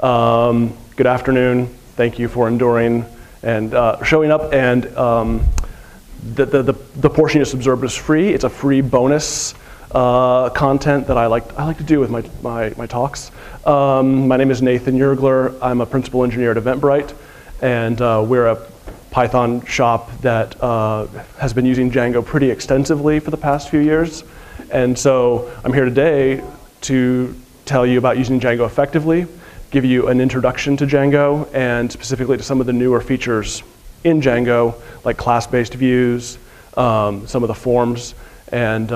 Good afternoon. Thank you for enduring and showing up. And the portion you just observed is free. It's a free bonus content that I like to do with my talks. My name is Nathan Yergler. I'm a principal engineer at Eventbrite, and we're a Python shop that has been using Django pretty extensively for the past few years. And so I'm here today to tell you about using Django effectively, give you an introduction to Django, and specifically to some of the newer features in Django, like class-based views, some of the forms, and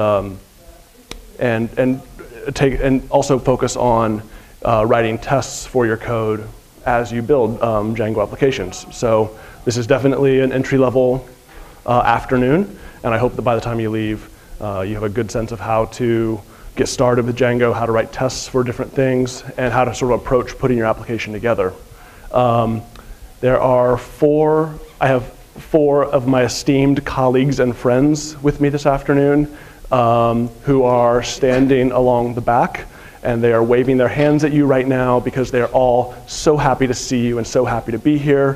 also focus on writing tests for your code as you build Django applications. So this is definitely an entry-level afternoon, and I hope that by the time you leave, you have a good sense of how to get started with Django, how to write tests for different things, and how to sort of approach putting your application together. I have 4 of my esteemed colleagues and friends with me this afternoon who are standing along the back, and they are waving their hands at you right now because they're all so happy to see you and so happy to be here,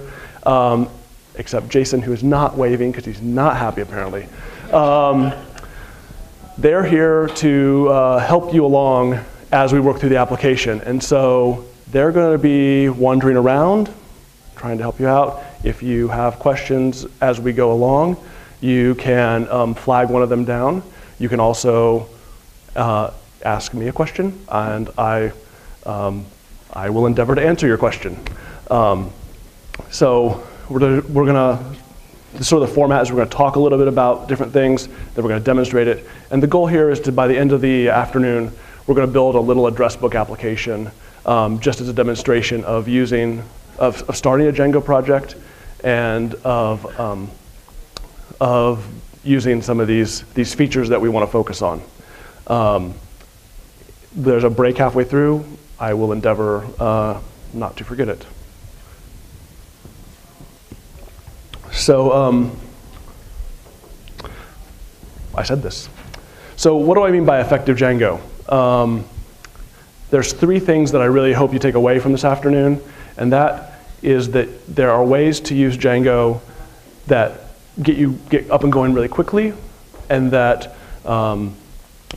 except Jason, who is not waving because he's not happy apparently. They're here to help you along as we work through the application. And so they're going to be wandering around, trying to help you out. If you have questions as we go along, you can flag one of them down. You can also ask me a question, and I will endeavor to answer your question. So we're going to, sort of the format is we're going to talk a little bit about different things, then we're going to demonstrate it. And the goal here is to, by the end of the afternoon, we're going to build a little address book application just as a demonstration of starting a Django project and of using some of these features that we want to focus on. There's a break halfway through. I will endeavor not to forget it. So I said this. So what do I mean by effective Django? There's 3 things that I really hope you take away from this afternoon, and that is that there are ways to use Django that get up and going really quickly, and that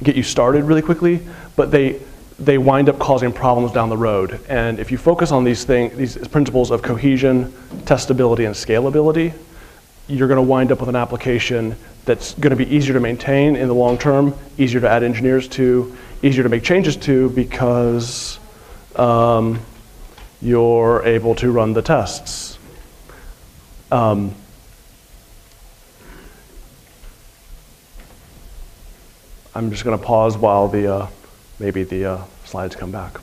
get you started really quickly, but they wind up causing problems down the road. And if you focus on these principles of cohesion, testability, and scalability, you're going to wind up with an application that's going to be easier to maintain in the long term, easier to add engineers to, easier to make changes to, because you're able to run the tests. I'm just going to pause while maybe the slides come back.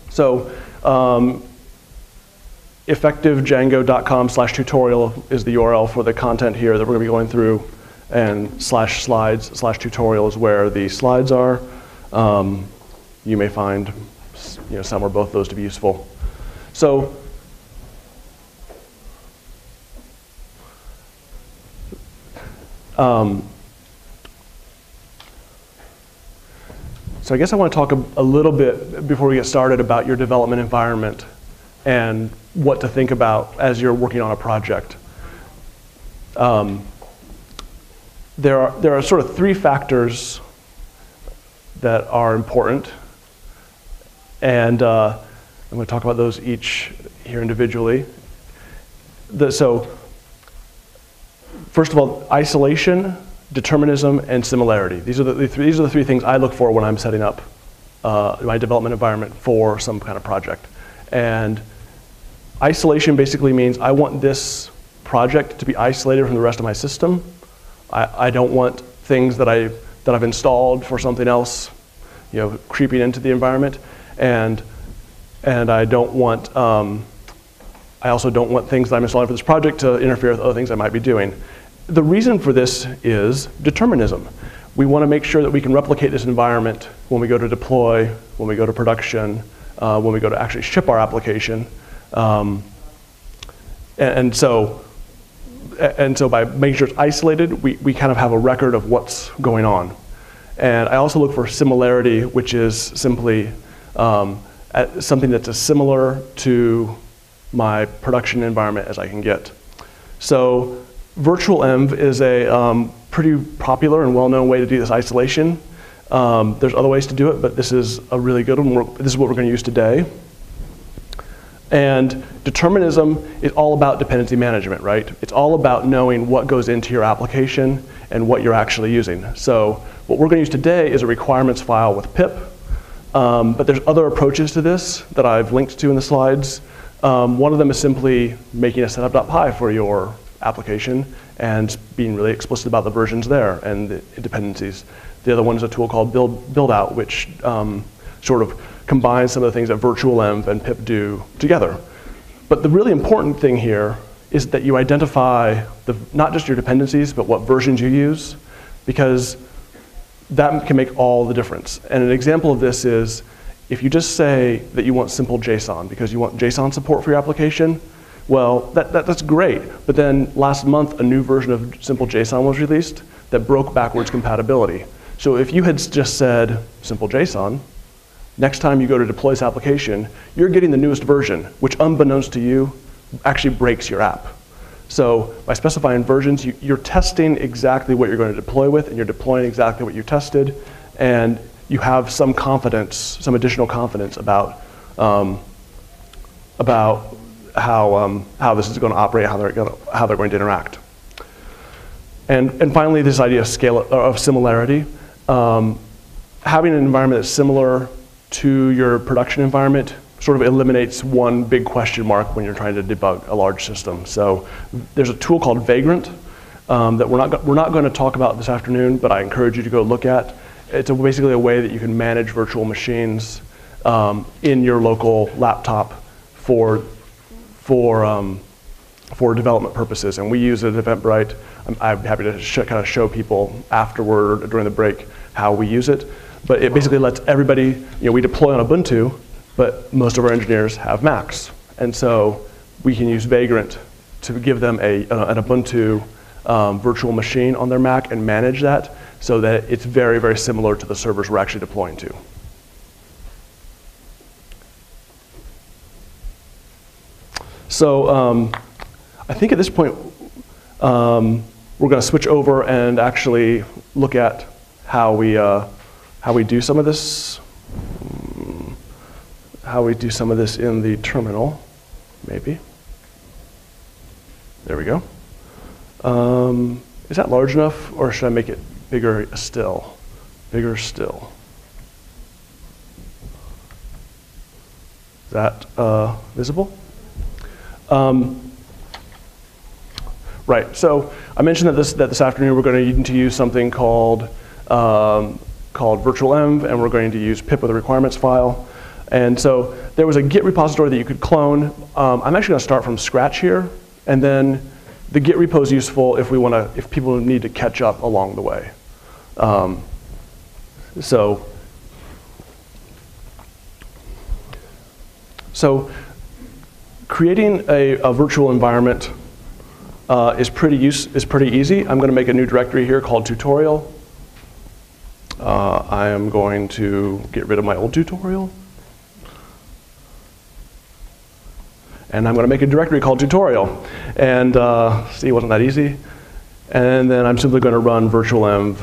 So effectivedjango.com/tutorial is the URL for the content here that we're going to be going through, and /slides/tutorial is where the slides are. You may find some or both of those to be useful. So so I guess I want to talk a little bit before we get started about your development environment and what to think about as you're working on a project. There are sort of 3 factors that are important, and I'm going to talk about those each here individually. So first of all, isolation, determinism, and similarity. These are the 3 things I look for when I'm setting up my development environment for some kind of project. And isolation basically means I want this project to be isolated from the rest of my system. I don't want things that I've installed for something else, creeping into the environment, and I don't want. I also don't want things that I'm installing for this project to interfere with other things I might be doing. The reason for this is determinism. We want to make sure that we can replicate this environment when we go to deploy, when we go to production, when we go to actually ship our application. And so by making sure it's isolated, we kind of have a record of what's going on. And I also look for similarity, which is simply something that's as similar to my production environment as I can get. So virtual env is a pretty popular and well-known way to do this isolation. There's other ways to do it, but this is a really good one. This is what we're going to use today. And determinism is all about dependency management, right? It's all about knowing what goes into your application and what you're actually using. So what we're going to use today is a requirements file with pip. But there's other approaches to this that I've linked to in the slides. One of them is simply making a setup.py for your application and being really explicit about the versions there and the dependencies. The other one is a tool called buildout, which sort of combines some of the things that virtual env and pip do together. But the really important thing here is that you identify not just your dependencies, but what versions you use, because that can make all the difference. And an example of this is if you just say that you want simple JSON because you want JSON support for your application, well, that's great. But then last month, a new version of simple JSON was released that broke backwards compatibility. So if you had just said simple JSON, next time you go to deploy this application, you're getting the newest version, which unbeknownst to you, actually breaks your app. So by specifying versions, you're testing exactly what you're going to deploy with, and you're deploying exactly what you tested, and you have some confidence, some additional confidence about how this is going to operate, how they're going to interact. And finally, this idea of similarity. Having an environment that's similar to your production environment sort of eliminates one big question mark when you're trying to debug a large system. So there's a tool called Vagrant that we're not going to talk about this afternoon, but I encourage you to go look at. It's basically a way that you can manage virtual machines in your local laptop for development purposes, and we use it at Eventbrite. I'm happy to kind of show people afterward during the break how we use it. But it basically lets everybody, we deploy on Ubuntu, but most of our engineers have Macs. And so we can use Vagrant to give them an Ubuntu virtual machine on their Mac and manage that so that it's very, very similar to the servers we're actually deploying to. So I think at this point, we're going to switch over and actually look at how we do some of this. How we do some of this in the terminal, maybe. There we go. Is that large enough, or should I make it bigger still? Bigger still. Is that visible? Right, so I mentioned that this afternoon we're going to need to use something called virtual env, and we're going to use pip with a requirements file. And so there was a Git repository that you could clone. I'm actually going to start from scratch here, and then the Git repo is useful if people need to catch up along the way. So creating a virtual environment is pretty easy. I'm going to make a new directory here called tutorial. I am going to get rid of my old tutorial. And I'm going to make a directory called tutorial. And see, wasn't that easy? And then I'm simply going to run virtual env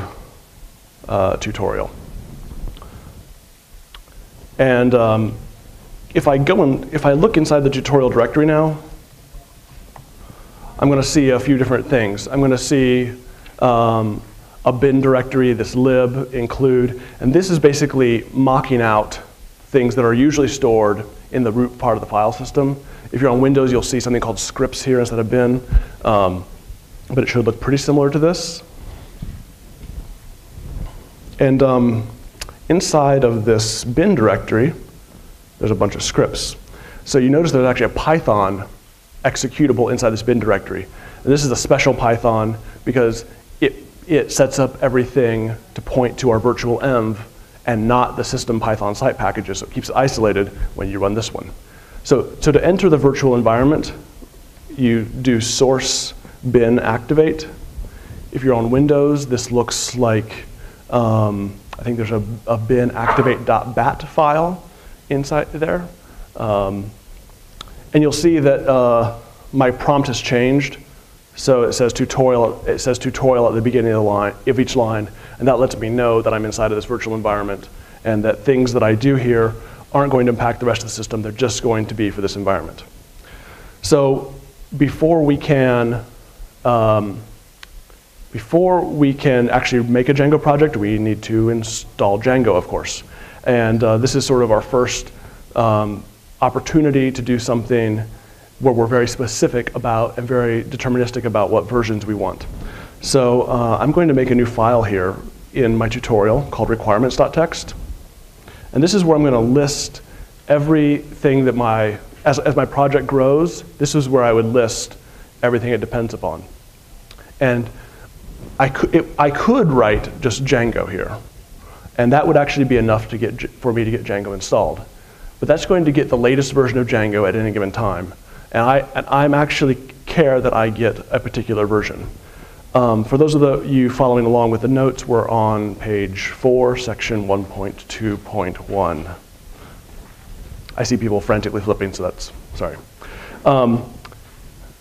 tutorial. And if I look inside the tutorial directory now, I'm going to see a few different things. I'm going to see a bin directory, this lib, include, and this is basically mocking out things that are usually stored in the root part of the file system. If you're on Windows, you'll see something called scripts here instead of bin, but it should look pretty similar to this. And inside of this bin directory, there's a bunch of scripts. So you notice there's actually a Python executable inside this bin directory. And this is a special Python because it sets up everything to point to our virtual env and not the system Python site packages, so it keeps it isolated when you run this one. So to enter the virtual environment, you do source bin activate. If you're on Windows, this looks like, I think there's a bin activate.bat file. inside there. And you'll see that my prompt has changed. So it says tutorial at the beginning of each line, and that lets me know that I'm inside of this virtual environment and that things that I do here aren't going to impact the rest of the system. They're just going to be for this environment. So before we can actually make a Django project, we need to install Django, of course. And this is sort of our first opportunity to do something where we're very specific about and very deterministic about what versions we want. So I'm going to make a new file here in my tutorial called requirements.txt. And this is where I'm going to list everything that as my project grows, this is where I would list everything it depends upon. And I could write just Django here. And that would actually be enough for me to get Django installed. But that's going to get the latest version of Django at any given time. And I'm actually care that I get a particular version. For those of you following along with the notes, we're on page 4, section 1.2.1. I see people frantically flipping, so that's, sorry.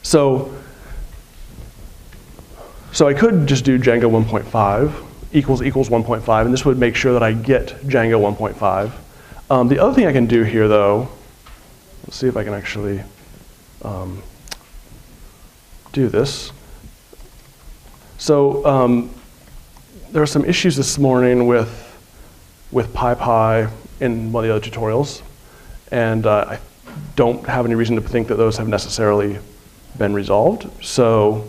So I could just do Django 1.5 equals 1.5, and this would make sure that I get Django 1.5. The other thing I can do here, though, let's see if I can actually do this. So there are some issues this morning with PyPy in one of the other tutorials, and I don't have any reason to think that those have necessarily been resolved. So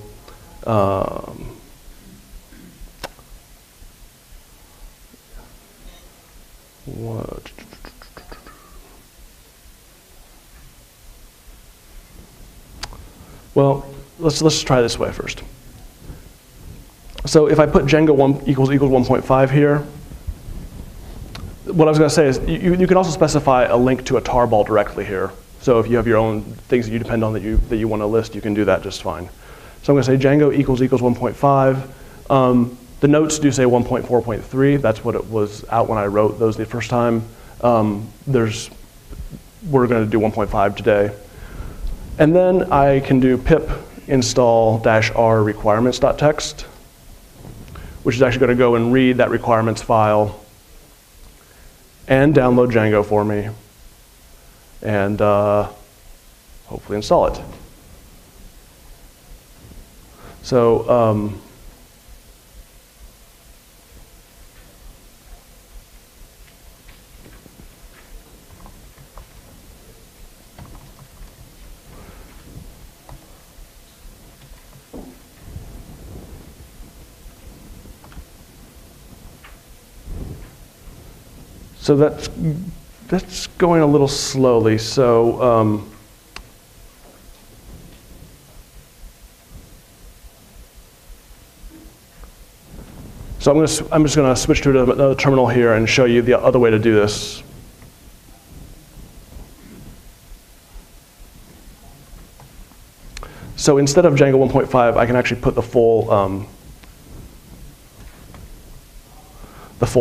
well, let's try this way first. So if I put Django 1 equals 1.5 here, what I was going to say is you can also specify a link to a tarball directly here. So if you have your own things that you depend on that you want to list, you can do that just fine. So I'm going to say Django equals 1.5. The notes do say 1.4.3. That's what it was out when I wrote those the first time. We're going to do 1.5 today. And then I can do pip install -r requirements.txt, which is actually going to go and read that requirements file and download Django for me and hopefully install it. So So that's going a little slowly. So I'm just going to switch to another terminal here and show you the other way to do this. So instead of Django 1.5, I can actually put the full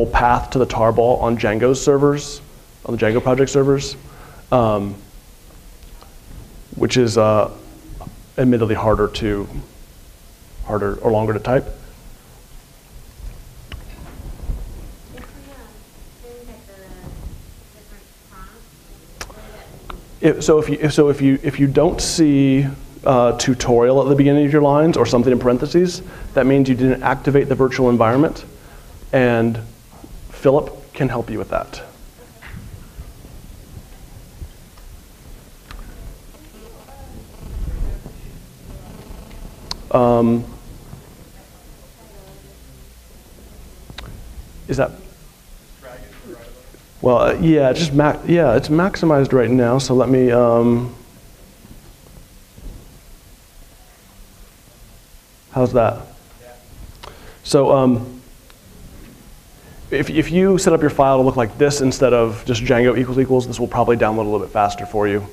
path to the tarball on Django's servers, on the Django project servers, which is admittedly harder or longer to type. If you don't see tutorial at the beginning of your lines or something in parentheses, that means you didn't activate the virtual environment, and Philip can help you with that. Is that? Well, yeah, it's maximized right now. So let me. How's that? So if you set up your file to look like this instead of just Django equals, this will probably download a little bit faster for you.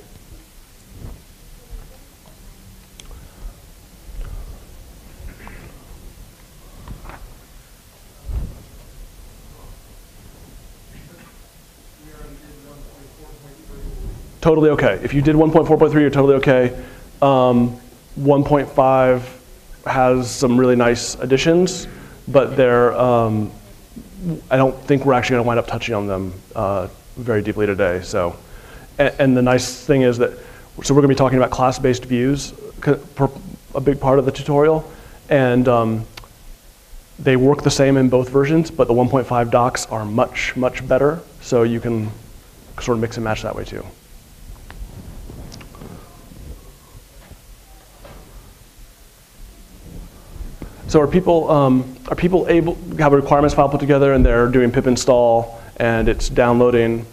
totally okay. If you did 1.4.3, you're totally okay. 1.5 has some really nice additions, but they're, I don't think we're actually going to wind up touching on them very deeply today. So, and the nice thing is that, so we're going to be talking about class-based views for a big part of the tutorial, and they work the same in both versions, but the 1.5 docs are much, much better, so you can sort of mix and match that way too. So are people able to have a requirements file put together and they're doing pip install and it's downloading?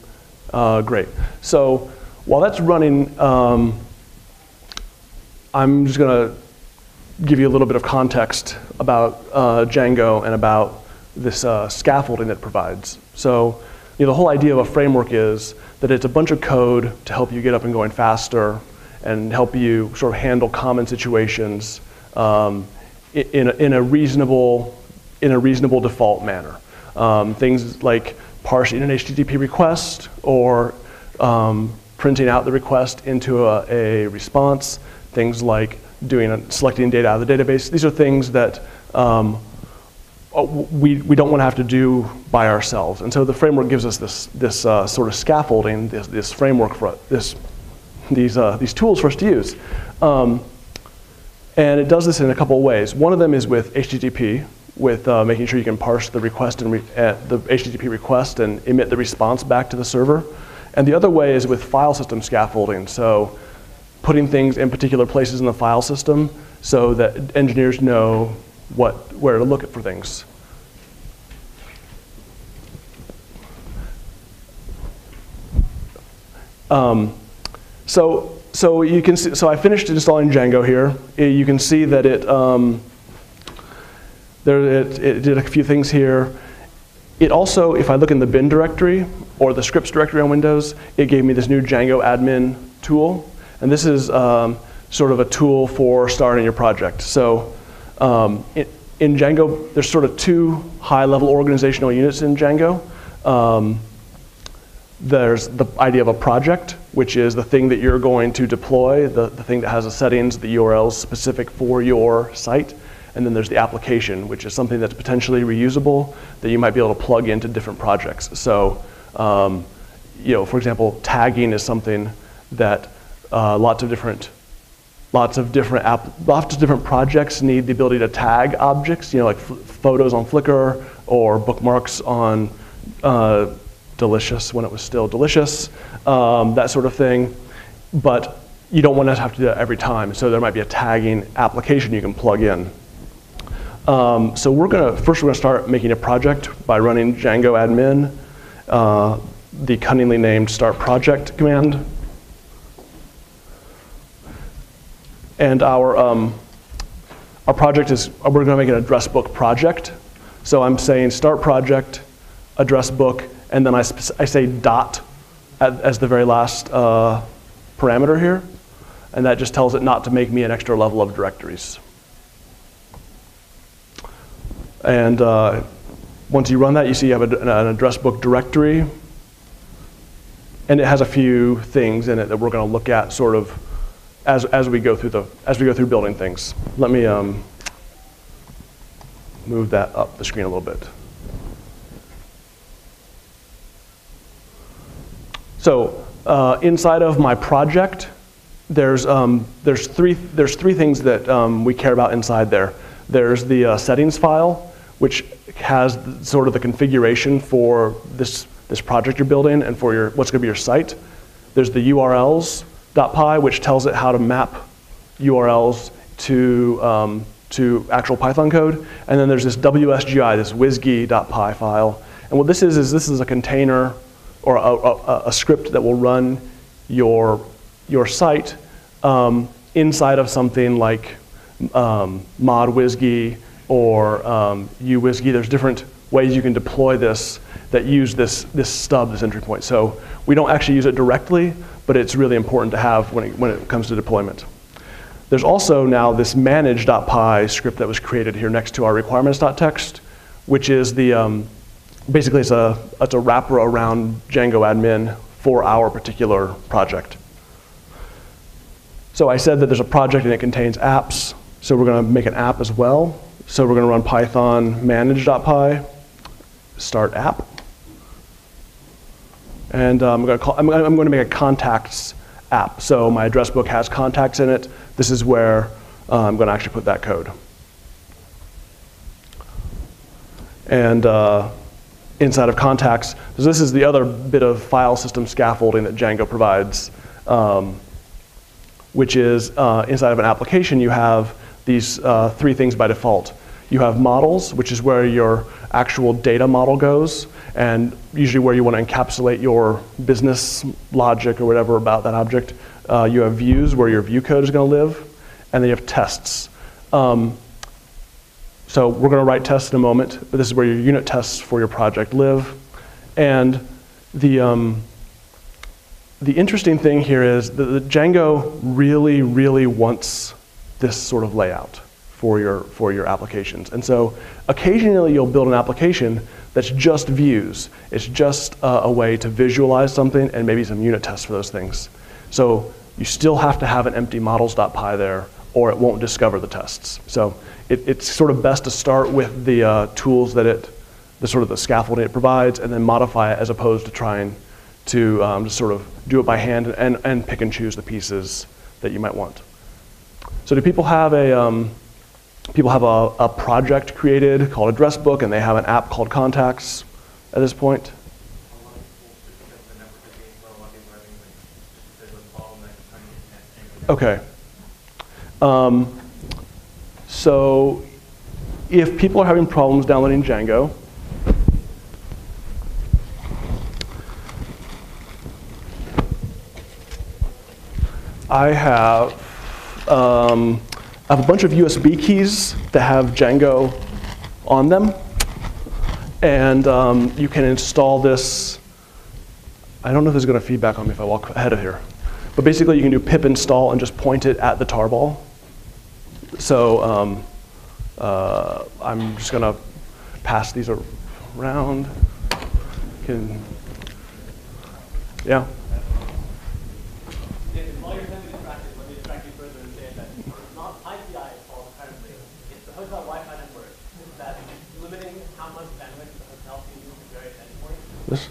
Great. So while that's running, I'm just going to give you a little bit of context about Django and about this scaffolding that it provides. So the whole idea of a framework is that it's a bunch of code to help you get up and going faster and help you sort of handle common situations in a reasonable default manner. Things like parsing an HTTP request or printing out the request into a response. Things like selecting data out of the database. These are things that we don't want to have to do by ourselves. And so the framework gives us this sort of scaffolding, this framework for these tools for us to use. And it does this in a couple of ways. One of them is with HTTP, with making sure you can parse the request and the HTTP request and emit the response back to the server. And the other way is with file system scaffolding. So putting things in particular places in the file system so that engineers know where to look for things. So you can see, so I finished installing Django here. You can see that it did a few things here. It also, if I look in the bin directory or the scripts directory on Windows, it gave me this new Django admin tool. And this is sort of a tool for starting your project. So in Django, there's sort of two high-level organizational units in Django. There's the idea of a project, which is the thing that you're going to deploy, the thing that has the settings, the URLs specific for your site. And then there's the application, which is something that's potentially reusable that you might be able to plug into different projects. So, for example, tagging is something that lots of different projects need the ability to tag objects. Like photos on Flickr or bookmarks on Delicious when it was still Delicious, that sort of thing. But you don't want to have to do that every time. So there might be a tagging application you can plug in. So we're going to start making a project by running Django admin, the cunningly named start project command. And our project is, we're going to make an address book project. So I'm saying start project, address book, and then I say dot as the very last parameter here. And that just tells it not to make me an extra level of directories. And once you run that, you see you have an address book directory. And it has a few things in it that we're going to look at sort of as we go through building things. Let me move that up the screen a little bit. So inside of my project, there's three things that we care about inside there. There's the settings file, which has sort of the configuration for this project you're building and for what's going to be your site. There's the URLs.py, which tells it how to map URLs to actual Python code. And then there's this WSGI, this WSGI.py file. And what this is a container or a script that will run your site inside of something like mod WSGI or uWSGI. There's different ways you can deploy this that use this stub, this entry point. So we don't actually use it directly, but it's really important to have when it comes to deployment. There's also now this manage.py script that was created here next to our requirements.txt, which is the basically it's a wrapper around Django admin for our particular project. So I said that there's a project and it contains apps, so we're going to make an app as well. So we're going to run python manage.py, start app. And I'm going to make a contacts app. So my address book has contacts in it. This is where I'm going to actually put that code. And inside of contacts, so this is the other bit of file system scaffolding that Django provides, which is inside of an application you have these three things by default. You have models, which is where your actual data model goes, and usually where you want to encapsulate your business logic or whatever about that object. You have views, where your view code is going to live, and then you have tests. So we're going to write tests in a moment, but this is where your unit tests for your project live. And the interesting thing here is that the Django really, really wants this sort of layout for your applications. And so occasionally you'll build an application that's just views. It's just a way to visualize something and maybe some unit tests for those things. So you still have to have an empty models.py there, or it won't discover the tests. So it's sort of best to start with the tools that the sort of the scaffolding it provides, and then modify it as opposed to trying to just sort of do it by hand and pick and choose the pieces that you might want. So do people have a project created called address book, and they have an app called contacts at this point? Okay. So if people are having problems downloading Django, I have a bunch of USB keys that have Django on them, and you can install this. I don't know if this is going to feedback on me if I walk ahead of here, but basically you can do pip install and just point it at the tarball. So I'm just going to pass these around. Yeah. This?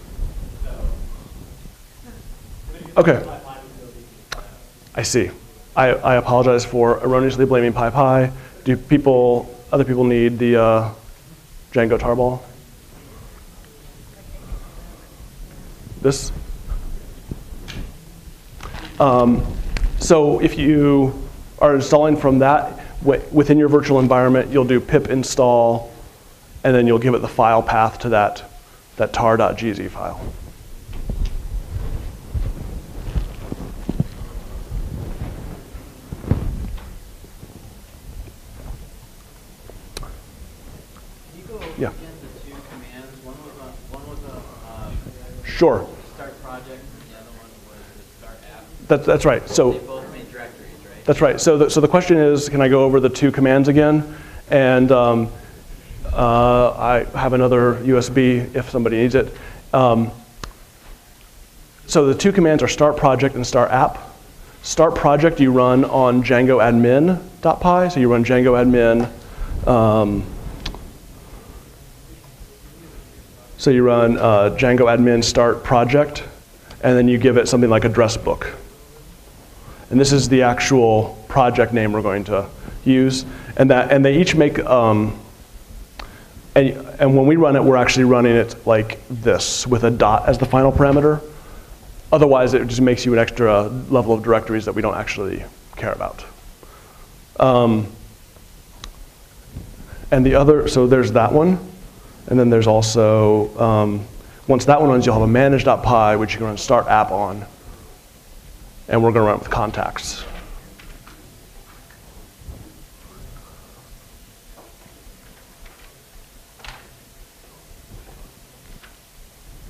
Okay. I see. I apologize for erroneously blaming PyPy. Do other people need the Django tarball? This? So if you are installing from that, within your virtual environment, you'll do pip install, and then you'll give it the file path to that tar.gz file. Yeah. The two commands. One was a Sure. start project, and the other one was the start app. That's right. So They both made directories, right? that's right. So the question is, can I go over the two commands again? And I have another USB if somebody needs it. So the two commands are start project and start app. Start project you run on Django admin.py. So you run Django admin. So you run Django admin start project, and then you give it something like address book. And this is the actual project name we're going to use. And they each make, and when we run it, we're actually running it like this, with a dot as the final parameter. Otherwise, it just makes you an extra level of directories that we don't actually care about. And the other, so there's that one. And then there's also, once that one runs, you'll have a manage.py, which you can run start app on. And we're going to run it with contacts.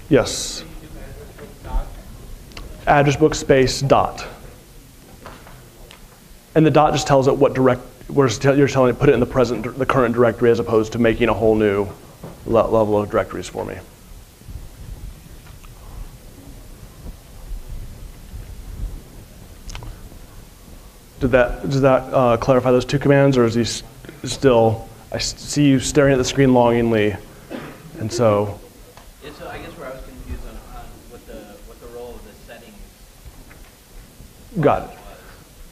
Yes. Address book space dot. And the dot just tells it what you're telling it put it in the current directory, as opposed to making a whole new level of directories for me. Does that clarify those two commands, or is he still? I see you staring at the screen longingly, and so. Yeah, so I guess where I was confused on what the role of the settings. Got it.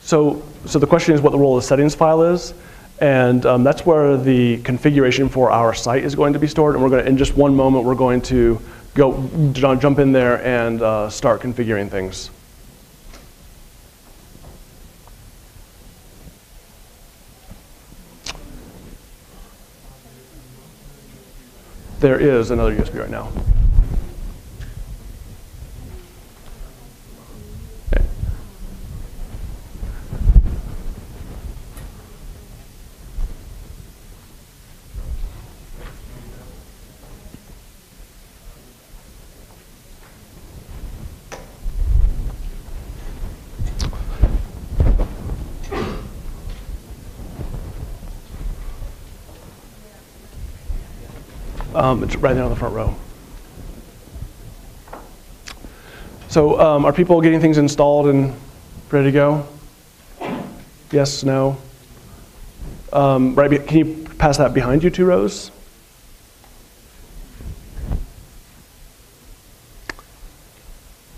So the question is what the role of the settings file is, and that's where the configuration for our site is going to be stored. And we're going to, in just one moment, we're going to jump in there and start configuring things. There is another USB right now. Okay. It's right there on the front row. So are people getting things installed and ready to go? Yes, no? Right, can you pass that behind you 2 rows?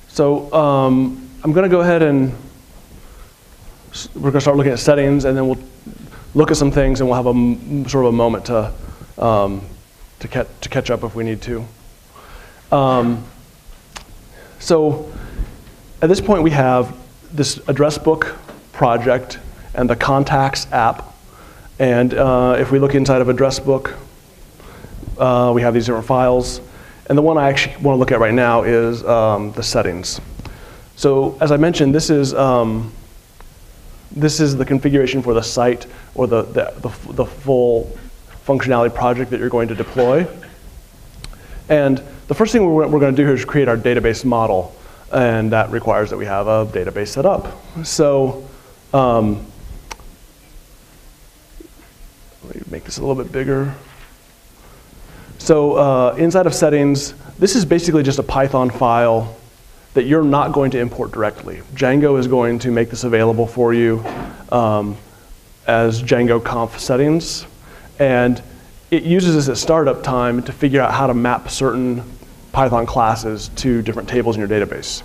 So I'm going to go ahead and we're going to start looking at settings, and then we'll look at some things, and we'll have a sort of a moment to catch up if we need to. So at this point we have this address book project and the contacts app. And if we look inside of address book, we have these different files. And the one I actually want to look at right now is the settings. So as I mentioned, this is the configuration for the site or the full functionality project that you're going to deploy. And the first thing we're going to do here is create our database model, and that requires that we have a database set up. So let me make this a little bit bigger. So inside of settings, this is basically just a Python file that you're not going to import directly. Django is going to make this available for you as Django conf settings. And it uses this at startup time to figure out how to map certain Python classes to different tables in your database.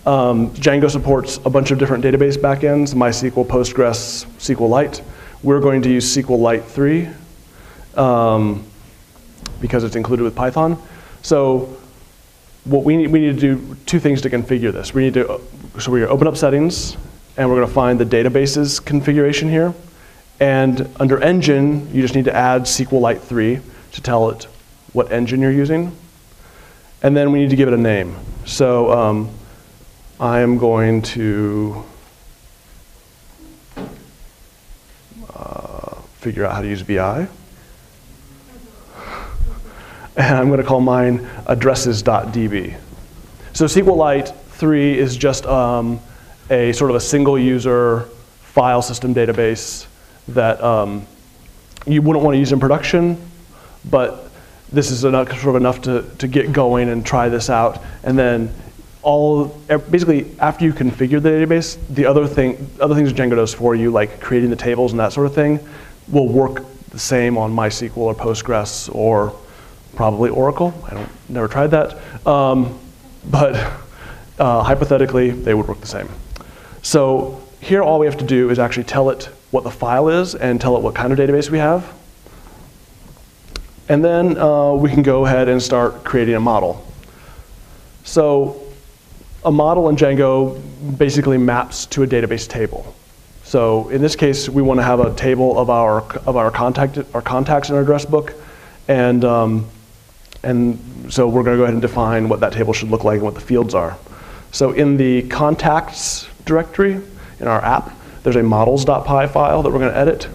Django supports a bunch of different database backends: MySQL, Postgres, SQLite. We're going to use SQLite 3 because it's included with Python. So what we need to do 2 things to configure this. We're going to open up settings, and we're going to find the databases configuration here. And under engine, you just need to add SQLite 3 to tell it what engine you're using. And then we need to give it a name. So I am going to figure out how to use VI. And I'm going to call mine addresses.db. So SQLite 3 is just a sort of a single user file system database that you wouldn't want to use in production, but this is enough, sort of enough to get going and try this out. And then basically after you configure the database, the other things Django does for you, like creating the tables and that sort of thing, will work the same on MySQL or Postgres or probably Oracle. Never tried that, but hypothetically they would work the same. So here all we have to do is actually tell it what the file is and tell it what kind of database we have. And then we can go ahead and start creating a model. So a model in Django basically maps to a database table. So in this case, we want to have a table of our contacts in our address book, and so we're going to go ahead and define what that table should look like and what the fields are. So in the contacts directory in our app, there's a models.py file that we're going to edit.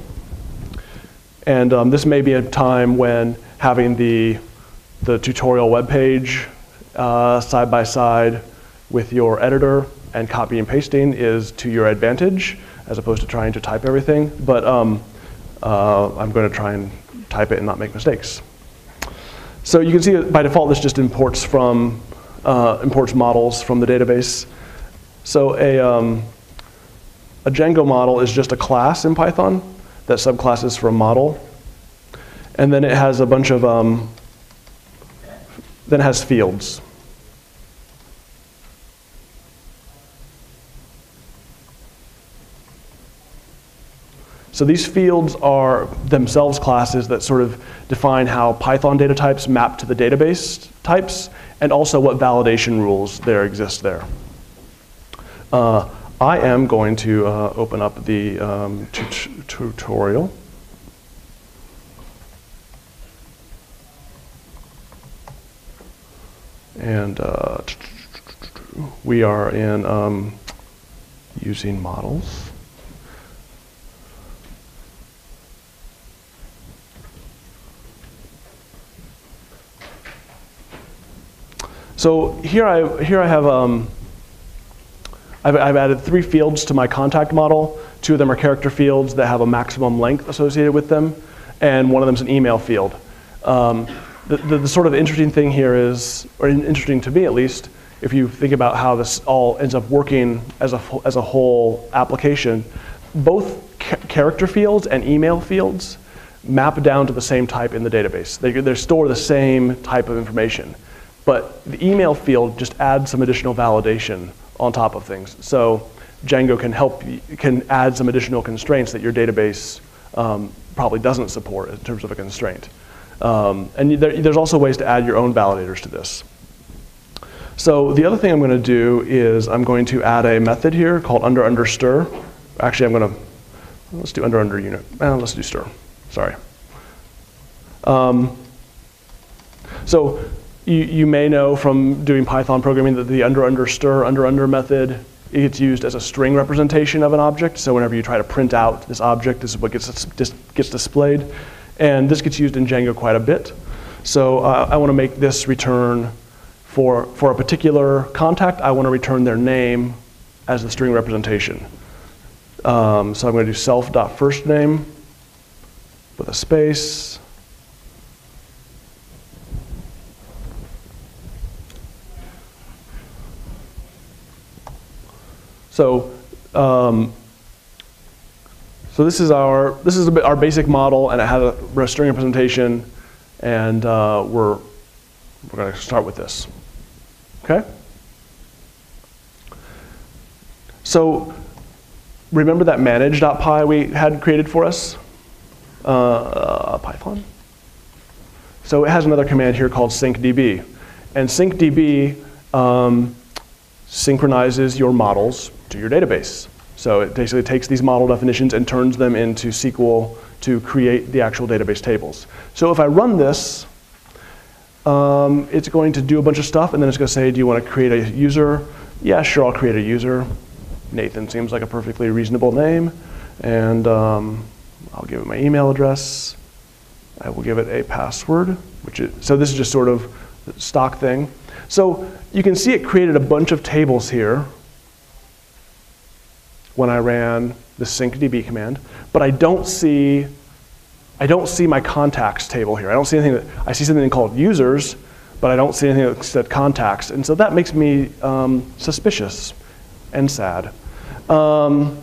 And this may be a time when having the tutorial web page side by side with your editor and copy and pasting is to your advantage, as opposed to trying to type everything. But I'm going to try and type it and not make mistakes. So you can see by default this just imports models from the database. So A Django model is just a class in Python that subclasses from model. And then it has a bunch of, then it has fields. So these fields are themselves classes that sort of define how Python data types map to the database types, and also what validation rules there exist there. I am going to open up the tutorial. And we are in using models. So here I have, I've added 3 fields to my contact model. 2 of them are character fields that have a maximum length associated with them, and one of them is an email field. The sort of interesting thing here is, or interesting to me at least, if you think about how this all ends up working as a whole application, both character fields and email fields map down to the same type in the database. They store the same type of information. But the email field just adds some additional validation on top of things. So Django can add some additional constraints that your database probably doesn't support in terms of a constraint. And there's also ways to add your own validators to this. So the other thing I'm going to do is I'm going to add a method here called under_stir. Actually, let's do under unit. Let's do stir. Sorry. So you may know from doing Python programming that the under method, it gets used as a string representation of an object. So whenever you try to print out this object, this is what gets displayed. And this gets used in Django quite a bit. So I want to make this return for a particular contact. I want to return their name as the string representation. So I'm going to do self.firstname with a space. So this is our basic model, and it has a string representation, and we're going to start with this. Okay. So remember that manage.py we had created for us, Python. So it has another command here called syncdb, and syncdb synchronizes your models to your database. So it basically takes these model definitions and turns them into SQL to create the actual database tables. So if I run this, it's going to do a bunch of stuff, and then it's going to say, do you want to create a user? Yeah, sure, I'll create a user. Nathan seems like a perfectly reasonable name, and I'll give it my email address. I will give it a password, so this is just sort of the stock thing. So you can see it created a bunch of tables here when I ran the syncdb command, but I don't see my contacts table here. I don't see anything I see something called users, but I don't see anything that said contacts, and so that makes me suspicious and sad. And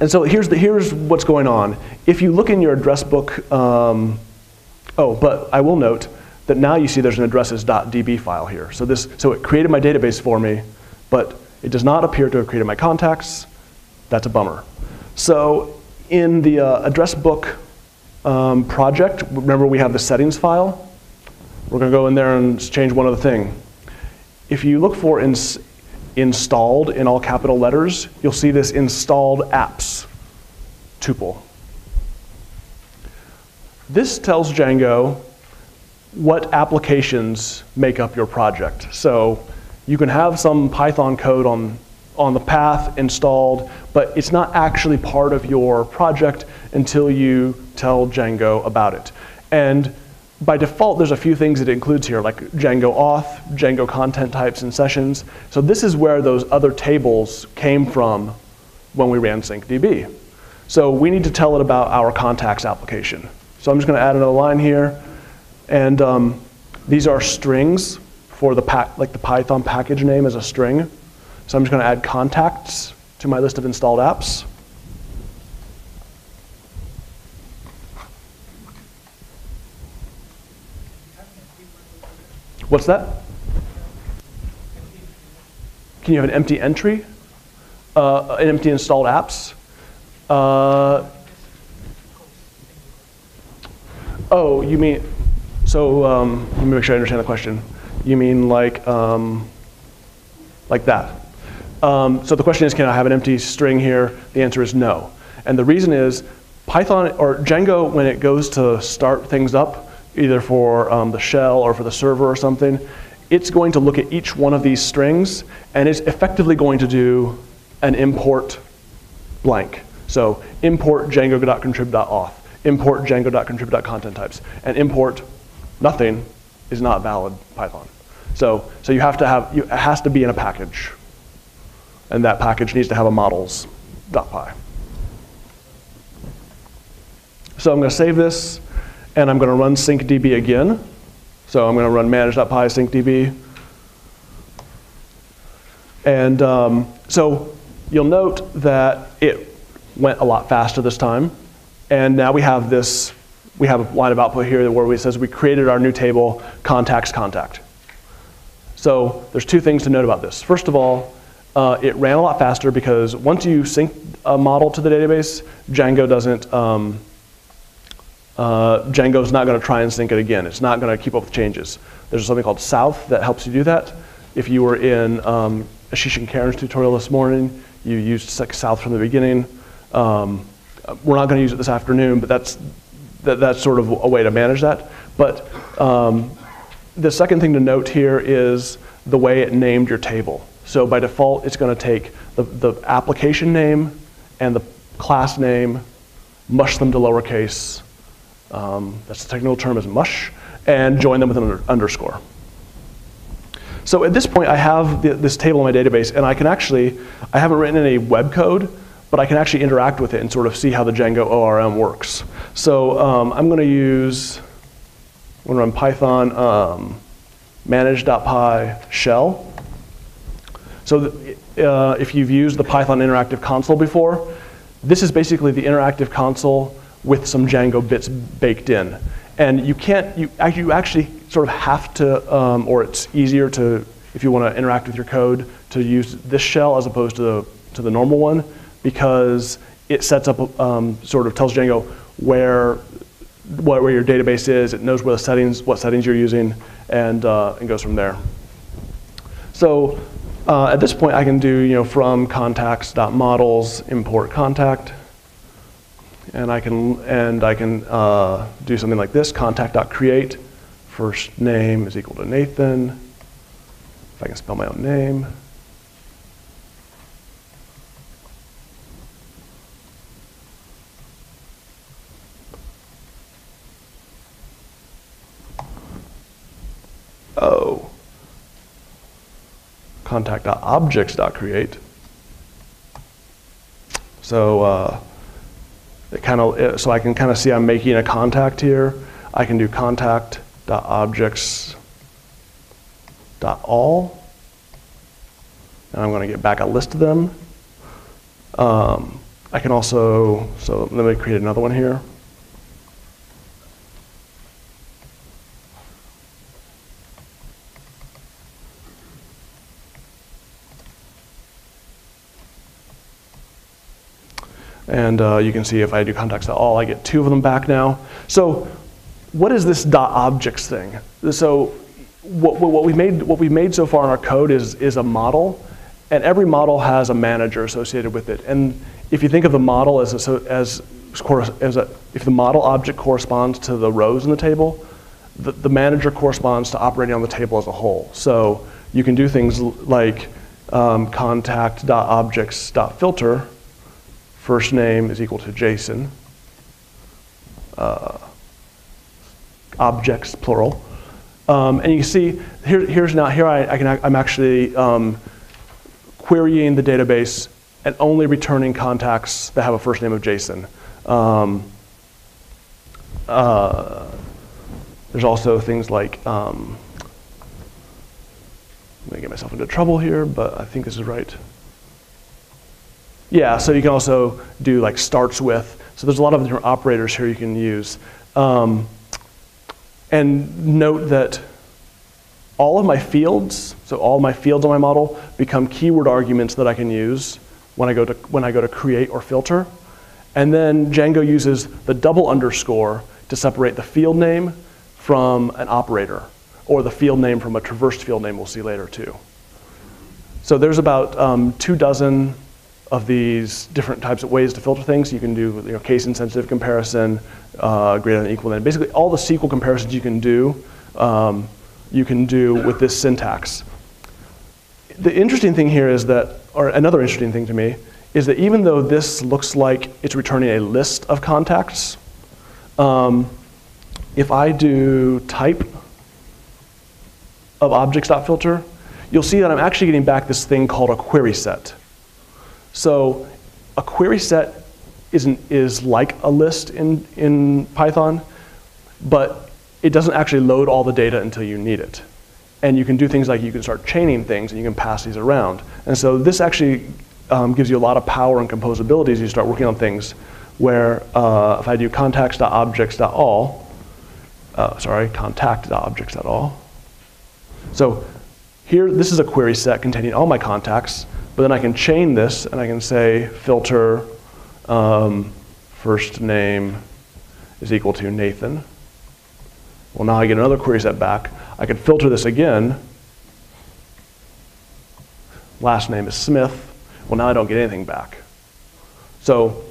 so here's what's going on. If you look in your address book, but I will note that now you see there's an addresses.db file here. So it created my database for me, but it does not appear to have created my contacts. That's a bummer. So in the address book project, remember we have the settings file? We're going to go in there and change one other thing. If you look for installed in all capital letters, you'll see this installed apps tuple. This tells Django what applications make up your project. So you can have some Python code on the path installed, but it's not actually part of your project until you tell Django about it. And by default, there's a few things it includes here, like Django auth, Django content types and sessions. So this is where those other tables came from when we ran syncdb. So we need to tell it about our contacts application. So I'm just going to add another line here. And these are strings for the Python package name as a string. So I'm just going to add contacts to my list of installed apps. What's that? Can you have an empty entry? An empty installed apps? Oh, you mean, so let me make sure I understand the question. You mean like that? So the question is, can I have an empty string here? The answer is no. And the reason is, Python or Django, when it goes to start things up, either for the shell or for the server or something, it's going to look at each one of these strings, and it's effectively going to do an import blank. So import django.contrib.auth, import django.contrib.content types, and import nothing is not valid Python. So you have to have, it has to be in a package. And that package needs to have a models.py. So I'm going to save this, and I'm going to run syncdb again. So I'm going to run manage.py syncdb. And so you'll note that it went a lot faster this time. And now we have this, we have a line of output here where it says we created our new table, contacts contact. So there's two things to note about this. First of all, it ran a lot faster because once you sync a model to the database, Django doesn't, Django's not going to try and sync it again. It's not going to keep up with changes. There's something called South that helps you do that. If you were in Ashish and Karen's tutorial this morning, you used South from the beginning. We're not going to use it this afternoon, but that's sort of a way to manage that. But the second thing to note here is the way it named your table. So by default, it's going to take the application name and the class name, mush them to lowercase. That's the technical term is mush, and join them with an underscore. So at this point, I have this table in my database, and I can actually, I haven't written any web code, but I can actually interact with it and sort of see how the Django ORM works. So I'm going to use, I'm going to run Python manage.py shell. So if you've used the Python interactive console before, this is basically the interactive console with some Django bits baked in. And you can't, you actually sort of have to, or it's easier to, if you want to interact with your code, to use this shell as opposed to the normal one, because it sets up, sort of tells Django where your database is, it knows where the settings, what settings you're using, and goes from there. So at this point, I can do, from contacts.models import contact, and I can do something like this: contact.create first name is equal to Nathan. If I can spell my own name. Oh. Contact.objects.create. So so I can kind of see I'm making a contact here. I can do contact.objects.all, and I'm going to get back a list of them. I can also, so let me create another one here. And you can see if I do contacts.all, I get 2 of them back now. So what is this .objects thing? So what we've made so far in our code is a model, and every model has a manager associated with it. And if you think of the model if the model object corresponds to the rows in the table, the manager corresponds to operating on the table as a whole. So you can do things like contact.objects.filter. First name is equal to Jason. Objects, plural. And you can see, I'm actually querying the database and only returning contacts that have a first name of Jason. There's also things like, I'm gonna get myself into trouble here, but I think this is right. Yeah, so you can also do like starts with. So there's a lot of different operators here you can use. And note that all of my fields, so all my fields on my model, become keyword arguments that I can use when I go to create or filter. And then Django uses the double underscore to separate the field name from an operator, or the field name from a traversed field name we'll see later too. So there's about 24 of these different types of ways to filter things. You can do case-insensitive comparison, greater than equal than. Basically all the SQL comparisons you can do with this syntax. The interesting thing here is that, or another interesting thing to me, is that even though this looks like it's returning a list of contacts, if I do type of objects.filter, you'll see that I'm actually getting back this thing called a query set. So a query set is like a list in Python, but it doesn't actually load all the data until you need it. And you can do things like you can start chaining things and you can pass these around. And so this actually gives you a lot of power and composability as you start working on things where if I do contacts.objects.all, contact.objects.all. So here, this is a query set containing all my contacts, but then I can chain this and I can say filter first name is equal to Nathan. Well, now I get another query set back. I can filter this again. Last name is Smith. Well, now I don't get anything back. So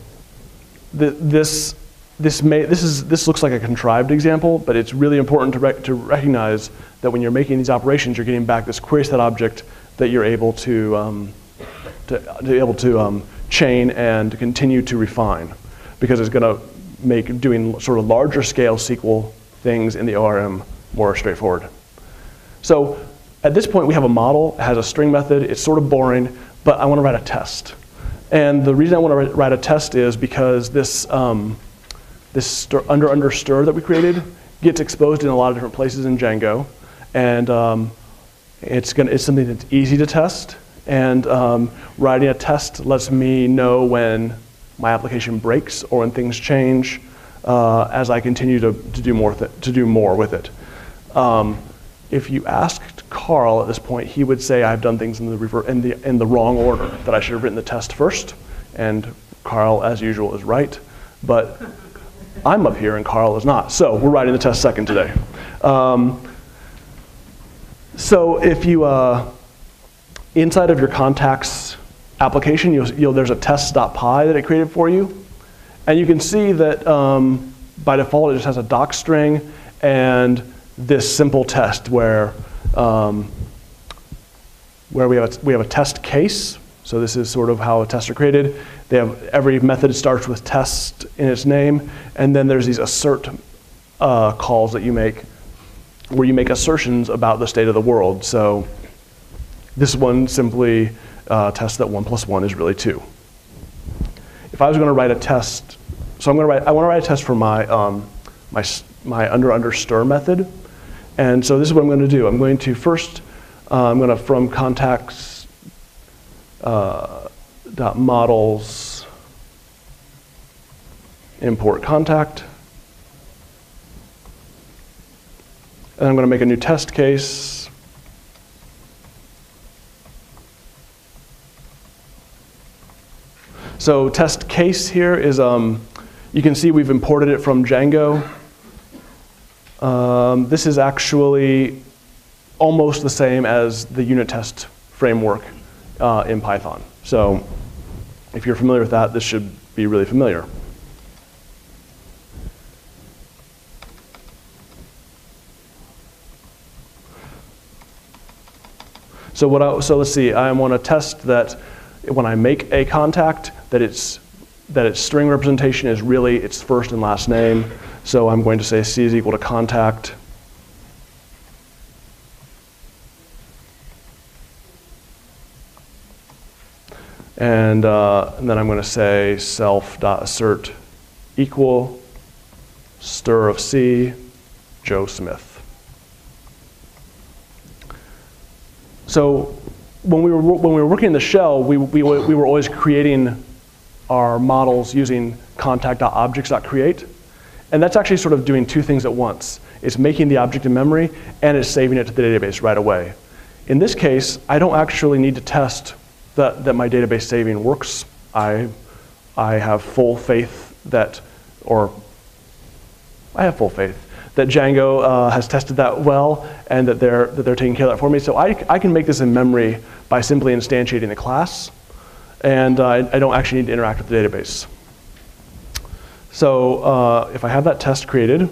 this looks like a contrived example, but it's really important to recognize that when you're making these operations, you're getting back this query set object that you're able to chain and to continue to refine, because it's going to make doing sort of larger scale SQL things in the ORM more straightforward. So at this point, we have a model. It has a string method. It's sort of boring, but I want to write a test. And the reason I want to write a test is because this under stir that we created gets exposed in a lot of different places in Django, and it's something that's easy to test. And writing a test lets me know when my application breaks or when things change as I continue to do more with it. If you asked Carl at this point, he would say I've done things in the wrong order, that I should have written the test first, and Carl, as usual, is right. But I'm up here and Carl is not, so we're writing the test second today. So if you, inside of your contacts application, there's a test.py that it created for you. And you can see that by default it just has a doc string and this simple test where we have a test case. So this is sort of how tests are created. Every method starts with test in its name, and then there's these assert calls that you make, where you make assertions about the state of the world. So this one simply tests that 1 + 1 is really 2. If I was going to write a test, so I want to write a test for my my under stir method, and so this is what I'm going to do. I'm going to first from contacts .models import contact, and I'm going to make a new test case. So test case here is, you can see we've imported it from Django. This is actually almost the same as the unit test framework in Python. So if you're familiar with that, this should be really familiar. So let's see, I want to test that when I make a contact, that its string representation is really its first and last name. So I'm going to say C is equal to contact. And then I'm going to say self.assert equal stir of C, Joe Smith. So when we were working in the shell, we were always creating our models using contact.objects.create. And that's actually sort of doing two things at once. It's making the object in memory, and it's saving it to the database right away. In this case, I don't actually need to test that my database saving works. I have full faith that Django has tested that well, and that they're taking care of that for me. So I can make this in memory by simply instantiating the class, and I don't actually need to interact with the database. So if I have that test created,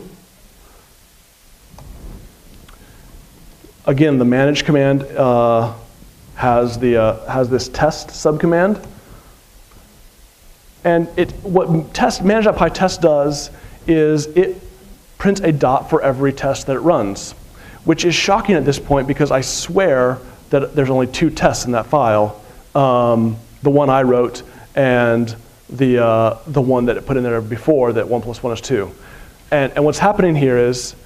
again, the manage command has this test subcommand, and what manage.py test does is it prints a dot for every test that it runs, which is shocking at this point because I swear that there's only 2 tests in that file, the one I wrote and the one that it put in there before, that 1 + 1 is 2. And what's happening here is,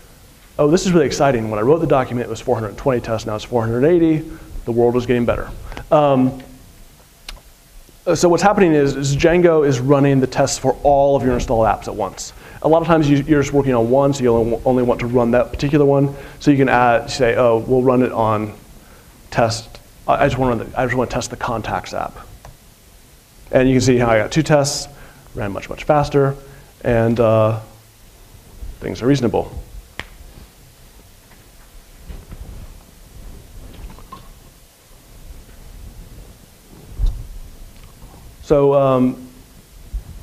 oh, this is really exciting. When I wrote the document, it was 420 tests, now it's 480. The world was getting better. So what's happening is Django is running the tests for all of your installed apps at once. A lot of times you're just working on one, so you only want to run that particular one. So you can say, oh, we'll run it on test. I just want to test the contacts app. And you can see how I got 2 tests, ran much, much faster, and things are reasonable. So,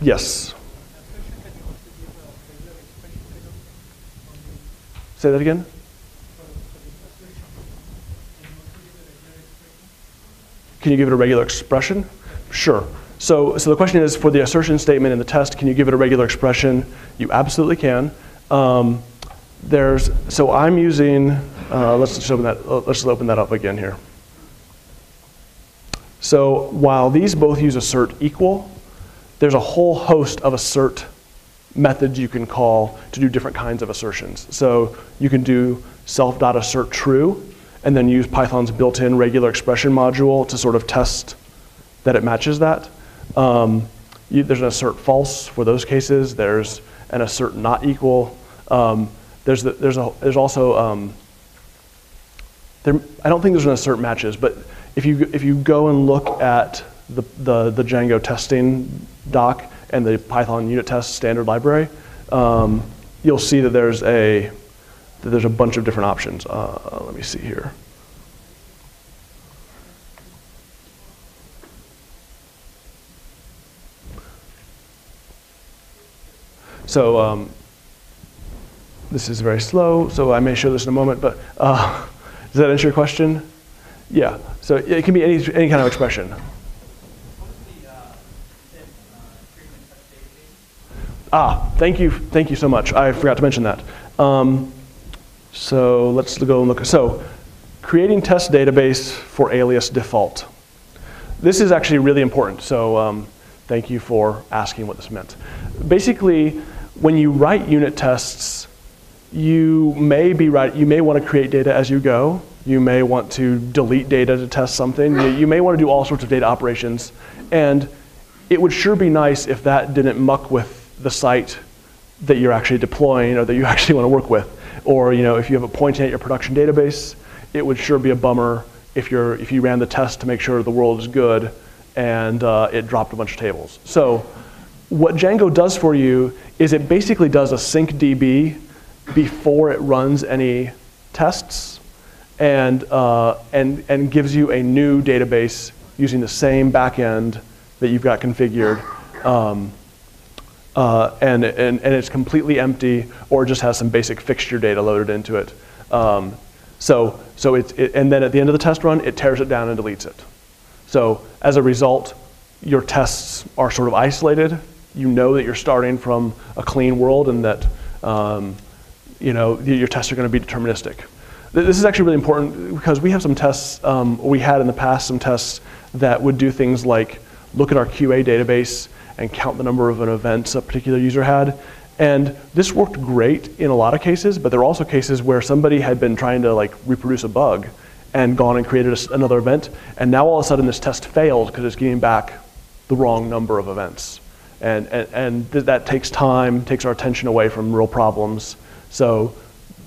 yes. Say that again? Can you give it a regular expression? Sure. So the question is, for the assertion statement in the test, can you give it a regular expression? You absolutely can. So I'm using, let's just open that up again here. So while these both use assert equal, there's a whole host of assert methods you can call to do different kinds of assertions. So you can do self.assert true, and then use Python's built-in regular expression module to sort of test that it matches that. There's an assert false for those cases. There's an assert not equal. There's also I don't think there's an assert matches, but if you go and look at the Django testing doc and the Python unit test standard library, you'll see that there's a bunch of different options. Let me see here. So this is very slow, so I may show this in a moment, but does that answer your question? Yeah, so it can be any kind of expression. Thank you so much. I forgot to mention that. So let's go and look. So creating test database for alias default. This is actually really important, so thank you for asking what this meant. Basically, when you write unit tests, you may want to create data as you go. You may want to delete data to test something. You may want to do all sorts of data operations. And it would sure be nice if that didn't muck with the site that you're actually deploying or that you actually want to work with. Or if you have a pointing at your production database, it would sure be a bummer if you ran the test to make sure the world is good and it dropped a bunch of tables. So what Django does for you is it basically does a syncdb before it runs any tests, and gives you a new database using the same backend that you've got configured, and it's completely empty or just has some basic fixture data loaded into it. And then at the end of the test run, it tears it down and deletes it. So as a result, your tests are sort of isolated. You know that you're starting from a clean world and that your tests are going to be deterministic. This is actually really important because we have some tests, we had in the past some tests that would do things like look at our QA database and count the number of events a particular user had. And this worked great in a lot of cases, but there are also cases where somebody had been trying to reproduce a bug and gone and created another event, and now all of a sudden this test failed because it's getting back the wrong number of events. And that takes time, takes our attention away from real problems. So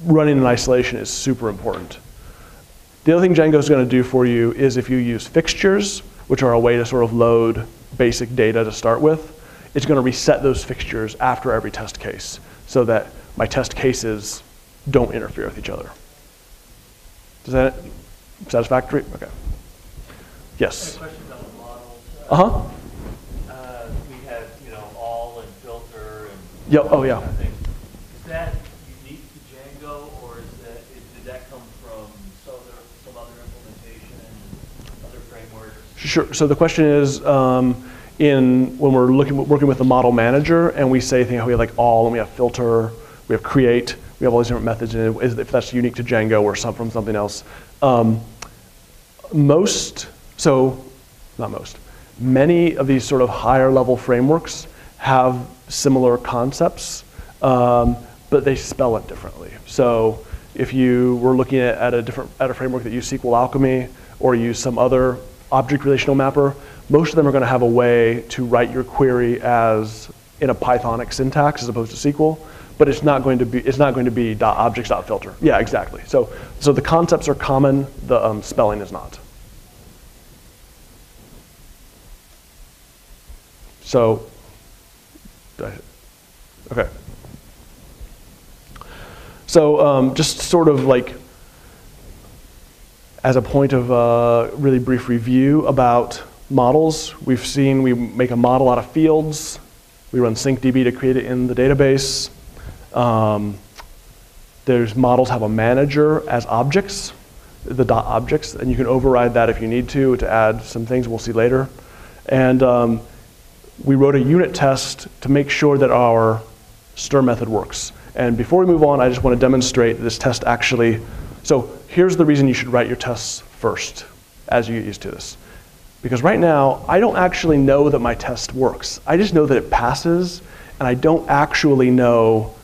running in isolation is super important. The other thing Django is going to do for you is if you use fixtures, which are a way to sort of load basic data to start with, it's going to reset those fixtures after every test case so that my test cases don't interfere with each other. Is that satisfactory? Okay. Yes? Questions on the models. We have, all and filter and Yep. Oh, yeah. kind of things. Is that unique to Django, or did that come from some other implementation and other frameworks? Sure. So the question is, when we're working with the model manager, and we say things, we have like all, and we have filter, we have create, we have all these different methods, and if that's unique to Django or from something else. Many of these sort of higher level frameworks have similar concepts, but they spell it differently. So if you were looking at a framework that used SQL Alchemy or use some other object relational mapper, most of them are going to have a way to write your query as in a Pythonic syntax as opposed to SQL, but it's not going to be .objects.filter. Yeah, exactly. So the concepts are common, the spelling is not. So, okay. So just sort of like as a point of really brief review about models, we've seen we make a model out of fields. We run syncdb to create it in the database. There's models have a manager as objects, the .objects, and you can override that if you need to add some things we'll see later. And we wrote a unit test to make sure that our stir method works. And before we move on, I just want to demonstrate this test actually. So here's the reason you should write your tests first as you get used to this. Because right now, I don't actually know that my test works. I just know that it passes, and I don't actually know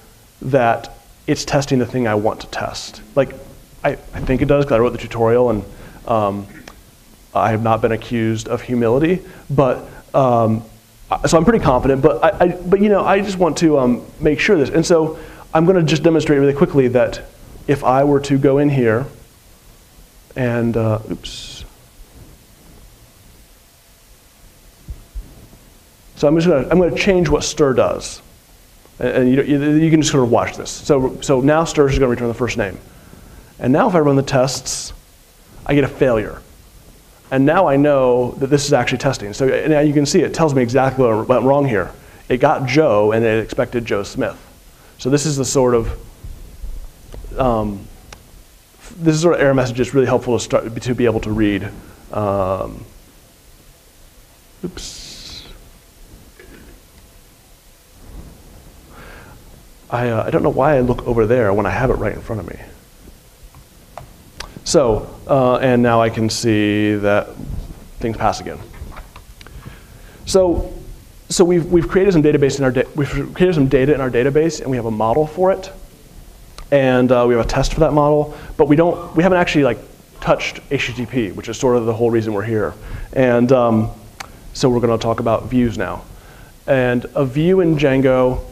that it's testing the thing I want to test. Like, I think it does because I wrote the tutorial, and I have not been accused of humility, but so I'm pretty confident. But I just want to make sure this, and so I'm going to just demonstrate really quickly that if I were to go in here and oops. So I'm going to change what stir does. And you can just sort of watch this. So now stir is going to return the first name. And now if I run the tests, I get a failure. And now I know that this is actually testing. So now you can see it tells me exactly what went wrong here. It got Joe, and it expected Joe Smith. So this is the sort of error message that's really helpful to be able to read. Oops. I don't know why I look over there when I have it right in front of me. So, and now I can see that things pass again. So we've created some database we've created some data in our database, and we have a model for it, and we have a test for that model. But we haven't actually touched HTTP, which is sort of the whole reason we're here. And so we're going to talk about views now. And a view in Django.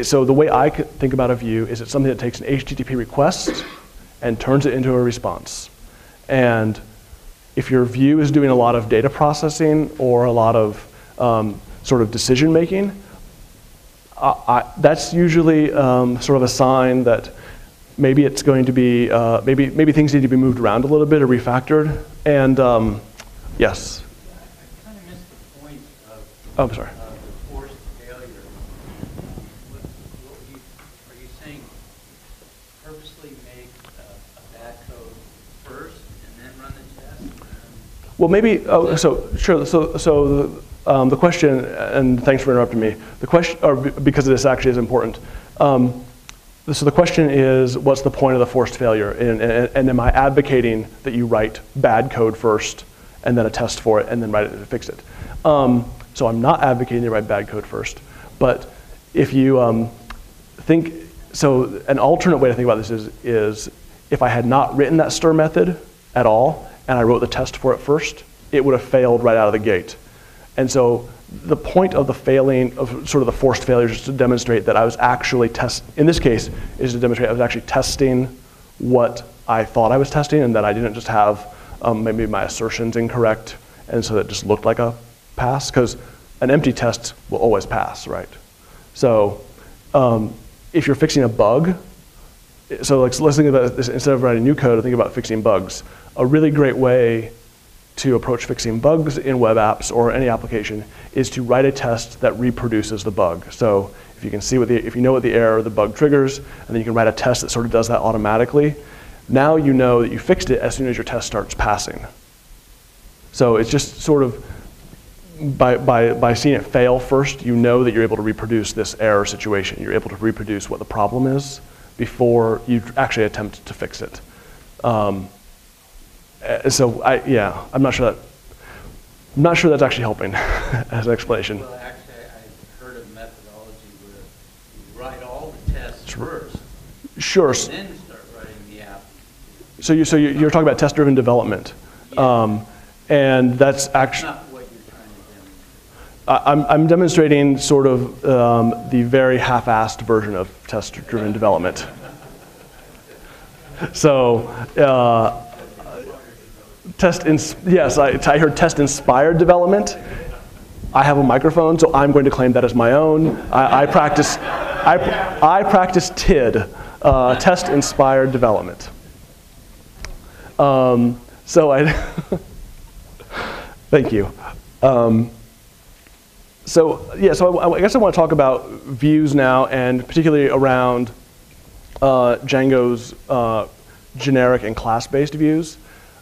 So the way I think about a view is it's something that takes an HTTP request and turns it into a response. And if your view is doing a lot of data processing or a lot of sort of decision making, that's usually sort of a sign that maybe it's going to be, maybe things need to be moved around a little bit or refactored. And yes? I kind of missed the point of oh, I'm sorry. The forced failure. Are you saying purposely make a bad code first and then run the test? Well, maybe, sure, the question, and thanks for interrupting me, the question, or because this actually is important. So the question is, what's the point of the forced failure? And am I advocating that you write bad code first and then a test for it and then write it to fix it? So I'm not advocating you write bad code first, but if you think, so an alternate way to think about this is if I had not written that stir method at all, and I wrote the test for it first, it would have failed right out of the gate. And so the point of the failing, of sort of the forced failures, is to demonstrate that I was actually in this case, is to demonstrate I was actually testing what I thought I was testing, and that I didn't just have maybe my assertions incorrect, and so it just looked like a pass, because an empty test will always pass, right? So if you're fixing a bug, so let's think about this, instead of writing new code, think about fixing bugs. A really great way to approach fixing bugs in web apps or any application is to write a test that reproduces the bug. So if you can see if you know what the error or the bug triggers, and then you can write a test that sort of does that automatically, now you know that you fixed it as soon as your test starts passing. So it's just sort of, by seeing it fail first, you know that you're able to reproduce this error situation. You're able to reproduce what the problem is before you actually attempt to fix it. So I'm not sure that's actually helping as an explanation. Well, actually, I've heard of methodology where you write all the tests first, sure, and then start writing the app. So you're talking about test-driven development, Yeah. and that's actually Not what you're trying to demonstrate. I'm demonstrating sort of the very half-assed version of test-driven development. So. Yes, I heard test-inspired development. I have a microphone, so I'm going to claim that as my own. I practice TID, test-inspired development. Thank you. So I guess I want to talk about views now, and particularly around Django's generic and class-based views.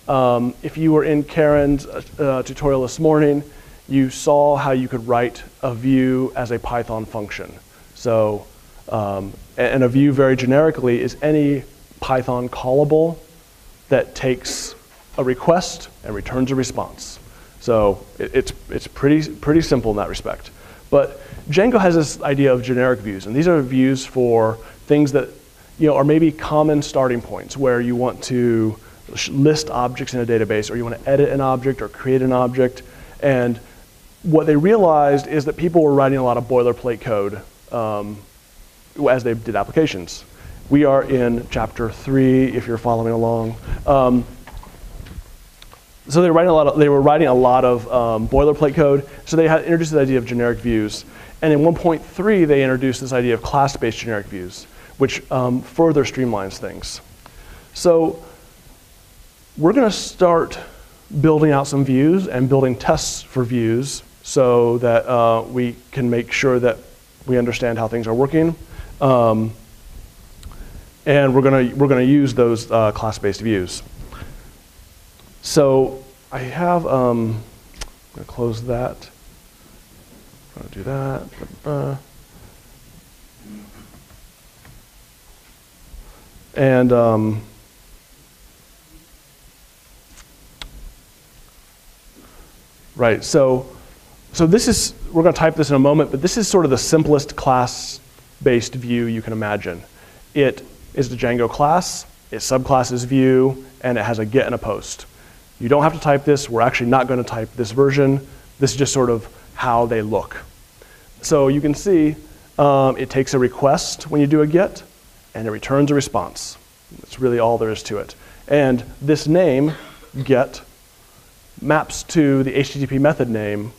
If you were in Karen's tutorial this morning, you saw how you could write a view as a Python function. So, and a view very generically is any Python callable that takes a request and returns a response. So it's pretty simple in that respect. But Django has this idea of generic views, and these are views for things that are maybe common starting points where you want to list objects in a database, or you want to edit an object or create an object. And what they realized is that people were writing a lot of boilerplate code as they did applications. We are in chapter 3, if you're following along. So they were writing a lot of boilerplate code. So they had introduced the idea of generic views. And in 1.3, they introduced this idea of class-based generic views, which further streamlines things. So we're going to start building out some views and building tests for views so that we can make sure that we understand how things are working. And we're going to use those class-based views. So I have, I'm going to close that. I'm going to do that. And right, so this is, we're going to type this in a moment, but this is sort of the simplest class-based view you can imagine. It is the Django class, its subclass is view, and it has a get and a post. You don't have to type this. We're actually not going to type this version. This is just sort of how they look. So you can see it takes a request when you do a get, and it returns a response. That's really all there is to it. And this name, get, maps to the HTTP method name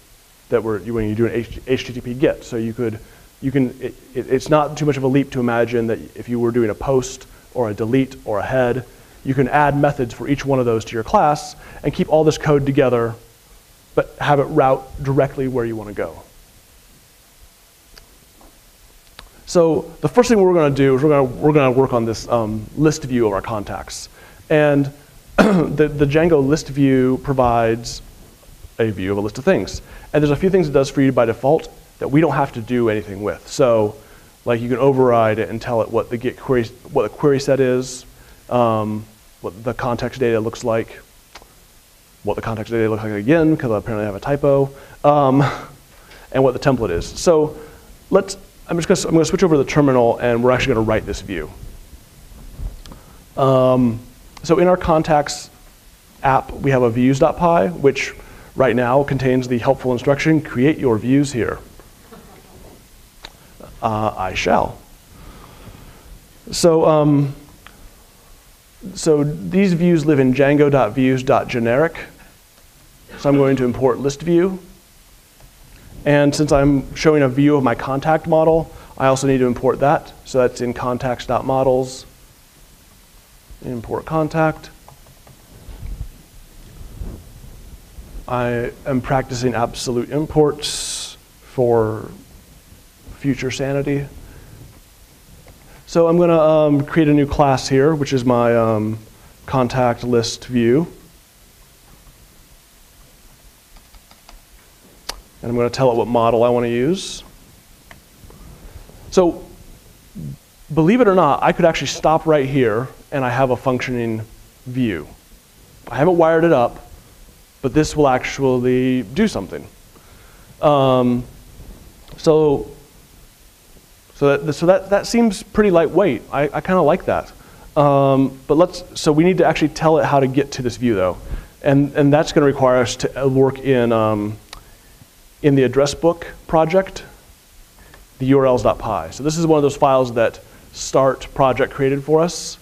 that when you do an HTTP get. So it's not too much of a leap to imagine that if you were doing a post or a delete or a head, you can add methods for each one of those to your class and keep all this code together, but have it route directly where you want to go. So the first thing we're going to do is we're going to work on this list view of our contacts. And the Django list view provides a view of a list of things. And there's a few things it does for you by default that we don't have to do anything with. So like you can override it and tell it what the query set is, what the context data looks like, what the context data looks like again, because I apparently have a typo, and what the template is. So I'm going to switch over to the terminal, and we're actually going to write this view. So in our contacts app, we have a views.py, which right now contains the helpful instruction, create your views here. I shall. So, so these views live in django.views.generic. So I'm going to import list view. And since I'm showing a view of my contact model, I also need to import that. So that's in contacts.models. Import contact. I am practicing absolute imports for future sanity. So I'm going to create a new class here, which is my contact list view. And I'm going to tell it what model I want to use. So believe it or not, I could actually stop right here and I have a functioning view. I haven't wired it up, but this will actually do something. So that seems pretty lightweight. I kind of like that. So we need to actually tell it how to get to this view though. And that's going to require us to work in the address book project, the urls.py. So this is one of those files that Start project created for us.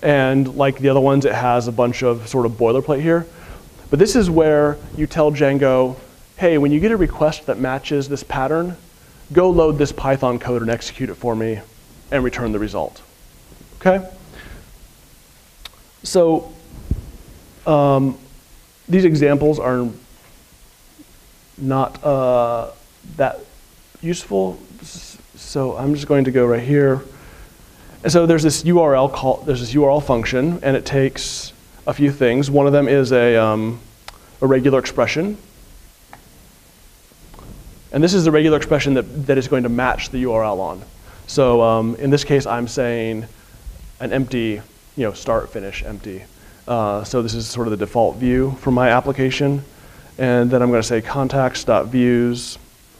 And like the other ones, it has a bunch of sort of boilerplate here. But this is where you tell Django, hey, when you get a request that matches this pattern, go load this Python code and execute it for me and return the result. Okay? So these examples are not that useful. So I'm just going to go right here. And so there's this URL function, and it takes a few things. One of them is a regular expression. And this is the regular expression that is going to match the URL on. So in this case, I'm saying an empty, start, finish, empty. So this is sort of the default view for my application. And then I'm going to say contacts.views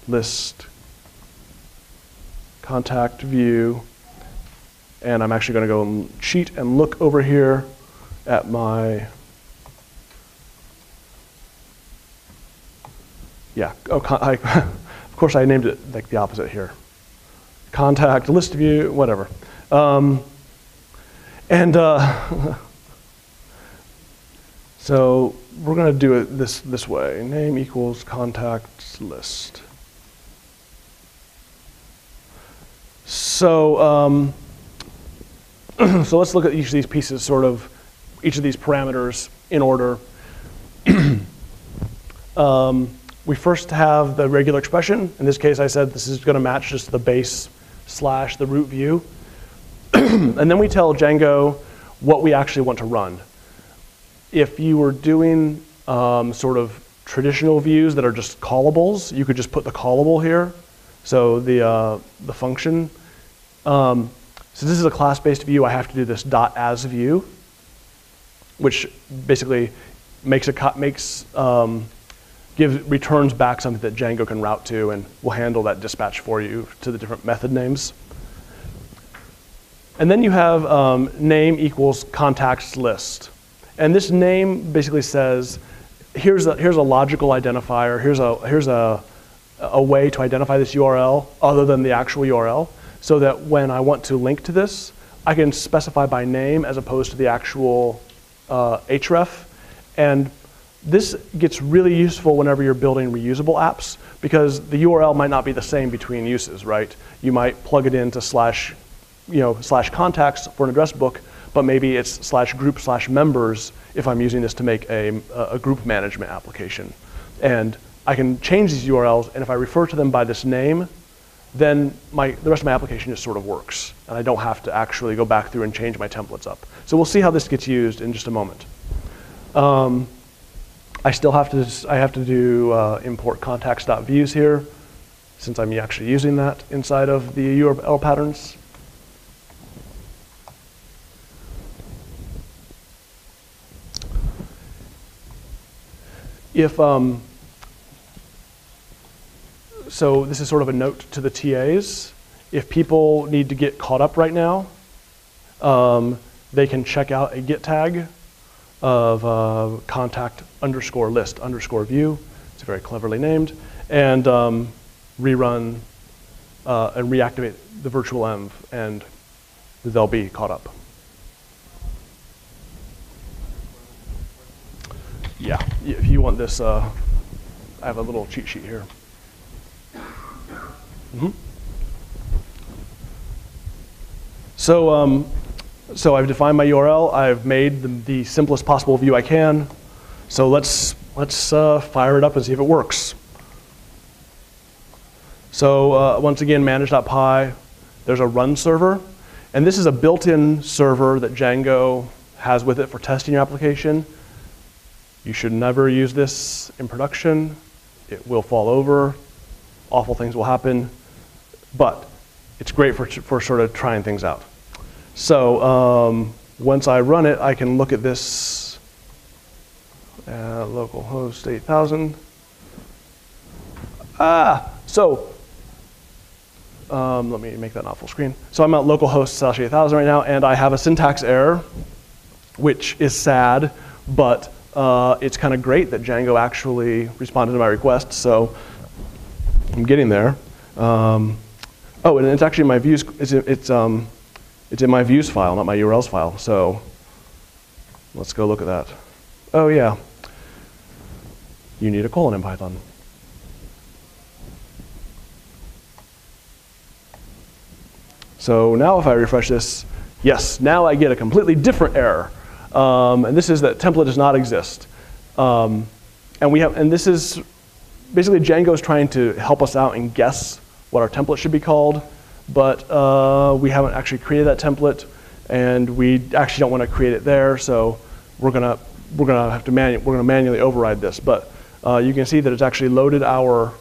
list contact view. And I'm actually going to go and cheat and look over here at my, of course I named it like the opposite here. Contact, list view, whatever. So we're going to do it this way. Name equals contacts list. So, so let's look at each of these pieces, each of these parameters in order. We first have the regular expression. In this case, I said this is going to match just the base / the root view. And then we tell Django what we actually want to run. If you were doing sort of traditional views that are just callables, you could just put the callable here. So the function. So this is a class-based view. I have to do this .as view, which basically returns back something that Django can route to, and will handle that dispatch for you to the different method names. And then you have name equals contacts list. And this name basically says, here's a logical identifier, here's a way to identify this URL other than the actual URL, so that when I want to link to this, I can specify by name as opposed to the actual href. And this gets really useful whenever you're building reusable apps, because the URL might not be the same between uses, right? You might plug it into / contacts for an address book, but maybe it's /group /members if I'm using this to make a group management application. And I can change these URLs, and if I refer to them by this name, then the rest of my application just sort of works, and I don't have to actually go back through and change my templates up. So we'll see how this gets used in just a moment. I have to do import contacts.views here, since I'm actually using that inside of the URL patterns. So this is sort of a note to the TAs. If people need to get caught up right now, they can check out a get tag of contact underscore list underscore view. It's very cleverly named, and rerun and reactivate the virtual env, and they'll be caught up. Yeah, if you want this, I have a little cheat sheet here. So I've defined my URL. I've made the simplest possible view I can. So let's fire it up and see if it works. So once again, manage.py. There's a run server, and this is a built-in server that Django has with it for testing your application. You should never use this in production. It will fall over. Awful things will happen, but it's great for sort of trying things out. So once I run it, I can look at this localhost 8000. Let me make that not full screen. So I'm at localhost 8000 right now, and I have a syntax error, which is sad, but it's kind of great that Django actually responded to my request, so I'm getting there. Oh, and it's actually my views. It's in my views file, not my URLs file. So let's go look at that. Oh yeah, you need a colon in Python. So now if I refresh this, yes, now I get a completely different error. And this is that template does not exist. And this is basically Django is trying to help us out and guess what our template should be called, but we haven't actually created that template, and we actually don't want to create it there, so we're gonna manually override this. But you can see that it's actually loaded our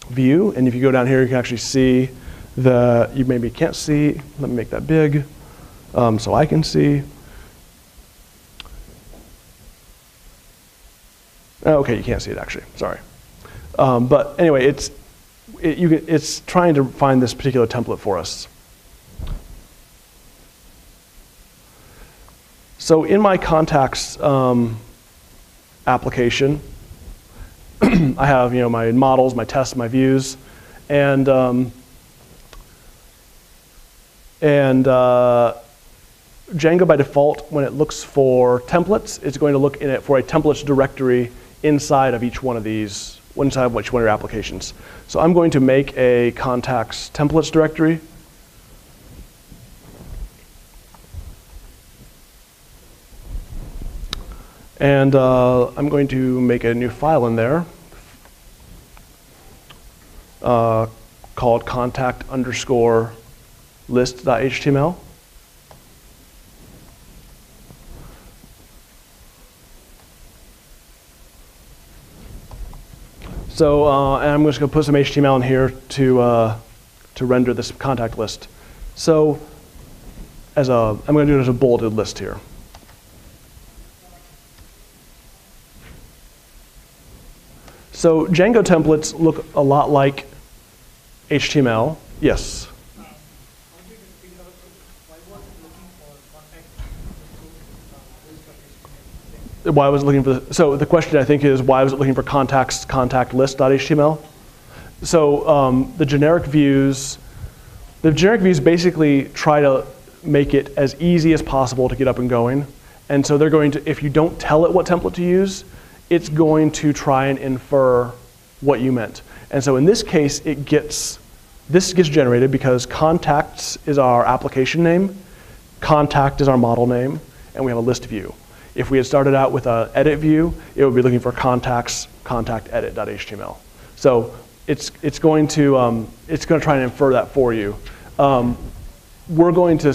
view, and if you go down here, you can actually see that you maybe can't see. Let me make that big. So I can see. Okay, you can't see it actually, sorry. But anyway, it's trying to find this particular template for us. So in my contacts application, I have my models, my tests, my views, and Django by default, when it looks for templates, it's going to look in it for a templates directory inside of each one of these, inside of each one of your applications. So I'm going to make a contacts templates directory. And I'm going to make a new file in there called contact_list.html. So, and I'm just going to put some HTML in here to render this contact list. So, I'm going to do it as a bulleted list here. So Django templates look a lot like HTML. Yes? Why was it looking for so the question I think is, why was it looking for contact list.html? So the generic views basically try to make it as easy as possible to get up and going. And so they're going to, if you don't tell it what template to use, it's going to try and infer what you meant. And so in this case, this gets generated because contacts is our application name, contact is our model name, and we have a list view. If we had started out with an edit view, it would be looking for contacts, contact_edit.html. So it's going to try and infer that for you. We're going to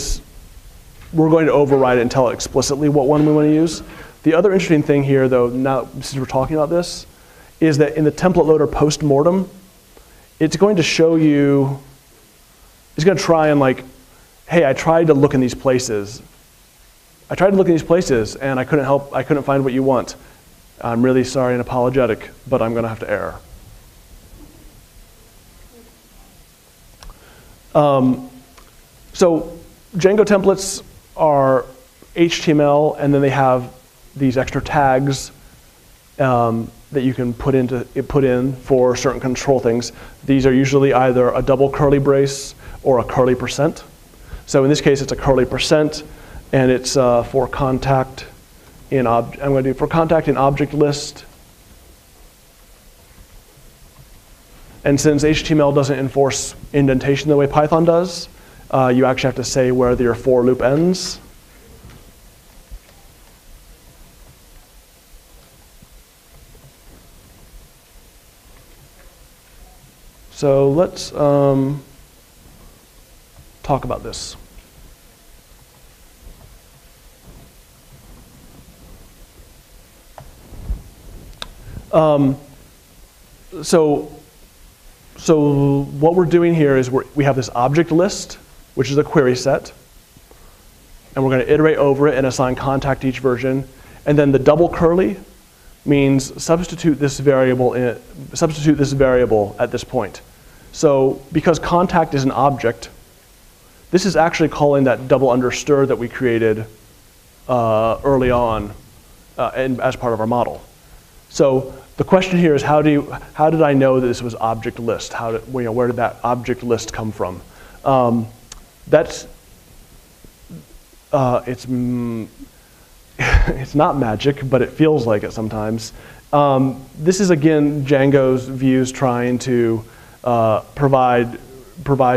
override it and tell it explicitly what one we want to use. The other interesting thing here, though, now since we're talking about this, is that in the template loader post-mortem, it's going to show you, it's going to try and like, hey, I tried to look in these places. And I couldn't find what you want. I'm really sorry and apologetic, but I'm going to have to error. So Django templates are HTML, and then they have these extra tags that you can put in for certain control things. These are usually either a double curly brace or a curly %. So in this case, it's a curly %, and it's for contact in I'm going to do for contact in object list. And since HTML doesn't enforce indentation the way Python does, you actually have to say where your for loop ends. So let's talk about this. So what we're doing here is we have this object list, which is a query set, and we're going to iterate over it and assign contact to each version. And then the double curly means substitute this variable at this point. So because contact is an object, this is actually calling that double understir that we created early on and as part of our model. So the question here is how did I know that this was object list? Where did that object list come from? It's it's not magic, but it feels like it sometimes. This is again Django's views trying to provide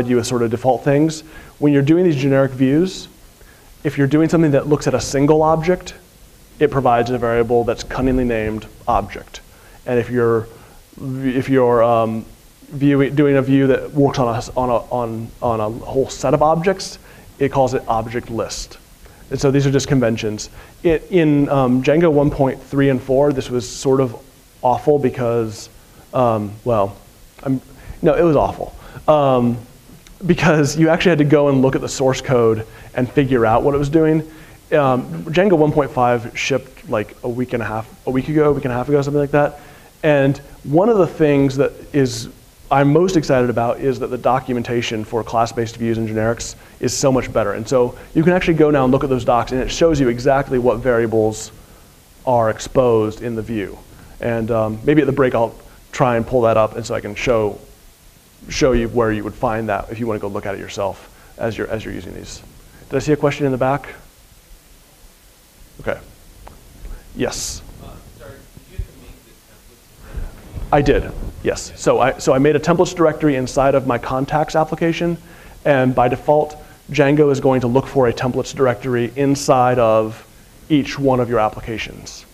you with sort of default things. When you're doing these generic views, if you're doing something that looks at a single object, it provides a variable that's cunningly named object. And if you're doing a view that works on a whole set of objects, it calls it object list. And so these are just conventions. In Django 1.3 and 4, this was sort of awful because, it was awful. Because you actually had to go and look at the source code and figure out what it was doing. Django 1.5 shipped like a week and a half ago, something like that. And one of the things that I'm most excited about is that the documentation for class-based views and generics is so much better. And so you can actually go now and look at those docs, and it shows you exactly what variables are exposed in the view. And maybe at the break I'll try and pull that up, and so I can show you where you would find that if you want to go look at it yourself as you're using these. Did I see a question in the back? Okay. Yes. Sorry, did you have to make the templates? I did, yes. So I made a templates directory inside of my contacts application, and by default, Django is going to look for a templates directory inside of each one of your applications.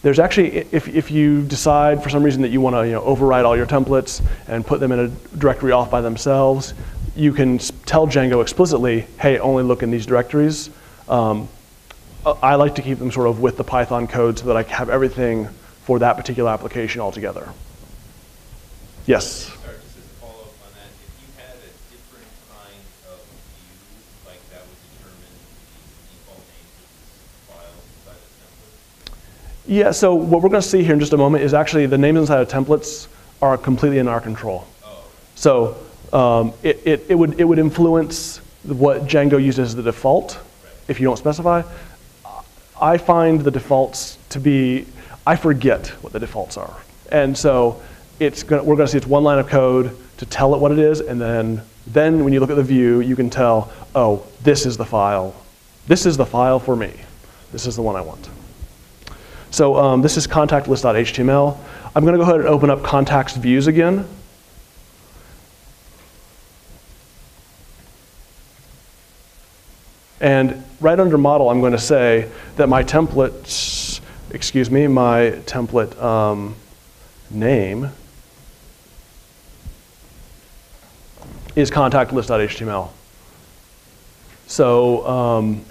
There's actually, if you decide for some reason that you want to override all your templates and put them in a directory off by themselves, you can tell Django explicitly, hey, only look in these directories. I like to keep them sort of with the Python code so that I have everything for that particular application altogether. Yes? Sorry, just as a follow-up on that, if you had a different kind of view, like that would determine the default name of this file inside the template? Yeah, so what we're going to see here in just a moment is actually the names inside of templates are completely in our control. Oh. So it would influence what Django uses as the default if you don't specify. I find the defaults to be, I forget what the defaults are. And so we're going to see it's one line of code to tell it what it is, and then when you look at the view, you can tell, oh, this is the file. This is the file for me. This is the one I want. So this is contact list.html. I'm going to go ahead and open up contacts views again. And right under model, I'm going to say that my template name is contact list.html. So,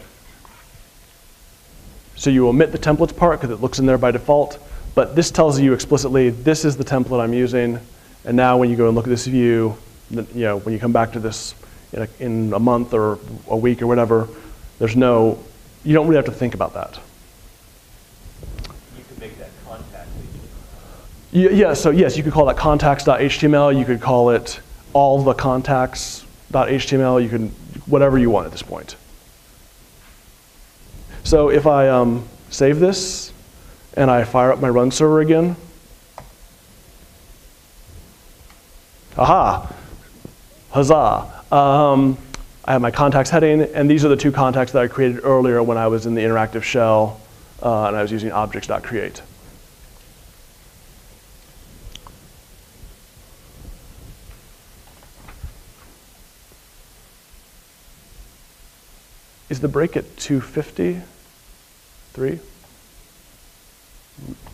so you omit the templates part because it looks in there by default, but this tells you explicitly this is the template I'm using, and now when you go and look at this view, when you come back to this in a month or a week or whatever, you don't really have to think about that. You could make that contact. Yeah, so yes, you could call that contacts.html, you could call it all the contacts.html, you can, whatever you want at this point. So if I save this and I fire up my run server again, aha, huzzah. I have my contacts heading, and these are the two contacts that I created earlier when I was in the interactive shell and I was using objects.create. Is the break at 2:53?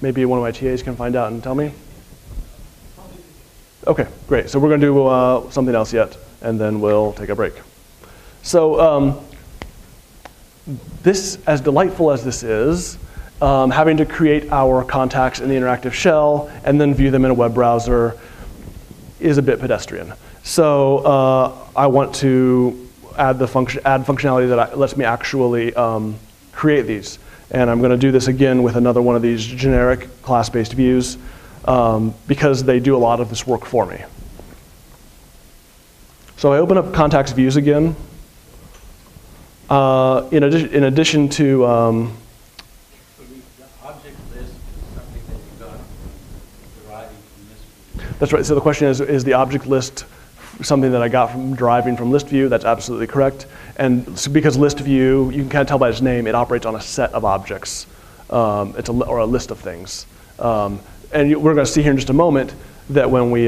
Maybe one of my TAs can find out and tell me. Okay, great. So we're going to do something else yet, and then we'll take a break. So this, as delightful as this is, having to create our contacts in the interactive shell and then view them in a web browser is a bit pedestrian. So I want to add functionality that lets me actually create these. And I'm going to do this again with another one of these generic class-based views because they do a lot of this work for me. So I open up contacts views again. In addition to So the object list is something that you got deriving from this view. that's right. So the question is the object list something that I got from deriving from list view? That's absolutely correct. And so because list view, you can kind of tell by its name, it operates on a set of objects. Or a list of things. And we're going to see here in just a moment that when we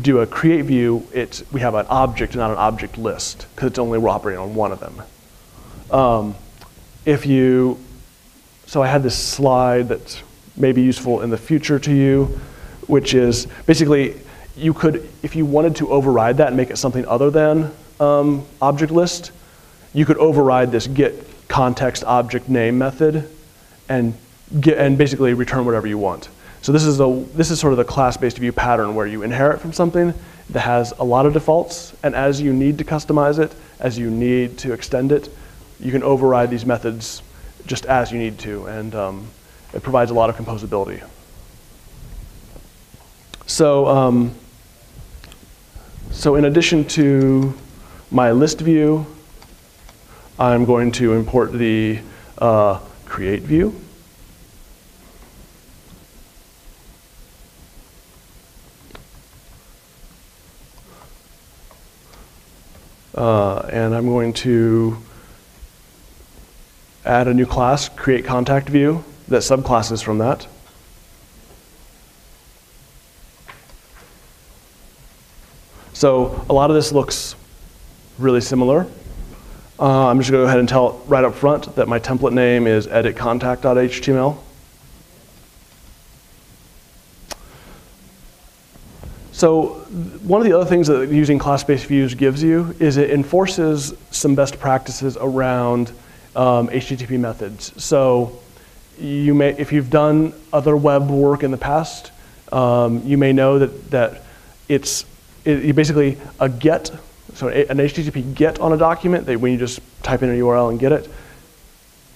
do a create view, we have an object, not an object list, because it's only we're operating on one of them. So I had this slide that may be useful in the future to you, which is basically you could, if you wanted to override that and make it something other than object list, you could override this get context object name method and basically return whatever you want. So this is sort of the class-based view pattern where you inherit from something that has a lot of defaults, and as you need to customize it, as you need to extend it, you can override these methods just as you need to, and it provides a lot of composability. So, so in addition to my list view, I'm going to import the create view. And I'm going to add a new class, create contact view, that subclasses from that. So a lot of this looks really similar. I'm just going to go ahead and tell right up front that my template name is editcontact.html. So one of the other things that using class-based views gives you is it enforces some best practices around HTTP methods. So you may, if you've done other web work in the past, you may know that it's basically a get, so an HTTP get on a document, that when you just type in a URL and get it,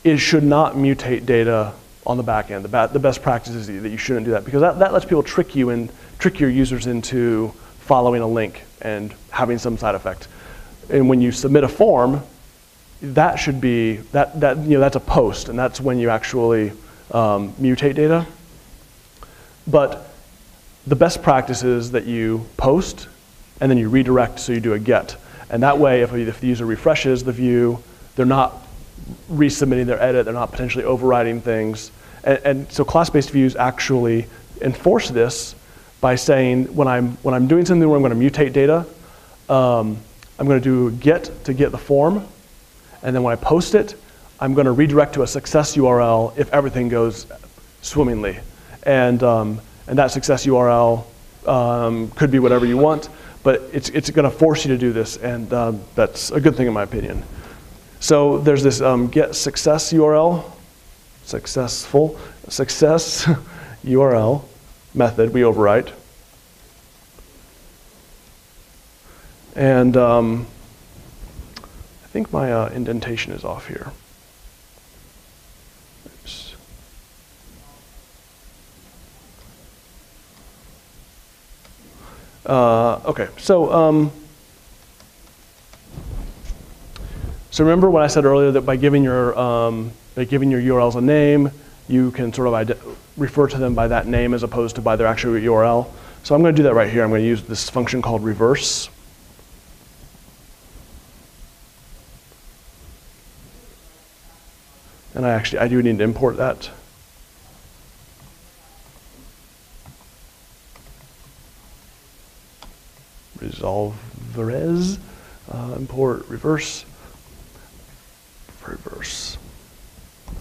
it should not mutate data on the back end. The best practice is that you shouldn't do that, because that lets people trick your users into following a link and having some side effect. And when you submit a form, that should be, that's a post, and that's when you actually mutate data. But the best practice is that you post and then you redirect, so you do a get. And that way, if the user refreshes the view, they're not resubmitting their edit, they're not potentially overriding things. And so class-based views actually enforce this by saying, when I'm doing something where I'm going to mutate data, I'm going to do get to get the form, and then when I post it, I'm going to redirect to a success URL if everything goes swimmingly. And that success URL could be whatever you want, but it's going to force you to do this, and that's a good thing in my opinion. So there's this get success URL, success URL method we overwrite. And I think my indentation is off here. Oops. Okay, so So remember when I said earlier that by giving your URLs a name, you can sort of refer to them by that name as opposed to by their actual URL. So I'm going to do that right here. I'm going to use this function called reverse. And I do need to import that. Resolve import reverse.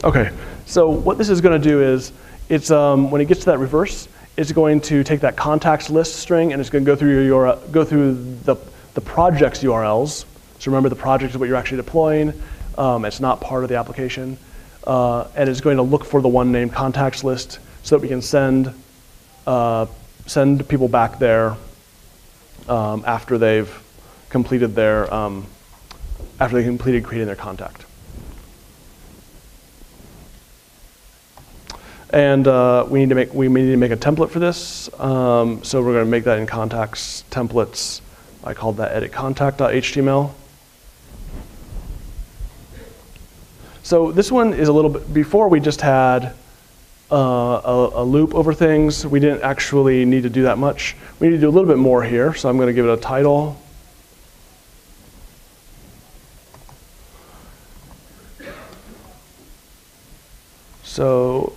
Okay, so what this is going to do is, it's when it gets to that reverse, it's going to take that contacts list string and it's going to go through your URL, go through the project's URLs. So remember, the project is what you're actually deploying. It's not part of the application, and it's going to look for the one named contacts list so that we can send people back there after they've completed their creating their contact. And we need to make a template for this. So we're going to make that in contacts templates. I called that edit contact.html. So this one is a little bit, before we just had a loop over things. We didn't actually need to do that much. We need to do a little bit more here. So I'm going to give it a title. So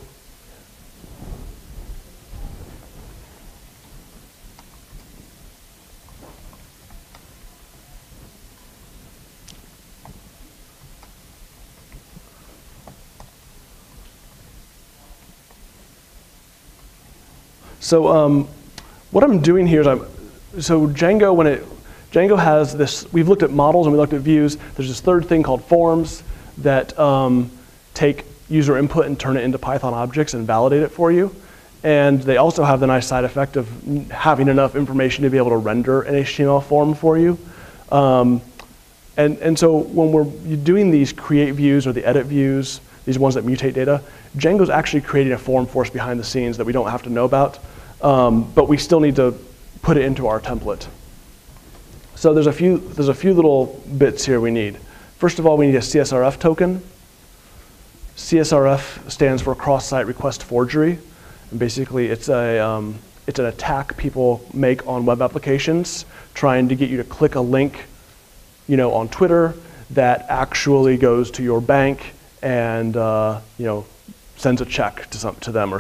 what I'm doing here is Django has this, we've looked at models and we looked at views. There's this third thing called forms that take user input and turn it into Python objects and validate it for you. And they also have the nice side effect of having enough information to be able to render an HTML form for you. And so when we're doing these create views or the edit views, these ones that mutate data, Django's actually creating a form for us behind the scenes that we don't have to know about, but we still need to put it into our template. So there's a few little bits here we need. First of all, we need a CSRF token. CSRF stands for cross-site request forgery. And basically, it's an attack people make on web applications, trying to get you to click a link, on Twitter that actually goes to your bank and sends a check to them,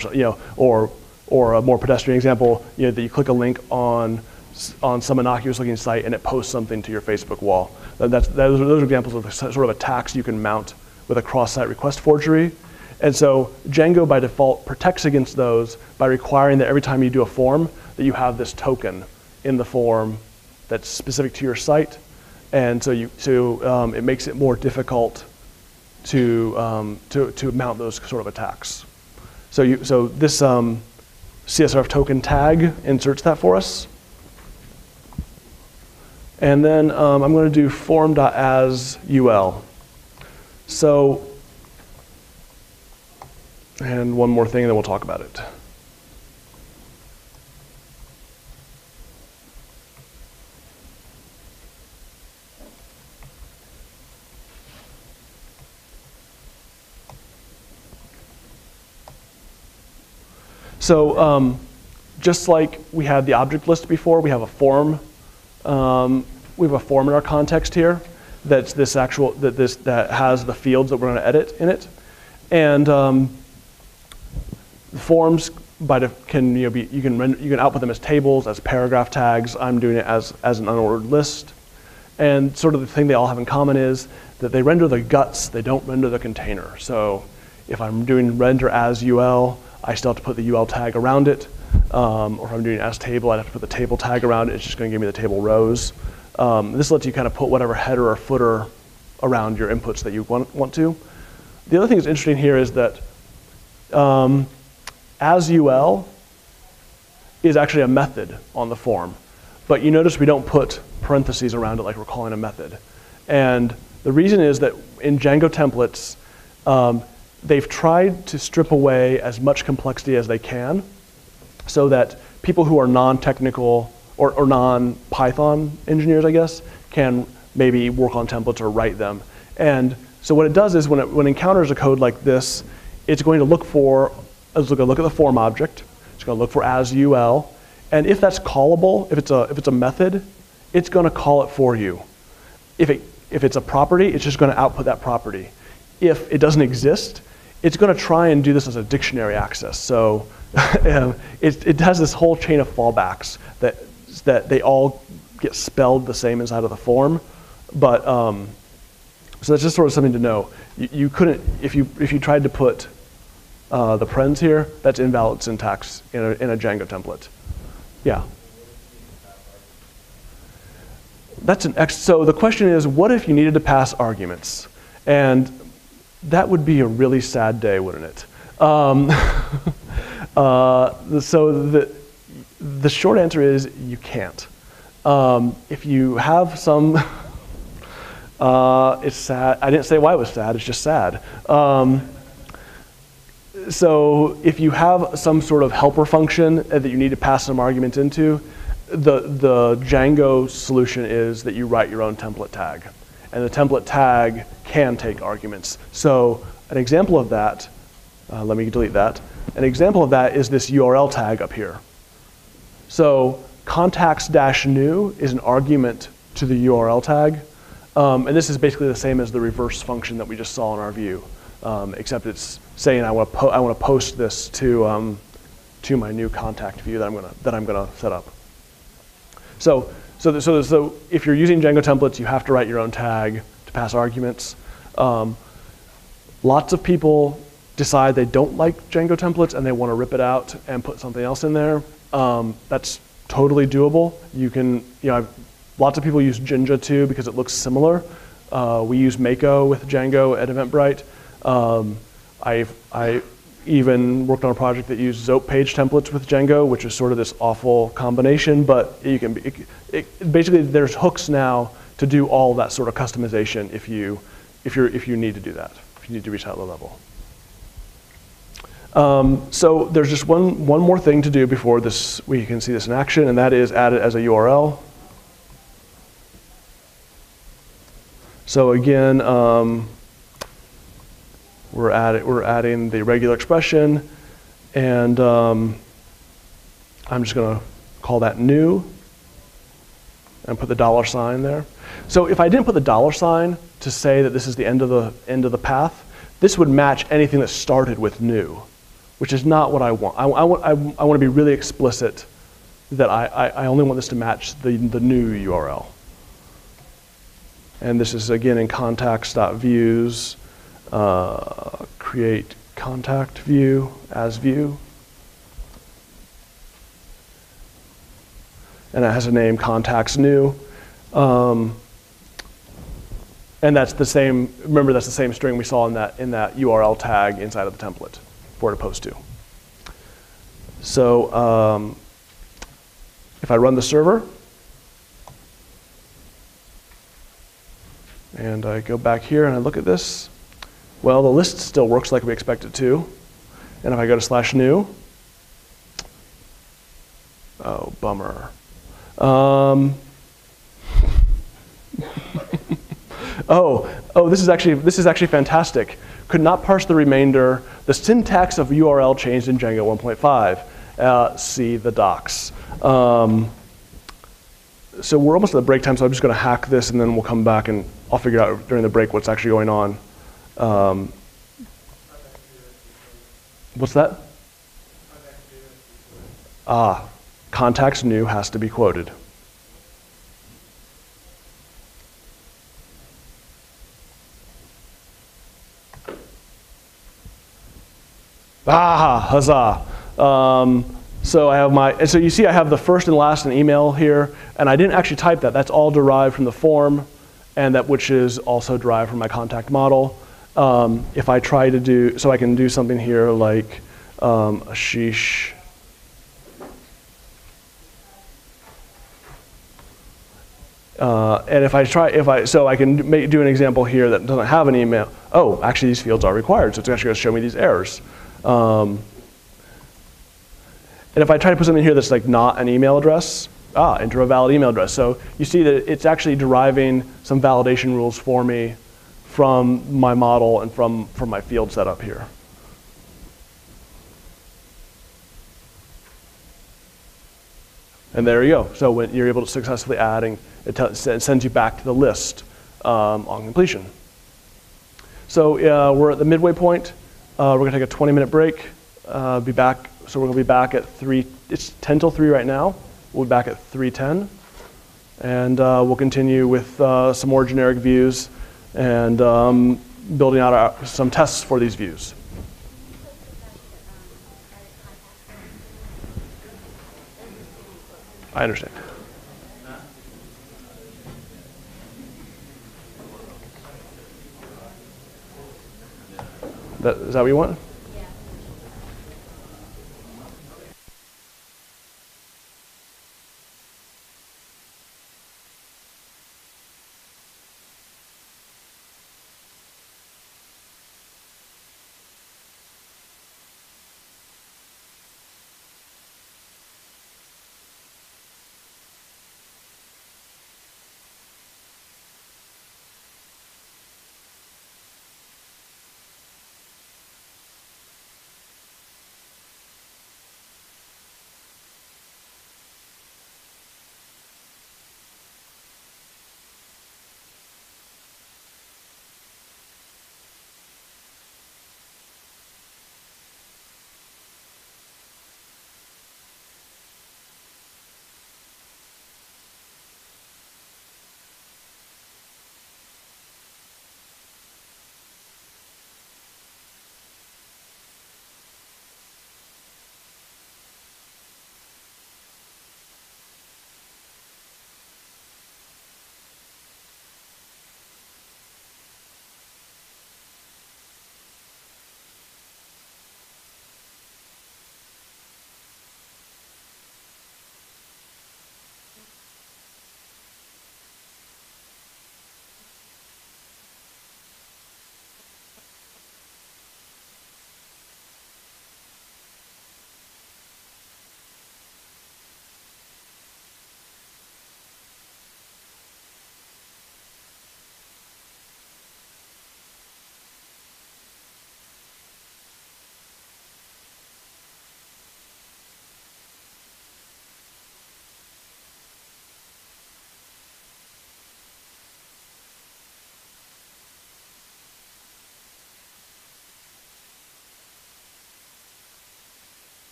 or a more pedestrian example, that you click a link on some innocuous-looking site and it posts something to your Facebook wall. Those are examples of the sort of attacks you can mount with a cross-site request forgery. And so Django, by default, protects against those by requiring that every time you do a form, that you have this token in the form that's specific to your site. And so it makes it more difficult to mount those sort of attacks. So this CSRF token tag inserts that for us. And then I'm going to do form.asUL. So, and one more thing, and then we'll talk about it. So just like we had the object list before, we have a form. We have a form in our context here that's that has the fields that we're going to edit in it, and the forms you can output them as tables, as paragraph tags. I'm doing it as an unordered list, and sort of the thing they all have in common is that they render the guts. They don't render the container. So if I'm doing render as UL, I still have to put the UL tag around it. Or if I'm doing as table, I'd have to put the table tag around it. It's just going to give me the table rows. This lets you kind of put whatever header or footer around your inputs that you want to. The other thing that's interesting here is that as UL is actually a method on the form. But you notice we don't put parentheses around it like we're calling a method. And the reason is that in Django templates, they've tried to strip away as much complexity as they can so that people who are non-technical or non-Python engineers, I guess, can maybe work on templates or write them. And so what it does is when it encounters a code like this, it's going to look at the form object. It's going to look for as UL. And if that's callable, if it's a method, it's going to call it for you. If it's a property, it's just going to output that property. If it doesn't exist, it's going to try and do this as a dictionary access. So it has this whole chain of fallbacks that they all get spelled the same inside of the form. But so that's just sort of something to know. You couldn't, if you tried to put the parens here, that's invalid syntax in a Django template. Yeah. So the question is, what if you needed to pass arguments? And that would be a really sad day, wouldn't it? So the short answer is you can't. If you have some, it's sad. I didn't say why it was sad, it's just sad. So if you have some sort of helper function that you need to pass some arguments into, the Django solution is that you write your own template tag. And the template tag can take arguments. So an example of that, let me delete that. An example of that is this URL tag up here. So contacts-new is an argument to the URL tag. And this is basically the same as the reverse function that we just saw in our view, except it's saying I want to post this to my new contact view that I'm gonna set up. So if you're using Django templates, you have to write your own tag to pass arguments. Lots of people decide they don't like Django templates and they want to rip it out and put something else in there. That's totally doable. Lots of people use Jinja too because it looks similar. We use Mako with Django at Eventbrite. I even worked on a project that used Zope page templates with Django, which is sort of this awful combination, but basically there's hooks now to do all that sort of customization if you need to do that, if you need to reach that low level. So there's just one more thing to do before we can see this in action, and that is add it as a URL. So again, we're adding the regular expression, and I'm just going to call that new and put the $sign there. So if I didn't put the $sign to say that this is the end of the path, this would match anything that started with new, which is not what I want. I want to be really explicit that I only want this to match the new URL. And this is again in contacts.views. Create contact view as view. And it has a name, contacts new. And that's the same, remember that's the same string we saw in that URL tag inside of the template for it to post to. So if I run the server, and I go back here and I look at this, well, the list still works like we expect it to. And if I go to /new, oh, bummer. This is actually fantastic. Could not parse the remainder. The syntax of URL changed in Django 1.5. See the docs. So we're almost at the break time, so I'm just going to hack this, and then we'll come back and I'll figure out during the break what's actually going on. What's that? Contacts new has to be quoted. Huzzah. So I have so you see I have the first and last in email here, and I didn't actually type that. That's all derived from the form, and which is also derived from my contact model. If I try to do, so I can do something here like Ashish. And so I can do an example here that doesn't have an email. Oh, actually these fields are required, so it's actually going to show me these errors. And if I try to put something here that's like not an email address, enter a valid email address. So you see that it's actually deriving some validation rules for me from my model and from my field setup here. And there you go. So when you're able to successfully adding, it sends you back to the list on completion. So we're at the midway point. We're going to take a 20-minute break. Be back. So we're going to be back at 3. It's 10 till 3 right now. We'll be back at 3:10, and we'll continue with some more generic views and building out some tests for these views. I understand. Is that what you want?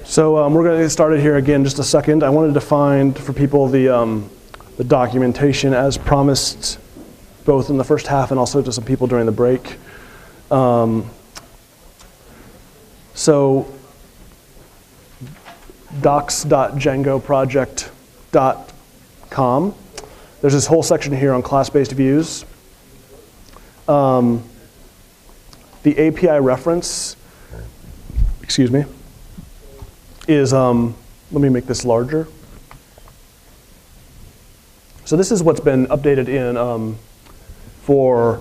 So we're going to get started here again in just a second. I wanted to find for people the documentation as promised, both in the first half and also to some people during the break. So docs.djangoproject.com. There's this whole section here on class-based views. The API reference, excuse me, is, let me make this larger. So this is what's been updated in for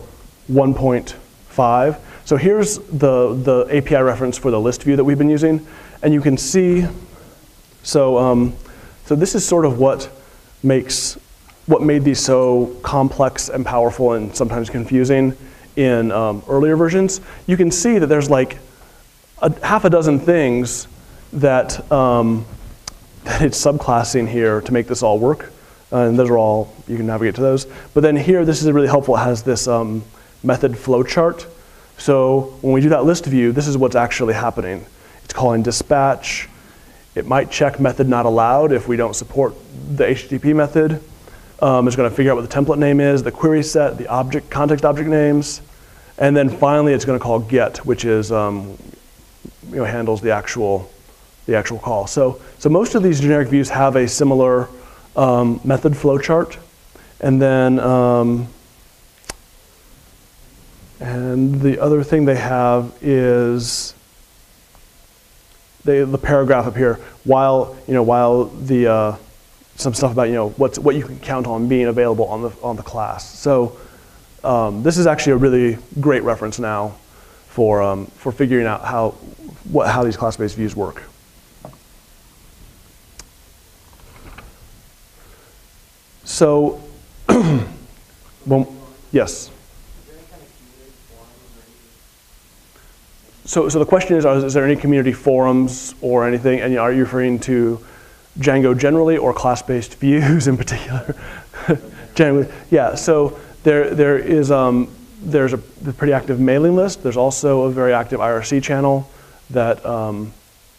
1.5. So here's the API reference for the list view that we've been using. And you can see, so this is sort of what made these so complex and powerful and sometimes confusing in earlier versions. You can see that there's like half a dozen things that it's subclassing here to make this all work. And those are all, you can navigate to those. But then here, this is really helpful. It has this method flowchart. So when we do that list view, this is what's actually happening. It's calling dispatch. It might check method not allowed if we don't support the HTTP method. It's going to figure out what the template name is, the query set, the object, context object names. And then finally, it's going to call get, which is, handles the actual call. So most of these generic views have a similar method flowchart. And then, and the other thing they have is the paragraph up here. While the some stuff about what you can count on being available on the class. So this is actually a really great reference now for figuring out how these class-based views work. So, well, yes. So the question is there any community forums or anything? And are you referring to Django generally or class-based views in particular? Generally, yeah. So there's a pretty active mailing list. There's also a very active IRC channel that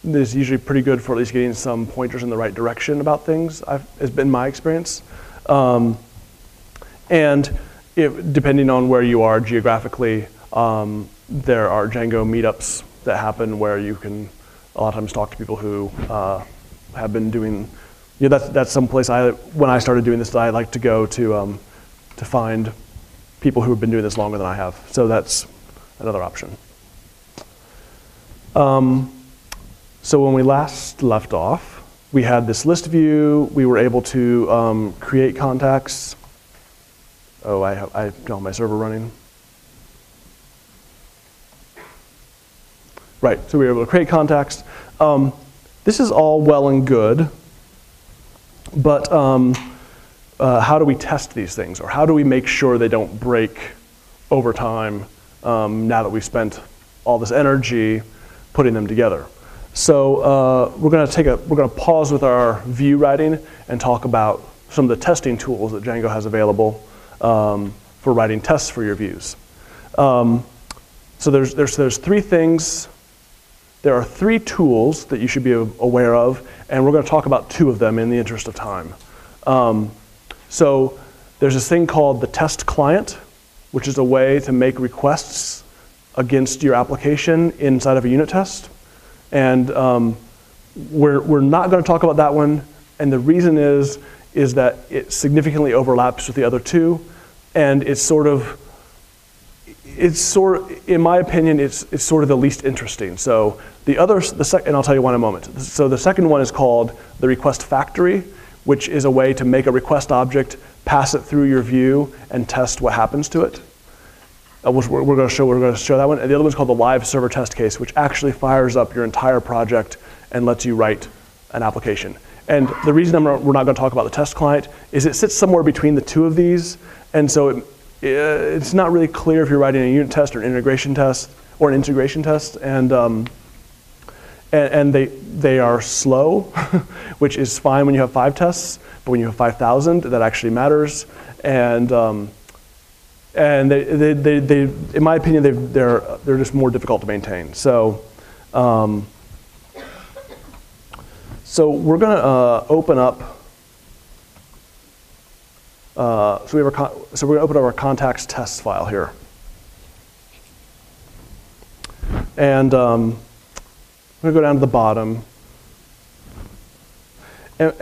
is usually pretty good for at least getting some pointers in the right direction about things. Has been my experience. And depending on where you are geographically, there are Django meetups that happen where you can a lot of times talk to people who have been doing. That's some place when I started doing this, I like to go to find people who have been doing this longer than I have. So that's another option. So when we last left off, we had this list view. We were able to create contacts. Oh, I don't have my server running. Right, so we were able to create contacts. This is all well and good, but how do we test these things? Or how do we make sure they don't break over time now that we've spent all this energy putting them together? So we're going to pause with our view writing and talk about some of the testing tools that Django has available for writing tests for your views. So there's three things. There are three tools that you should be aware of, and we're going to talk about two of them in the interest of time. So there's this thing called the test client, which is a way to make requests against your application inside of a unit test. And we're not going to talk about that one, and the reason is that it significantly overlaps with the other two, and in my opinion, it's sort of the least interesting. So and I'll tell you one in a moment. So the second one is called the request factory, which is a way to make a request object, pass it through your view, and test what happens to it. We're going to show that one. And the other one's called the live server test case, which actually fires up your entire project and lets you write an application. And the reason we're not going to talk about the test client is it sits somewhere between the two of these, and so it's not really clear if you're writing a unit test or an integration test, and they are slow, which is fine when you have 5 tests, but when you have 5,000, that actually matters. And they in my opinion, they're just more difficult to maintain. So So we're going to open up. So we're going to open up our contacts test file here, and I'm going to go down to the bottom. And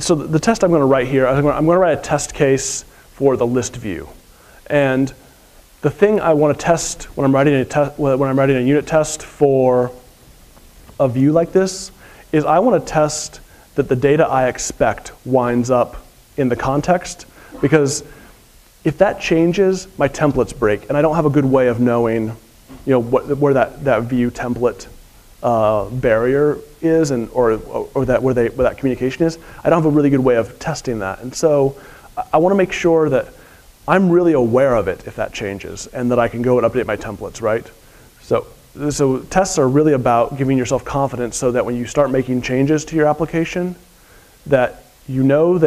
so the test I'm going to write here, I'm going to write a test case for the list view, and the thing I want to test when I'm writing a unit test for a view like this is I want to test that the data I expect winds up in the context, because if that changes, my templates break, and I don't have a good way of knowing, where that view template barrier is, and or where that communication is. I don't have a really good way of testing that, and so I want to make sure that I'm really aware of it if that changes, and that I can go and update my templates, right? So tests are really about giving yourself confidence so that when you start making changes to your application, that you know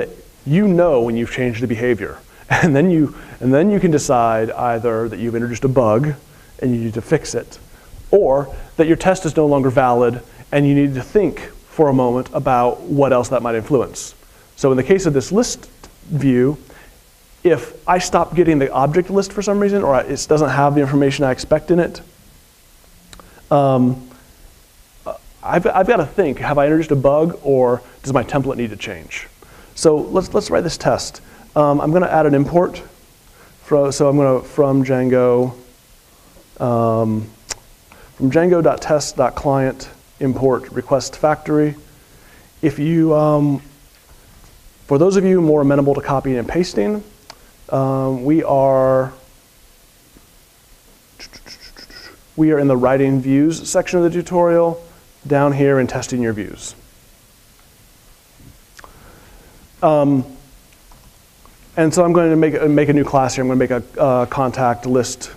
when you've changed the behavior. And then you can decide either that you've introduced a bug and you need to fix it, or that your test is no longer valid and you need to think for a moment about what else that might influence. So in the case of this list view, if I stop getting the object list for some reason, or it doesn't have the information I expect in it, I've got to think, have I introduced a bug, or does my template need to change? So let's write this test. I'm going to add an import. So I'm going to, from Django.test.client import request factory. If you, for those of you more amenable to copying and pasting, we are in the writing views section of the tutorial, down here in testing your views. And so I'm going to make a new class here. I'm going to make a contact list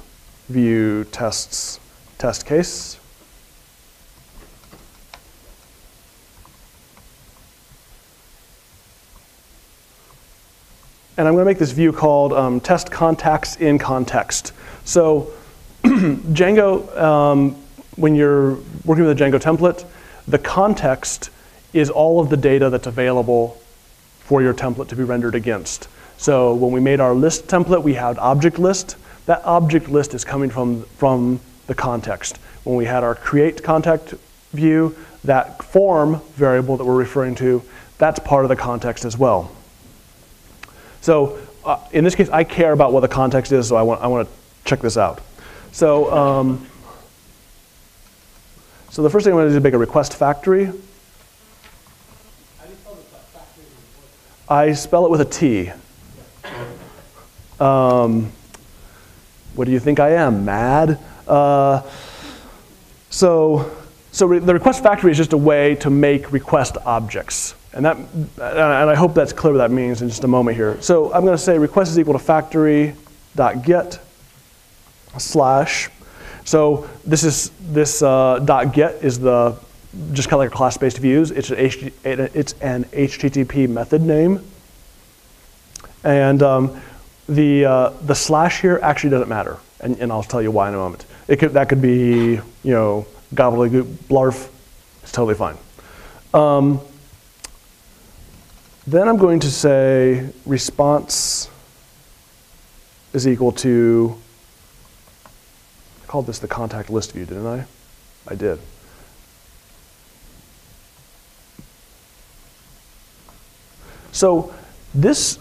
view test case. And I'm going to make this view called test contacts in context. So Django, when you're working with a Django template, the context is all of the data that's available for your template to be rendered against. So when we made our list template, we had object list. That object list is coming from the context. When we had our create contact view, that form variable that we're referring to, that's part of the context as well. So in this case, I care about what the context is, so I want to check this out. So, so the first thing I'm going to do is make a request factory. How do you spell the factory? I spell it with a T. What do you think I am, mad? So the request factory is just a way to make request objects. And I hope that's clear what that means in just a moment here. So I'm going to say request is equal to factory.get / So this .get is just kind of like a class-based views. It's an HTTP method name, and the slash here actually doesn't matter, and I'll tell you why in a moment. That could be gobbledygook blarf. It's totally fine. Then I'm going to say response is equal to, I called this the contact list view, didn't I? I did. So this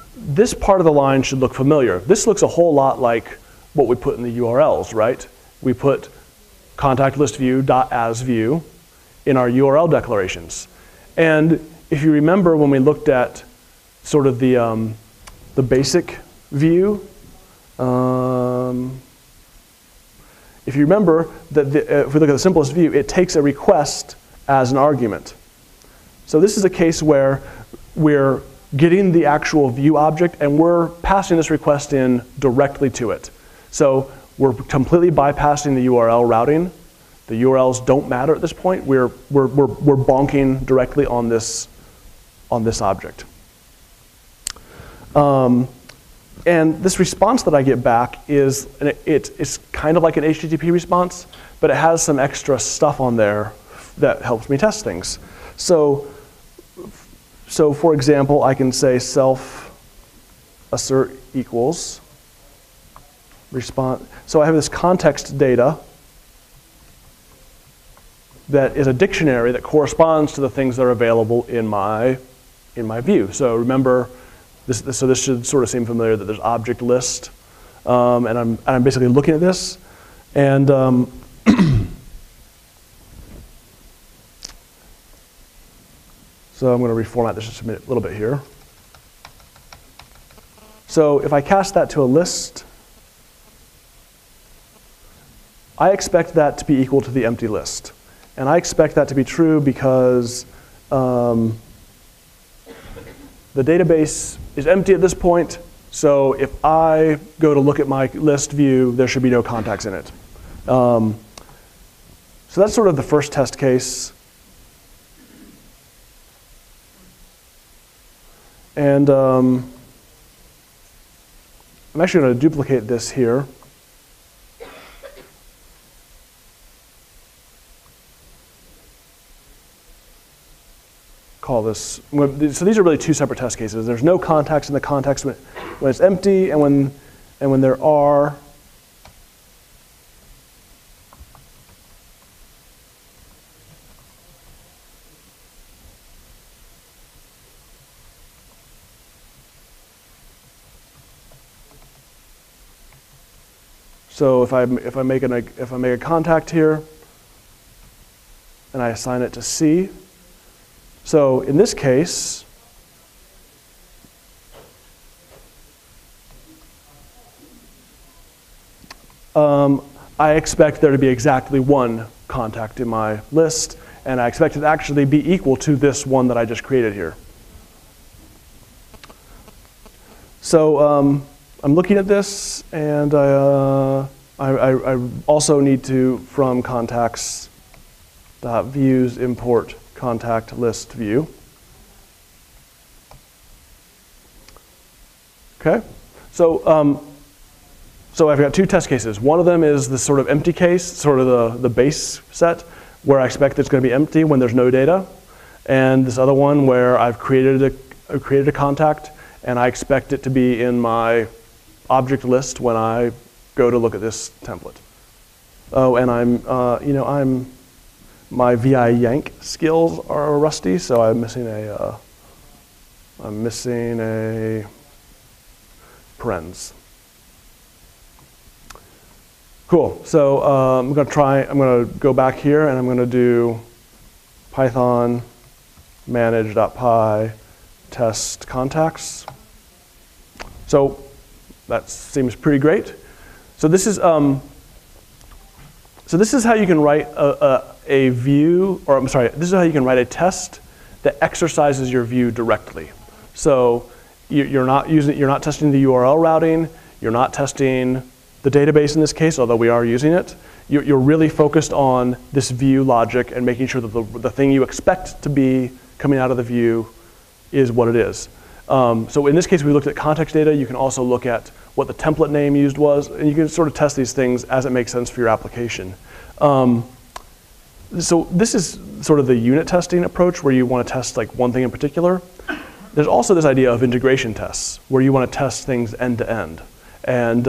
part of the line should look familiar. This looks a whole lot like what we put in the URLs, right? We put contact list view .as view in our URL declarations. And if you remember when we looked at sort of the basic view, if you remember that if we look at the simplest view, it takes a request as an argument. So this is a case where we're getting the actual view object and we're passing this request in directly to it. So we're completely bypassing the URL routing. The URLs don't matter at this point. We're bonking directly on this object. And this response that I get back it's kind of like an HTTP response, but it has some extra stuff on there that helps me test things. So So for example, I can say self assert equals response. So I have this context data that is a dictionary that corresponds to the things that are available in my view. So remember, this should sort of seem familiar that there's object list, and I'm basically looking at this, and so I'm going to reformat this just a little bit here. So if I cast that to a list, I expect that to be equal to the empty list. And I expect that to be true because the database is empty at this point. So if I go to look at my list view, there should be no contacts in it. So that's sort of the first test case. And I'm actually going to duplicate this here. Call this, so these are really two separate test cases. There's no contacts in the context when it's empty, and when there are. So if I make a contact here, and I assign it to C. So in this case, I expect there to be exactly one contact in my list, and I expect it to actually be equal to this one that I just created here. So I'm looking at this, and I also need to, from contacts.views, import contact list view. Okay, so I've got two test cases. One of them is this sort of empty case, sort of the base set, where I expect it's going to be empty when there's no data, and this other one where I've created a contact, and I expect it to be in my object list when I go to look at this template. Oh, and my VI yank skills are rusty, so I'm missing a parens. Cool. So I'm going to go back here, and I'm going to do Python manage.py test contacts. So that seems pretty great. So this is how you can write a view, or I'm sorry, this is how you can write a test that exercises your view directly. So you're not testing the URL routing, you're not testing the database in this case, although we are using it. You're really focused on this view logic and making sure that the thing you expect to be coming out of the view is what it is. So in this case, we looked at context data. You can also look at what the template name used was, and you can sort of test these things as it makes sense for your application. So this is sort of the unit testing approach where you want to test like one thing in particular. There's also this idea of integration tests where you want to test things end to end. And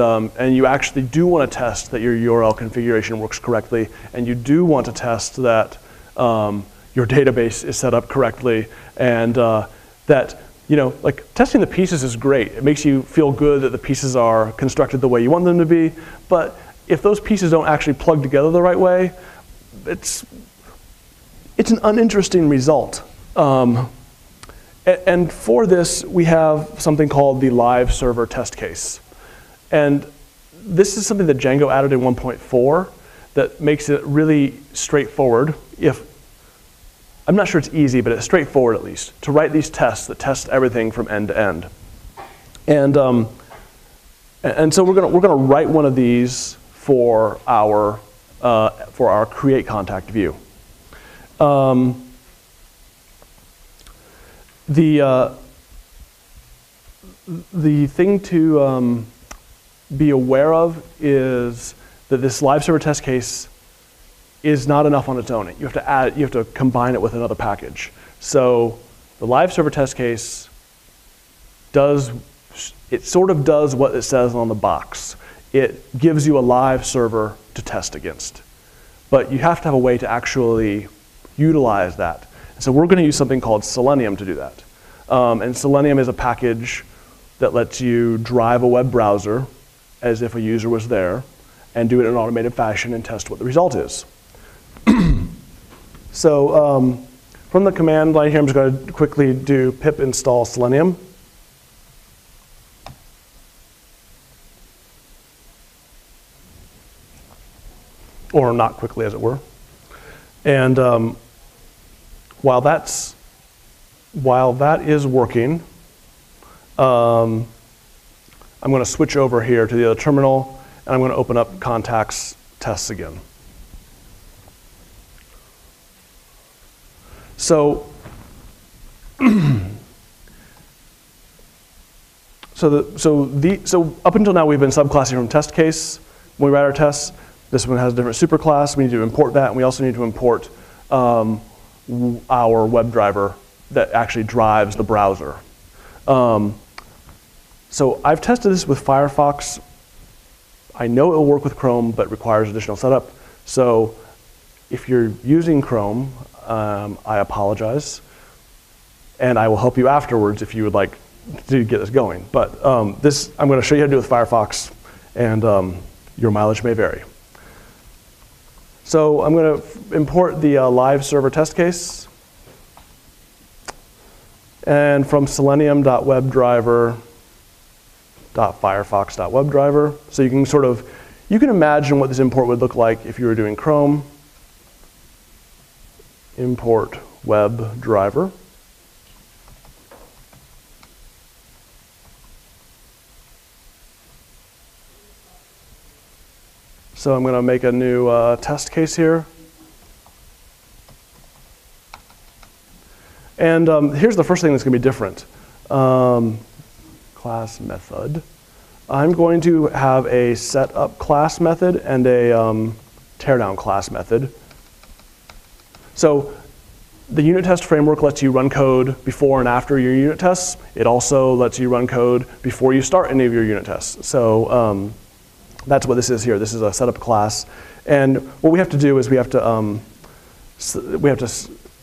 you actually do want to test that your URL configuration works correctly, and you do want to test that your database is set up correctly, and that, like testing the pieces is great. It makes you feel good that the pieces are constructed the way you want them to be, but if those pieces don't actually plug together the right way, it's an uninteresting result. And for this, we have something called the live server test case. And this is something that Django added in 1.4 that makes it really straightforward. I'm not sure it's easy, but it's straightforward at least, to write these tests that test everything from end to end. And so we're gonna write one of these for our create contact view. The thing to be aware of is that this live server test case is not enough on its own. You have to combine it with another package. So The live server test case sort of does what it says on the box. It gives you a live server to test against. But you have to have a way to actually utilize that. So we're going to use something called Selenium to do that. And Selenium is a package that lets you drive a web browser as if a user was there and do it in an automated fashion and test what the result is. So from the command line here, I'm just going to quickly do pip install Selenium. Or not quickly, as it were. And while that is working, I'm going to switch over here to the other terminal, and I'm going to open up contacts tests again. So, so up until now we've been subclassing from test case when we write our tests. This one has a different superclass. We need to import that, and we also need to import our WebDriver that actually drives the browser. So I've tested this with Firefox. I know it will work with Chrome, but requires additional setup. So if you're using Chrome, I apologize. And I will help you afterwards if you would like to get this going. But I'm going to show you how to do it with Firefox, and your mileage may vary. So I'm going to import the live server test case. And from selenium.webdriver.firefox.webdriver. So you can imagine what this import would look like if you were doing Chrome. Import WebDriver. So I'm going to make a new test case here. And here's the first thing that's going to be different. Class method. I'm going to have a setup class method and a teardown class method. So the unit test framework lets you run code before and after your unit tests. It also lets you run code before you start any of your unit tests. So that's what this is here. This is a setup class. And what we have to do is we have to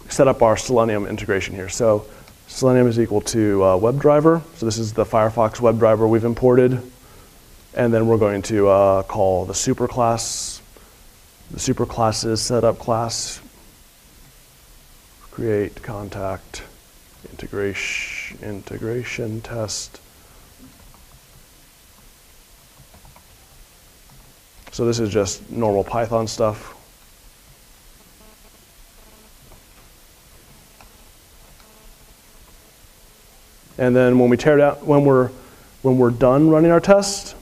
set up our Selenium integration here. So Selenium is equal to WebDriver. So this is the Firefox WebDriver we've imported. And then we're going to call the superclass. The superclass's setup class. Create contact integration test. So this is just normal Python stuff. And then when we tear down, when we're done running our test,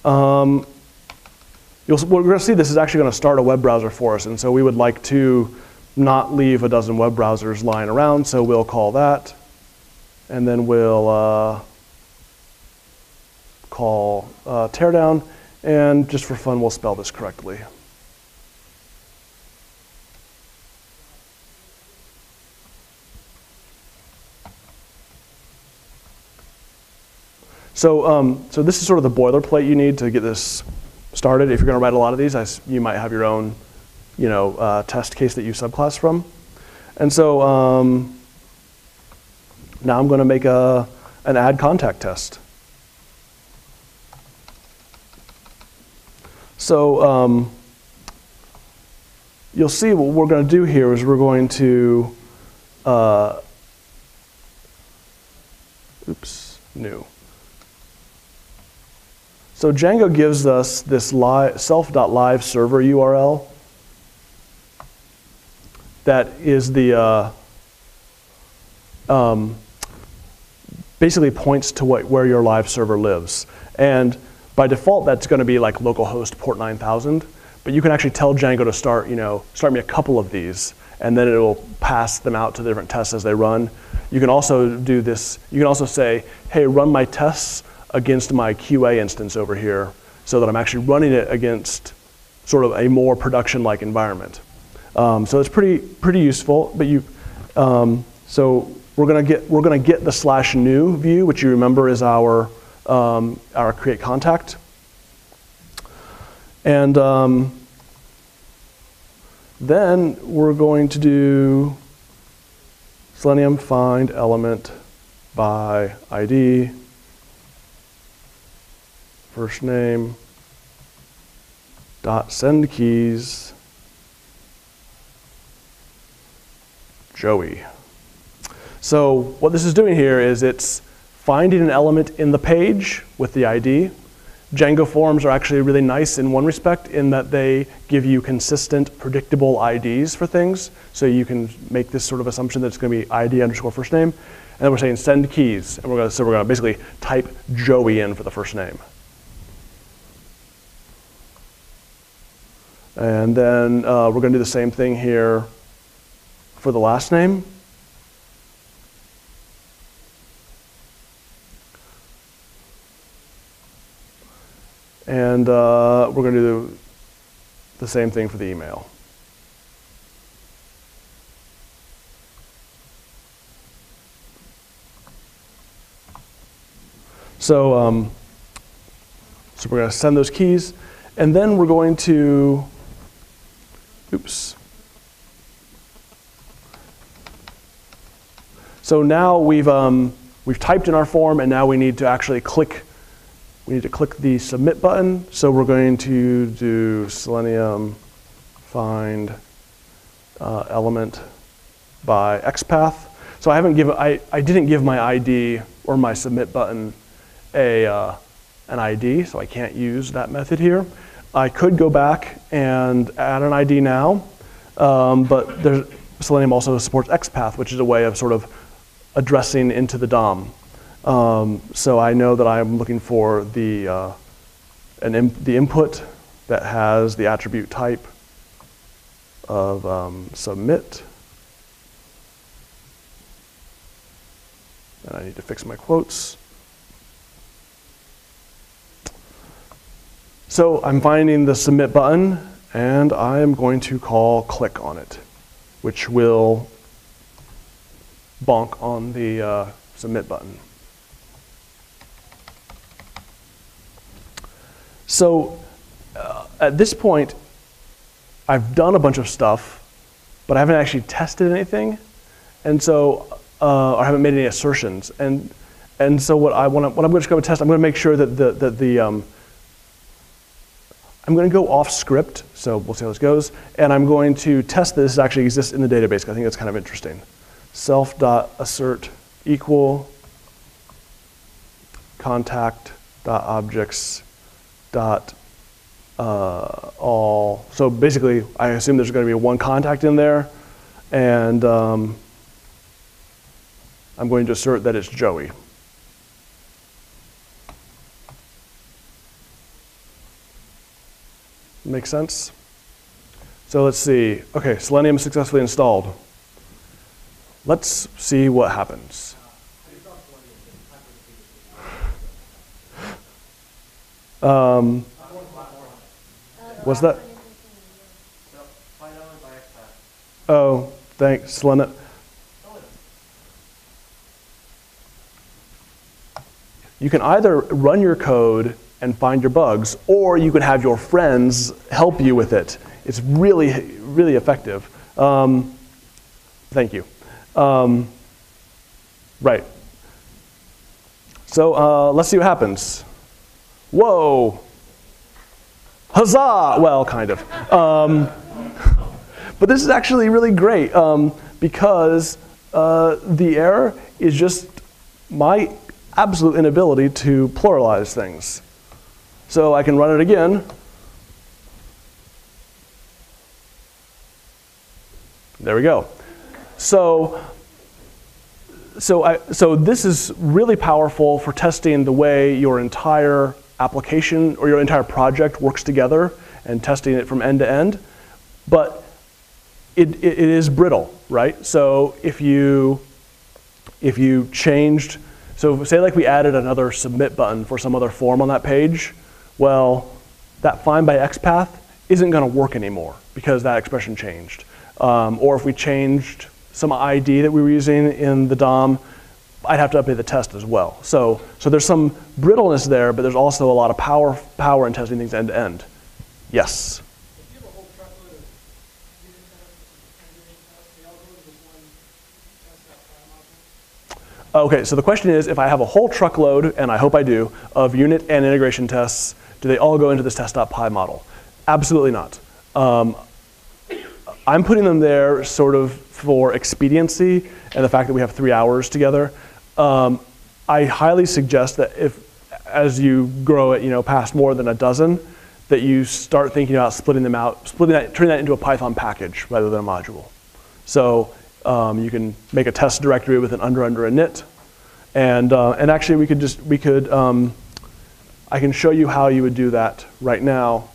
we're going to see this is actually going to start a web browser for us. And so we would like to not leave a dozen web browsers lying around. So we'll call that, and then we'll call teardown. And just for fun, we'll spell this correctly. So this is sort of the boilerplate you need to get this started. If you're going to write a lot of these, you might have your own, test case that you subclass from. And so now I'm going to make an add contact test. So you'll see what we're going to do here is we're going to, new. So Django gives us this self.live server URL that is the, basically points to where your live server lives. And by default, that's going to be like localhost port 9000, but you can actually tell Django to start me a couple of these, and then it will pass them out to the different tests as they run. You can also do this, you can also say, hey, run my tests against my QA instance over here, so that I'm actually running it against sort of a more production-like environment. So it's pretty useful, but so we're gonna get the /new view, which you remember is our create contact. And then we're going to do Selenium find element by ID, first name, dot send keys, Joey. So what this is doing here is it's finding an element in the page with the ID. Django forms are actually really nice in one respect in that they give you consistent, predictable IDs for things. So you can make this sort of assumption that it's going to be ID underscore first name. And then we're saying send keys. And we're going to basically type Joey in for the first name. And then we're going to do the same thing here for the last name. And we're going to do the same thing for the email. So we're going to send those keys, and then we're going to, oops. So now we've typed in our form, and now we need to actually click. We need to click the submit button. So we're going to do Selenium find element by XPath. So I didn't give my ID or my submit button an ID, so I can't use that method here. I could go back and add an ID now, but Selenium also supports XPath, which is a way of sort of addressing into the DOM. So I know that I'm looking for the input that has the attribute type of submit. And I need to fix my quotes. So I'm finding the submit button, and I'm going to call click on it, which will bonk on the submit button. So at this point, I've done a bunch of stuff, but I haven't actually tested anything, and so I haven't made any assertions. And so what I'm just going to test, I'm going to make sure that I'm going to go off script, so we'll see how this goes, and I'm going to test that this actually exists in the database, because I think that's kind of interesting. Self.assert equal contact.objects dot all. So basically, I assume there's going to be one contact in there, and I'm going to assert that it's Joey. Make sense? So let's see. Okay, Selenium is successfully installed. Let's see what happens. What's that? Oh, thanks, Selenium. You can either run your code and find your bugs, or you can have your friends help you with it. It's really, really effective. Thank you. Right. So let's see what happens. Whoa. Huzzah! Well, kind of. But this is actually really great because the error is just my absolute inability to pluralize things. So I can run it again. There we go. So this is really powerful for testing the way your entire application or your entire project works together and testing it from end to end. But it is brittle, right? So if you changed, so say like we added another submit button for some other form on that page, well, that find by XPath isn't going to work anymore because that expression changed. Or if we changed some ID that we were using in the DOM, I'd have to update the test as well. So there's some brittleness there, but there's also a lot of power in testing things end to end. Yes? If you have a whole truckload of unit tests, they all go into this one test.py module? Okay, so the question is, if I have a whole truckload, and I hope I do, of unit and integration tests, do they all go into this test.py model? Absolutely not. I'm putting them there sort of for expediency and the fact that we have 3 hours together. I highly suggest that as you grow it, past more than a dozen, that you start thinking about splitting them out, turning that into a Python package rather than a module. So you can make a test directory with an under init, and actually I can show you how you would do that right now.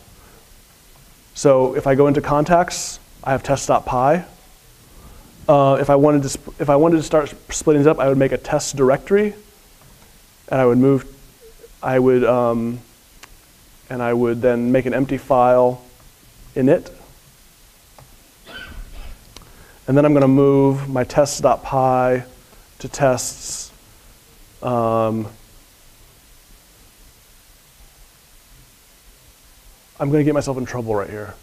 So if I go into contacts, I have test.py. If I wanted to start splitting it up, I would make a test directory, and I would then make an empty file init, and then I'm going to move my test.py to tests. I'm going to get myself in trouble right here.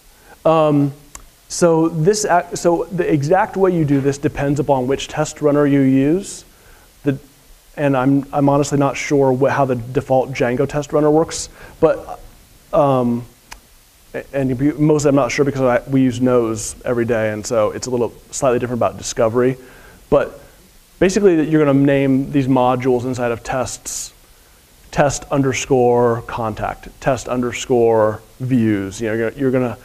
So the exact way you do this depends upon which test runner you use. And I'm honestly not sure how the default Django test runner works, but and mostly I'm not sure because we use nose every day, and so it's a little slightly different about discovery. But basically, you're going to name these modules inside of tests, test underscore contact, test underscore views. You're going to.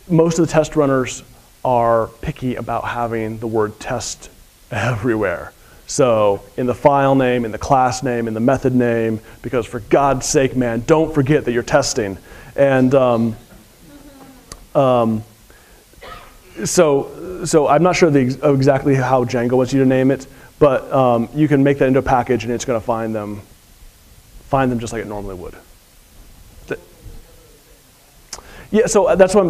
Most of the test runners are picky about having the word test everywhere. So in the file name, in the class name, in the method name, because for God's sake, man, don't forget that you're testing. And so I'm not sure exactly how Django wants you to name it, but you can make that into a package, and it's going to find them just like it normally would. Yeah, so that's what I'm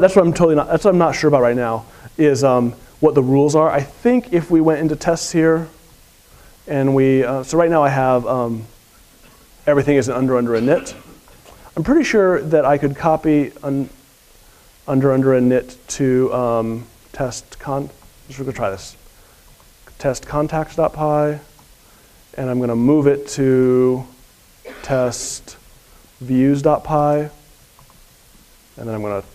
not sure about right now is what the rules are. I think if we went into tests here, and so right now I have everything is under init. I'm pretty sure that I could copy under init to just we're gonna try this. Test contacts.py, and I'm gonna move it to test views.py. And then I'm going to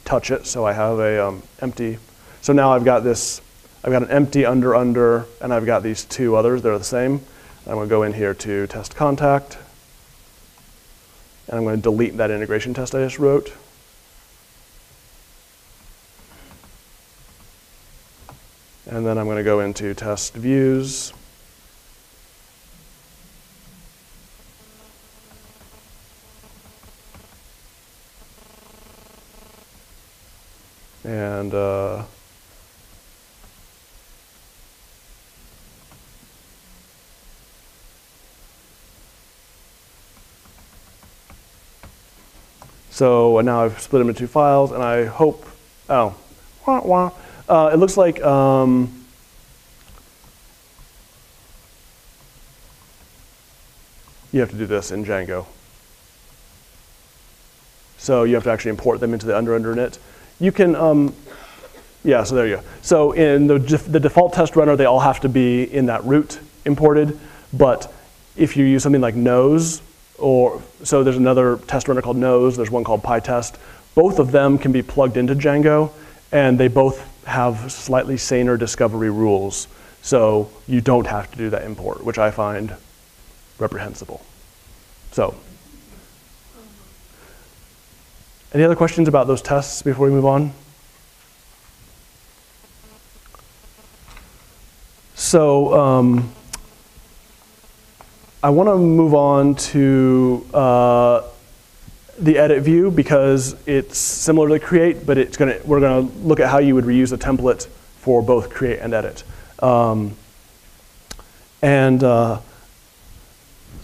touch it, so I have a empty. So now I've got an empty under, and I've got these two others. They're the same. And I'm going to go in here to test contact, and I'm going to delete that integration test I just wrote. And then I'm going to go into test views. And so now I've split them into 2 files, and I hope, it looks like you have to do this in Django. So you have to actually import them into the under init. You can, yeah, so there you go. So in the default test runner, they all have to be in that root imported. But if you use something like nose, so there's another test runner called nose, there's one called PyTest. Both of them can be plugged into Django, and they both have slightly saner discovery rules. So you don't have to do that import, which I find reprehensible. So. Any other questions about those tests before we move on? So I want to move on to the edit view because it's similar to create, but we're going to look at how you would reuse the template for both create and edit.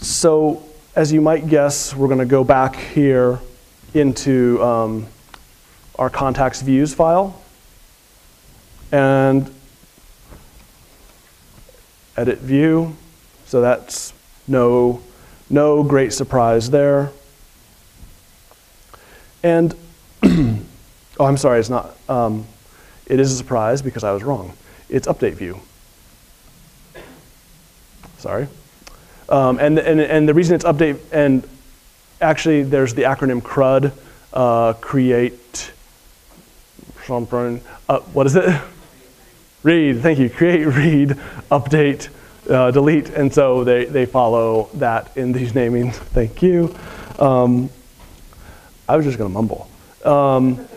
So as you might guess, we're going to go back here into our contacts views file. And edit view. So that's no great surprise there. And, oh, I'm sorry, it's not, it is a surprise because I was wrong. It's update view. Sorry. And the reason it's update, and actually there's the acronym CRUD, create something, what is it? Read, thank you, create, read, update, delete, and so they follow that in these namings, thank you. I was just gonna mumble. And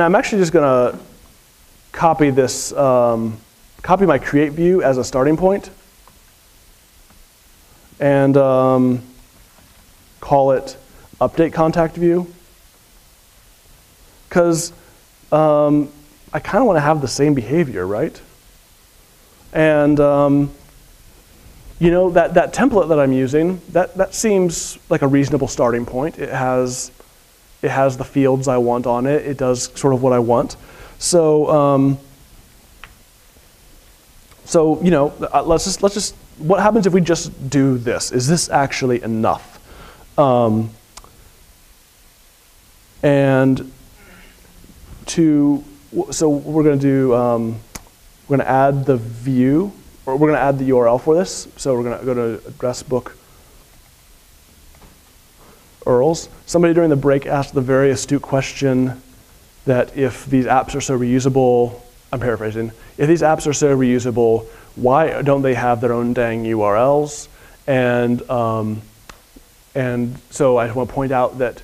I'm actually just gonna copy this, copy my create view as a starting point and call it update contact view. Because I kind of want to have the same behavior, right? And you know, that template that I'm using, that seems like a reasonable starting point. It has the fields I want on it. It does sort of what I want. So so you know, let's just. What happens if we just do this? Is this actually enough? So we're going to do. We're going to add the view, or we're going to add the URL for this. So we're going to go to address book URLs. Somebody during the break asked the very astute question that if these apps are so reusable, I'm paraphrasing, if these apps are so reusable, why don't they have their own dang URLs? And so I want to point out that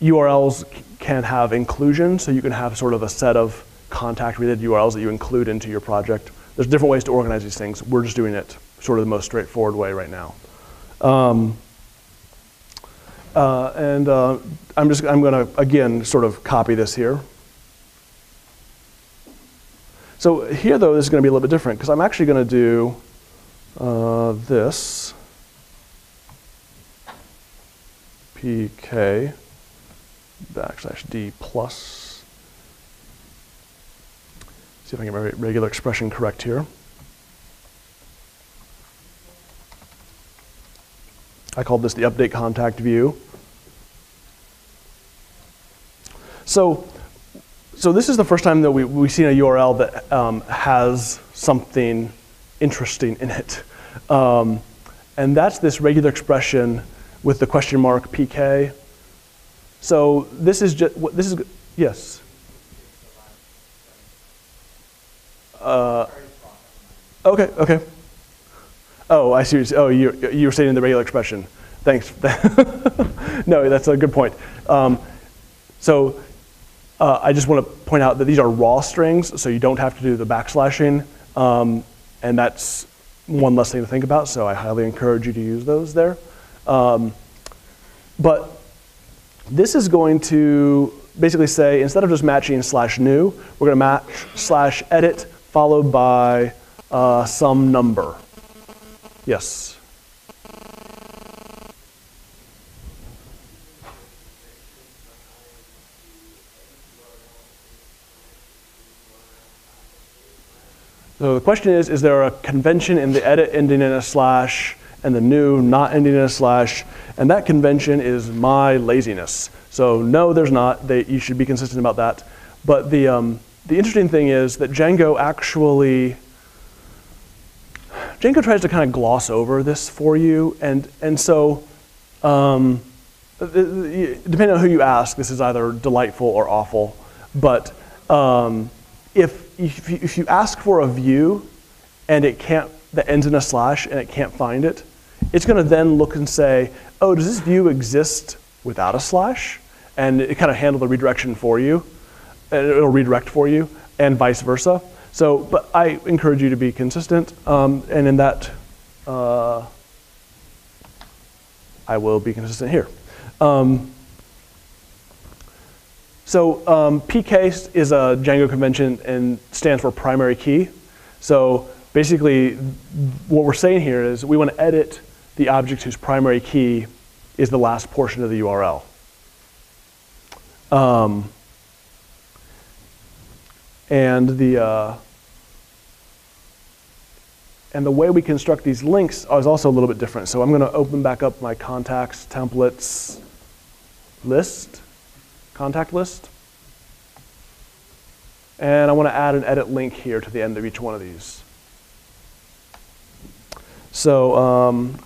URLs can have inclusion, so you can have sort of a set of contact-related URLs that you include into your project. There's different ways to organize these things. We're just doing it sort of the most straightforward way right now. I'm going to, again, sort of copy this here. So here, though, this is going to be a little bit different, because I'm actually going to do this, pk \d plus. See if I can get my regular expression correct here. I called this the update contact view. So this is the first time that we've seen a URL that has something interesting in it. And that's this regular expression with the question mark PK. So this is just, yes? Okay. Oh, I see. Oh, you were saying the regular expression. Thanks. No, that's a good point. I just want to point out that these are raw strings, so you don't have to do the backslashing, and that's one less thing to think about, so I highly encourage you to use those there. But this is going to basically say, instead of just matching /new, we're going to match /edit followed by some number. Yes? So the question is there a convention in the edit ending in a slash and the new not ending in a slash? And that convention is my laziness. So no, there's not. You should be consistent about that. But the interesting thing is that Django tries to kind of gloss over this for you. And so depending on who you ask, this is either delightful or awful. But if you ask for a view and that ends in a slash and it can't find it, it's going to then look and say, oh, does this view exist without a slash? And it kind of handle the redirection for you. And it'll redirect for you, and vice versa. So, but I encourage you to be consistent, and in that, I will be consistent here. PK is a Django convention and stands for primary key. So basically, what we're saying here is we want to edit the object whose primary key is the last portion of the URL. And the way we construct these links is also a little bit different. So I'm going to open back up my contacts templates list, contact list. And I want to add an edit link here to the end of each one of these. So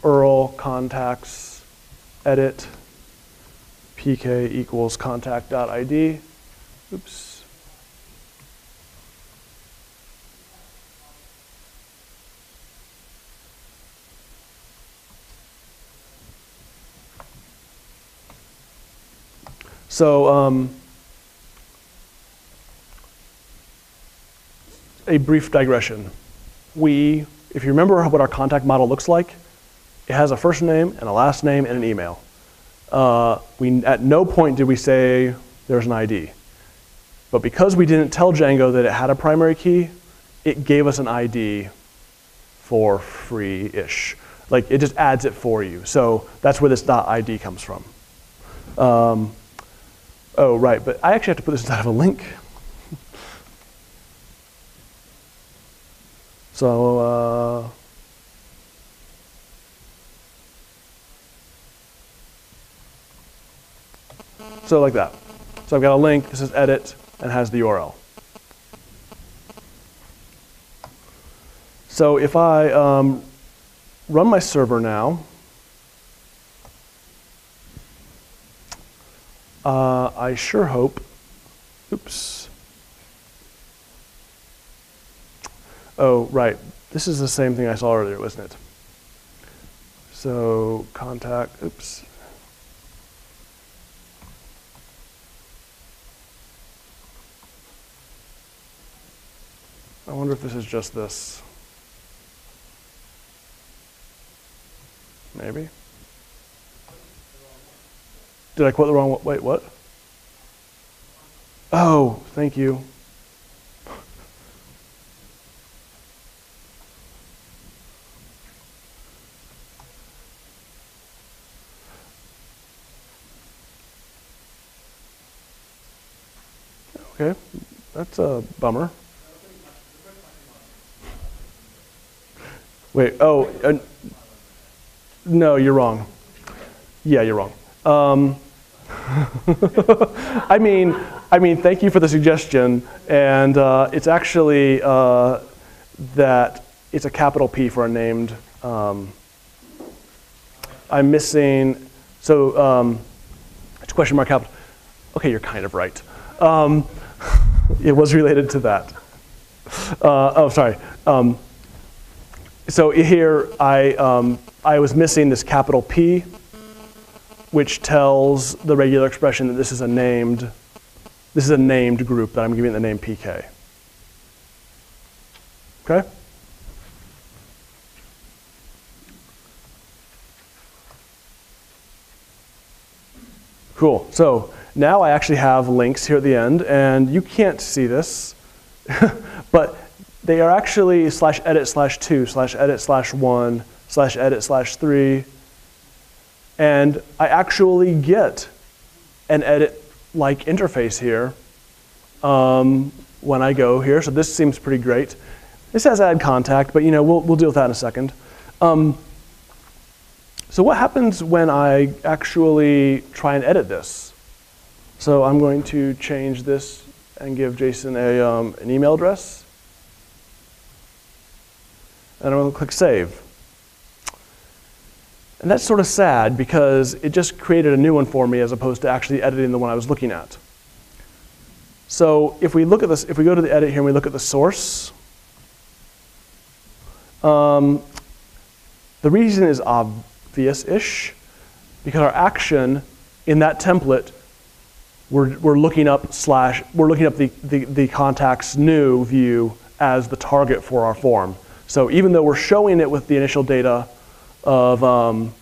URL contacts edit pk equals contact.id. Oops. So a brief digression. If you remember what our contact model looks like, it has a first name and a last name and an email. At no point did we say there's an ID. But because we didn't tell Django that it had a primary key, it gave us an ID for free-ish. Like, it just adds it for you. So that's where this .id comes from. Oh, right, but I actually have to put this inside of a link. So, so like that. So I've got a link, this is edit, and has the URL. So if I run my server now, I sure hope, oops. Oh, right, this is the same thing I saw earlier, wasn't it? So contact, oops. I wonder if this is just this. Maybe. Did I quote the wrong one? Wait, what? Oh, thank you. Okay, that's a bummer. Wait, oh, no, you're wrong. Yeah, you're wrong. I mean, thank you for the suggestion, and it's actually that it's a capital P for a named. I'm missing, so it's question mark capital. Okay, you're kind of right. It was related to that. Oh, sorry. So here I was missing this capital P, which tells the regular expression that this is a named group that I'm giving the name PK. Okay? Cool. So now I actually have links here at the end, and you can't see this, but they are actually /edit/2/edit/1/edit/3, and I actually get an edit-like interface here when I go here. So this seems pretty great. This has add contact, but we'll deal with that in a second. So what happens when I actually try and edit this? So I'm going to change this and give Jason an email address. And I'm going to click Save. And that's sort of sad because it just created a new one for me as opposed to actually editing the one I was looking at. So if we look at this, if we go to the edit here and we look at the source, the reason is obvious-ish, because our action in that template, we're looking up the contact's new view as the target for our form. So even though we're showing it with the initial data of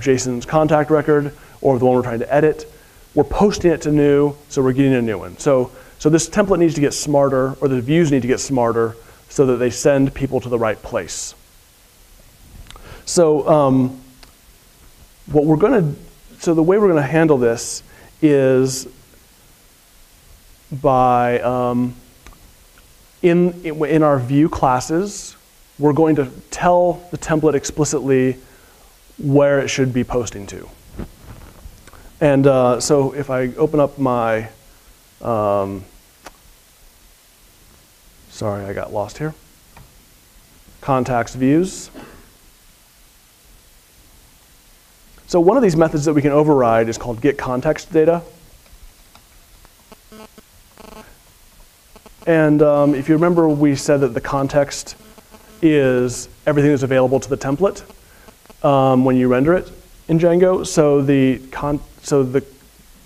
Jason's contact record or the one we're trying to edit, we're posting it to new, so we're getting a new one. So this template needs to get smarter, or the views need to get smarter, so that they send people to the right place. So the way we're going to handle this is by in our view classes, we're going to tell the template explicitly where it should be posting to. And so if I open up my, sorry, I got lost here. Contacts views. So one of these methods that we can override is called getContextData. And if you remember, we said that the context is everything that's available to the template when you render it in Django. So the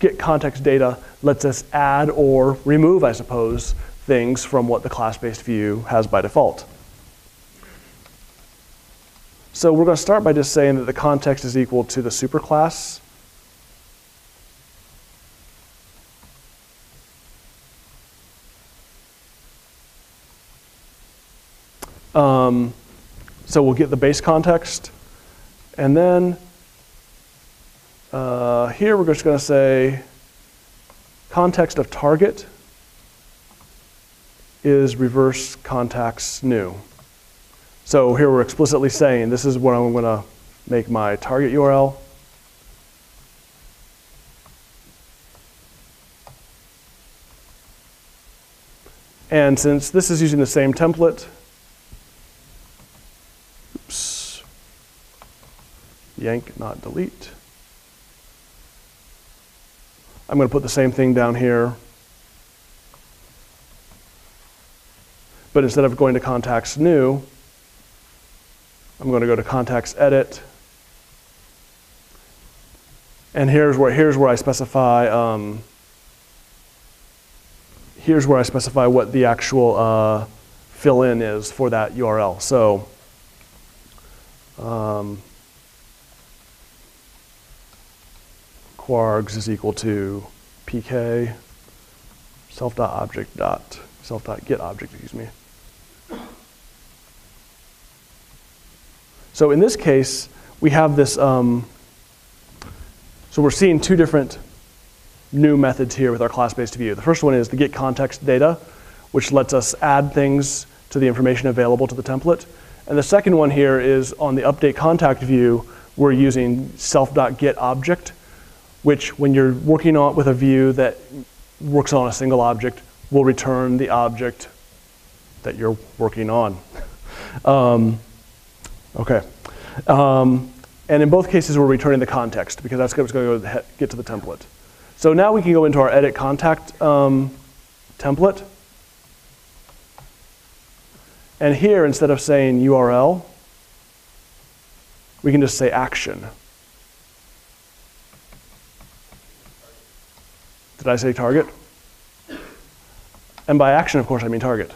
getContextData lets us add or remove, I suppose, things from what the class-based view has by default. So we're going to start by just saying that the context is equal to the superclass. So we'll get the base context. And then here we're just going to say context of target is reverse contacts new. So here we're explicitly saying this is what I'm going to make my target URL. And since this is using the same template, oops, yank, not delete. I'm going to put the same thing down here. But instead of going to contacts new, I'm going to go to contacts edit. And here's where I specify what the actual fill-in is for that URL. So quargs is equal to pk self.get object, excuse me. So in this case, we have this, so we're seeing two different new methods here with our class-based view. The first one is the getContextData, which lets us add things to the information available to the template. And the second one here is on the updateContact view, we're using self.getObject, which when you're working on with a view that works on a single object, will return the object that you're working on. Okay. And in both cases, we're returning the context because that's what's going to get to the template. So now we can go into our edit contact template. And here, instead of saying URL, we can just say action. Did I say target? And by action, of course, I mean target.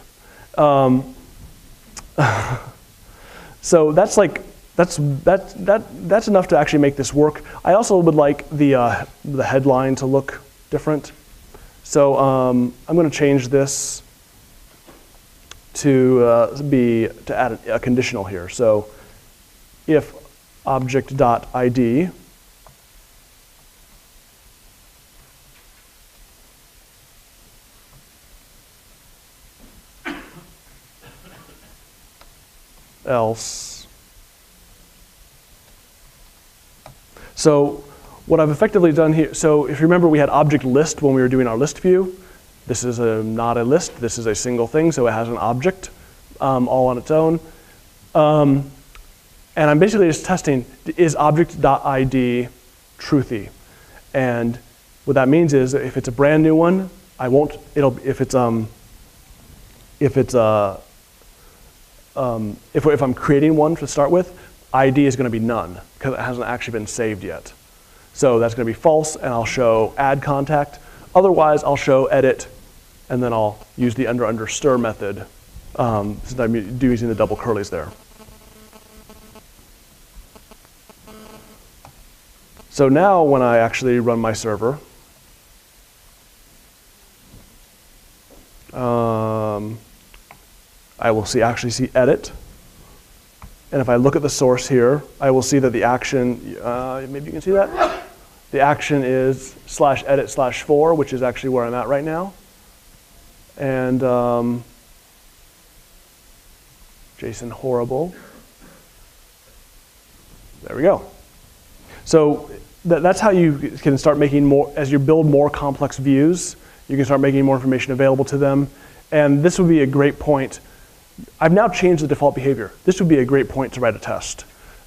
So that's enough to actually make this work. I also would like the headline to look different. So I'm going to change this to add a conditional here. So if object.id else. So what I've effectively done here, so if you remember we had object list when we were doing our list view. This is not a list, this is a single thing, so it has an object all on its own. And I'm basically just testing, is object.id truthy? And what that means is if it's a brand new one, I won't, if I'm creating one to start with, ID is going to be none because it hasn't actually been saved yet. So that's going to be false, and I'll show add contact. Otherwise, I'll show edit, and then I'll use the under stir method since I'm using the double curlies there. So now when I actually run my server, I will actually see edit. And if I look at the source here, I will see that the action, maybe you can see that? The action is /edit/4, which is actually where I'm at right now. And JSON horrible. There we go. So that's how you can start making more, as you build more complex views, you can start making more information available to them. And this would be a great point. I've now changed the default behavior. This would be a great point to write a test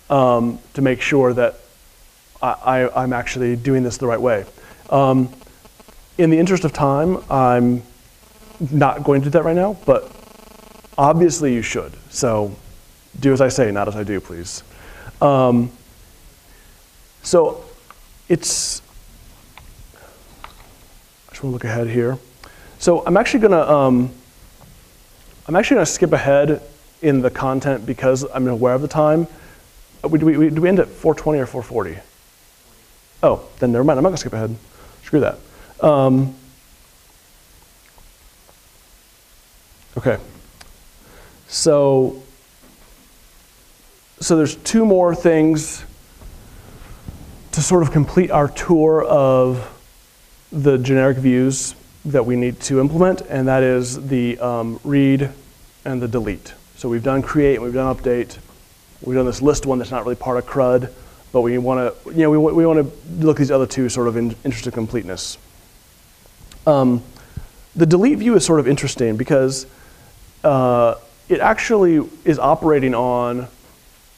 to make sure that I'm actually doing this the right way. In the interest of time, I'm not going to do that right now, but obviously you should. So do as I say, not as I do, please. So it's, I just want to look ahead here. So I'm actually gonna skip ahead in the content because I'm aware of the time. Do we end at 4:20 or 4:40? Oh, then never mind. I'm not gonna skip ahead. Screw that. Okay. So there's two more things to sort of complete our tour of the generic views that we need to implement, and that is the read and the delete. So we've done create, and we've done update. We've done this list one that's not really part of CRUD, but we want to, we want to look at these other two sort of in interest of completeness. The delete view is sort of interesting because it actually is operating on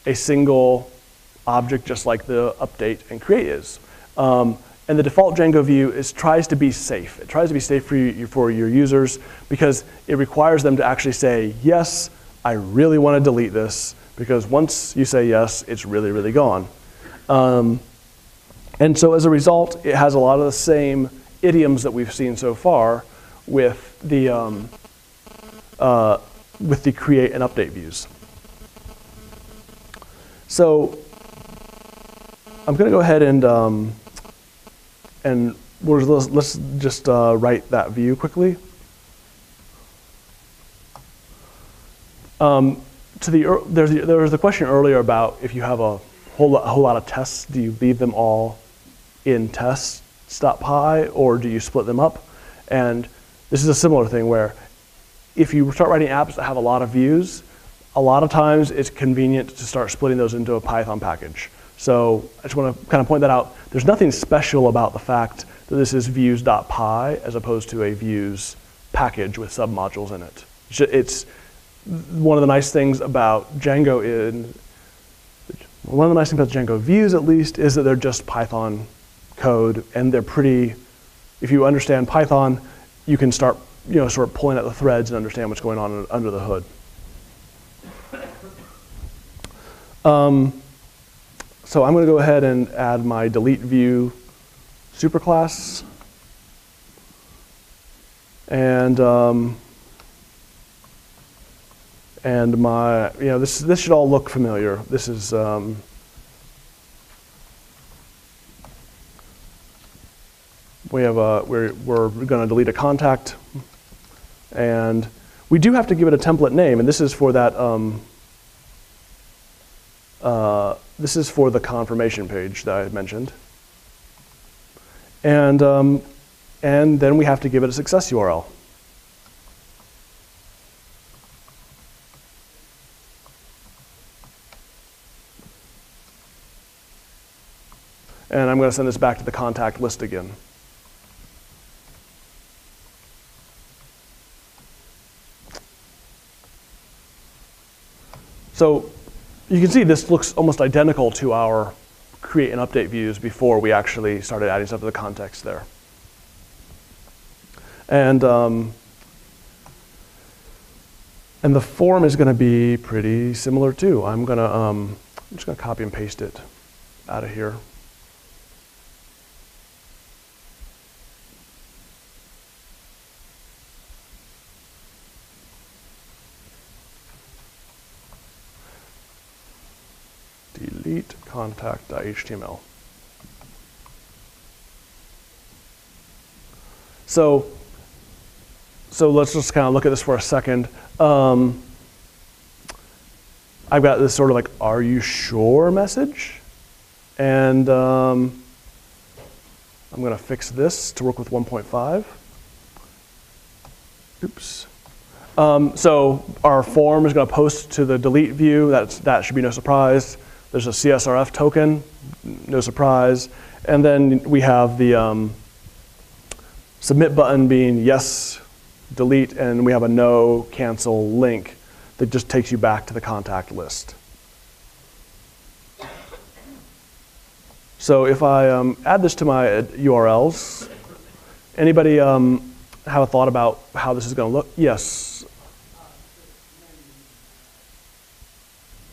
a single object just like the update and create is. And the default Django view tries to be safe. It tries to be safe for your users because it requires them to actually say, yes, I really want to delete this, because once you say yes, it's really, really gone. And so as a result, it has a lot of the same idioms that we've seen so far with the create and update views. So I'm going to go ahead and let's just write that view quickly. There was a question earlier about if you have a whole lot of tests, do you leave them all in tests.py or do you split them up? And this is a similar thing where if you start writing apps that have a lot of views, a lot of times it's convenient to start splitting those into a Python package. So I just want to kind of point that out. There's nothing special about the fact that this is views.py as opposed to a views package with submodules in it. It's one of the nice things about Django one of the nice things about Django views at least is that they're just Python code, and they're pretty, if you understand Python, you can start sort of pulling at the threads and understand what's going on under the hood. So I'm going to go ahead and add my delete view superclass. And my, this should all look familiar. This is, we're going to delete a contact. And we do have to give it a template name, and this is for that, this is for the confirmation page that I had mentioned. And then we have to give it a success URL. And I'm going to send this back to the contact list again. So you can see this looks almost identical to our create and update views before we actually started adding stuff to the context there. And the form is going to be pretty similar too. I'm just going to copy and paste it out of here. Delete contact.html. So let's just kind of look at this for a second. I've got this sort of like, are you sure message? And I'm going to fix this to work with 1.5. Oops. So our form is going to post to the delete view. That should be no surprise. There's a CSRF token, no surprise. And then we have the submit button being yes, delete, and we have a no, cancel link that just takes you back to the contact list. So if I add this to my URLs, anybody have a thought about how this is going to look? Yes.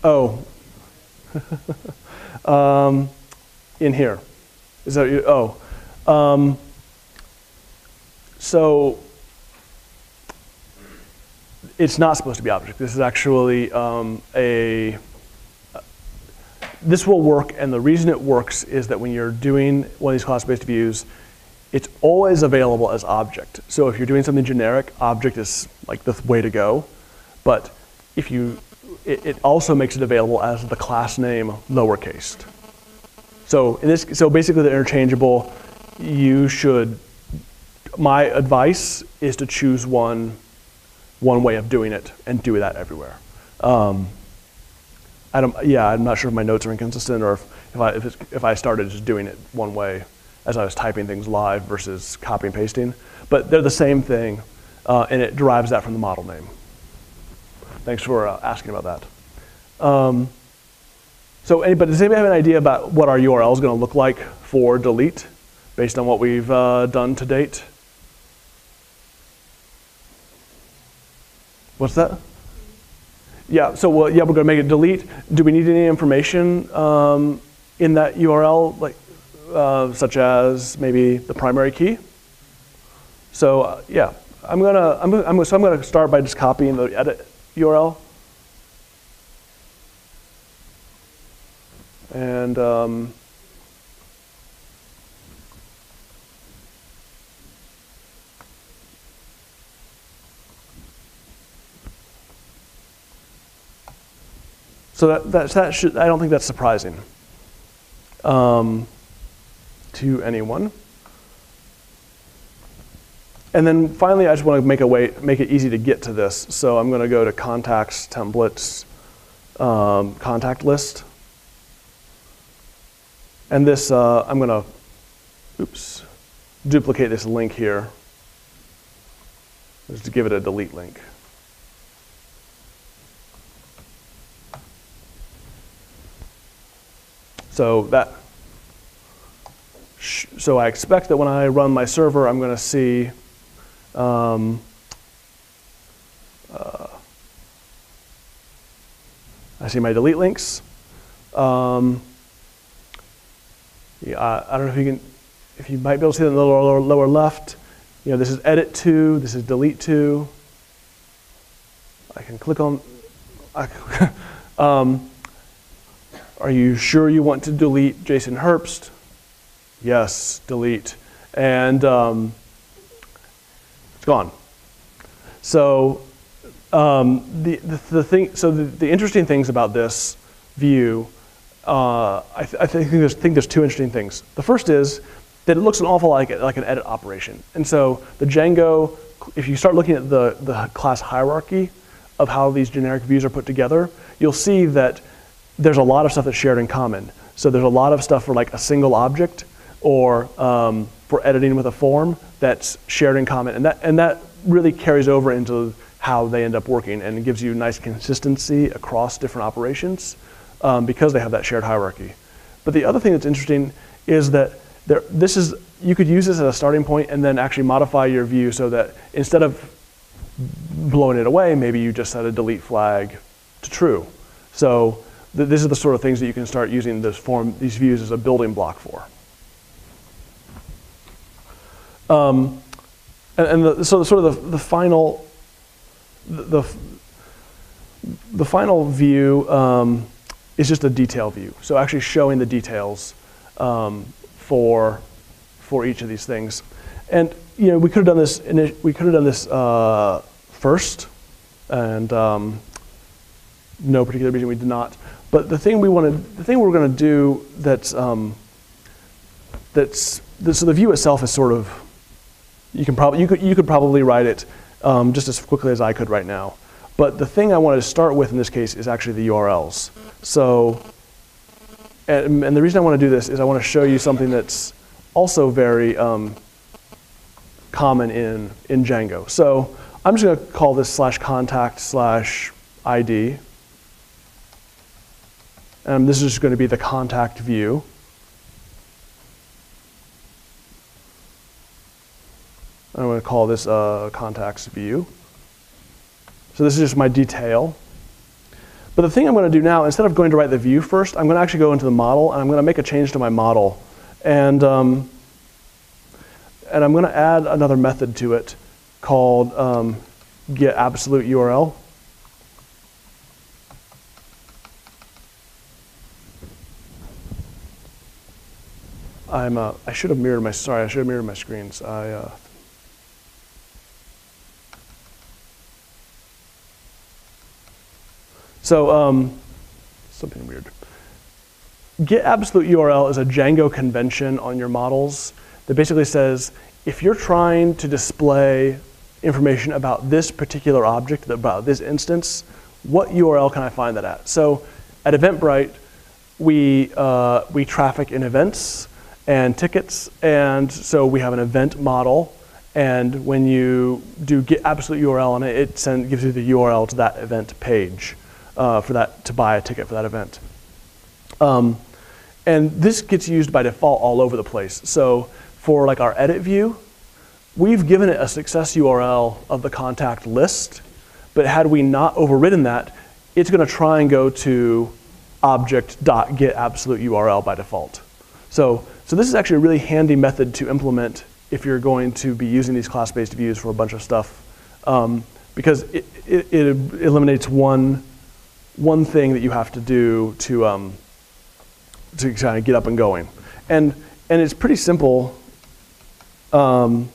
Oh. In here. Is that you? Oh. So it's not supposed to be object. This is actually this will work, and the reason it works is that when you're doing one of these class-based views, it's always available as object. So if you're doing something generic, object is like the way to go. But if it also makes it available as the class name lowercased. So basically they're interchangeable. My advice is to choose one way of doing it and do that everywhere. I'm not sure if my notes are inconsistent or if I started just doing it one way as I was typing things live versus copy and pasting. But they're the same thing, and it derives that from the model name. Thanks for asking about that. Does anybody have an idea about what our URL is going to look like for delete based on what we've done to date? What's that? Yeah, so we're going to make it delete. Do we need any information in that URL, like such as maybe the primary key? So yeah, I'm gonna start by just copying the edit URL, and so that should, I don't think that's surprising to anyone. And then finally, I just want to make it easy to get to this. So I'm going to go to contacts, templates, contact list. And this, I'm going to, duplicate this link here. Just to give it a delete link. So I expect that when I run my server, I'm going to see I see my delete links. Yeah, I don't know if you might be able to see it in the lower left. You know, this is edit to, this is delete to. I can click on. Are you sure you want to delete Jason Herbst? Yes, delete, and it's gone. So the interesting things about this view, I think there's two interesting things. The first is that it looks an awful lot like an edit operation, and so the Django, if you start looking at the class hierarchy of how these generic views are put together, you'll see that there's a lot of stuff that's shared in common. So there's a lot of stuff for like a single object or for editing with a form that's shared in common. And that really carries over into how they end up working, and it gives you nice consistency across different operations because they have that shared hierarchy. But the other thing that's interesting is that you could use this as a starting point and then actually modify your view so that instead of blowing it away, maybe you just set a delete flag to true. So these are the sort of things that you can start using these views as a building block for. So the final view is just a detail view. So actually showing the details for each of these things. And you know, we could have done this first, and no particular reason we did not. But the thing we're going to do so the view itself is sort of, you could probably write it just as quickly as I could right now. But the thing I wanted to start with in this case is actually the URLs. So, and the reason I want to do this is I want to show you something that's also very common in Django. So I'm just going to call this /contact/ID. And this is just going to be the contact view. I'm going to call this contacts view. So this is just my detail. But the thing I'm going to do now, instead of going to write the view first, I'm going to actually go into the model, and I'm going to make a change to my model. And I'm going to add another method to it called getAbsoluteURL. I should have mirrored my, sorry, I should have mirrored my screens. Something weird. getAbsoluteURL is a Django convention on your models that basically says, if you're trying to display information about this particular object, about this instance, what URL can I find that at? So at Eventbrite, we traffic in events and tickets, and so we have an event model, and when you do getAbsoluteURL on it, it gives you the URL to that event page to buy a ticket for that event. And this gets used by default all over the place. So for like our edit view, we've given it a success URL of the contact list, but had we not overridden that, it's going to try and go to object.getAbsoluteURL by default. So this is actually a really handy method to implement if you're going to be using these class-based views for a bunch of stuff, because it eliminates one thing that you have to do to kind of get up and going. And it's pretty simple. We're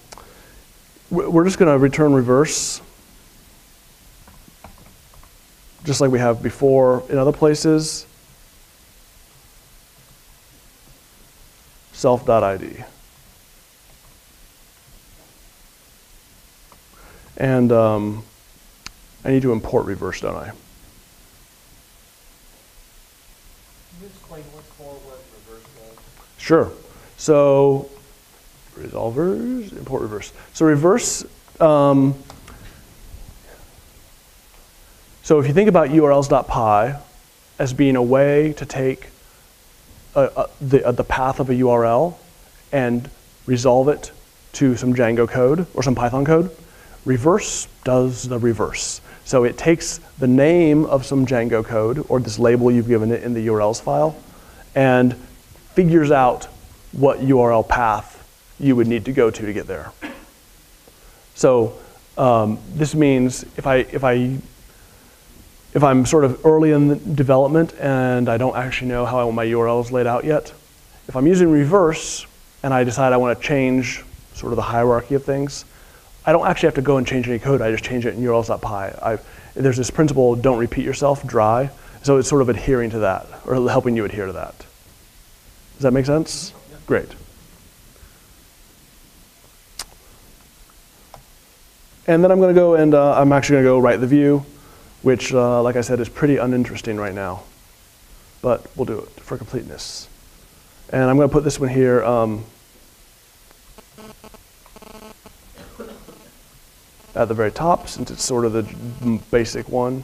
just going to return reverse, just like we have before in other places. Self.id. And I need to import reverse, don't I? Can you explain once more what reverse does? Sure. So resolvers, import reverse. So reverse, so if you think about urls.py as being a way to take the path of a URL and resolve it to some Django code or some Python code, reverse does the reverse. So it takes the name of some Django code or this label you've given it in the URLs file and figures out what URL path you would need to go to get there. So this means if I'm sort of early in the development and I don't actually know how I want my URLs laid out yet, if I'm using reverse and I decide I want to change sort of the hierarchy of things, I don't actually have to go and change any code. I just change it in urls.py. There's this principle, don't repeat yourself, dry. So it's sort of adhering to that, or helping you adhere to that. Does that make sense? Yeah. Great. And then I'm going to go and I'm actually going to go write the view, which, like I said, is pretty uninteresting right now. But we'll do it for completeness. And I'm going to put this one here. At the very top, since it's sort of the basic one.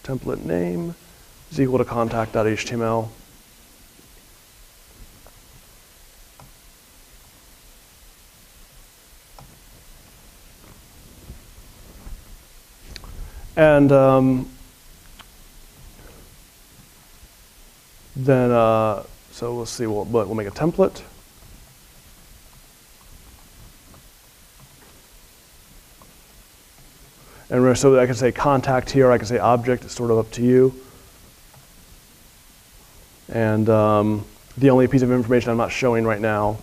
Template name is equal to contact.html. And then, so we'll see, we'll make a template. And so I can say contact here, I can say object, it's sort of up to you. And the only piece of information I'm not showing right now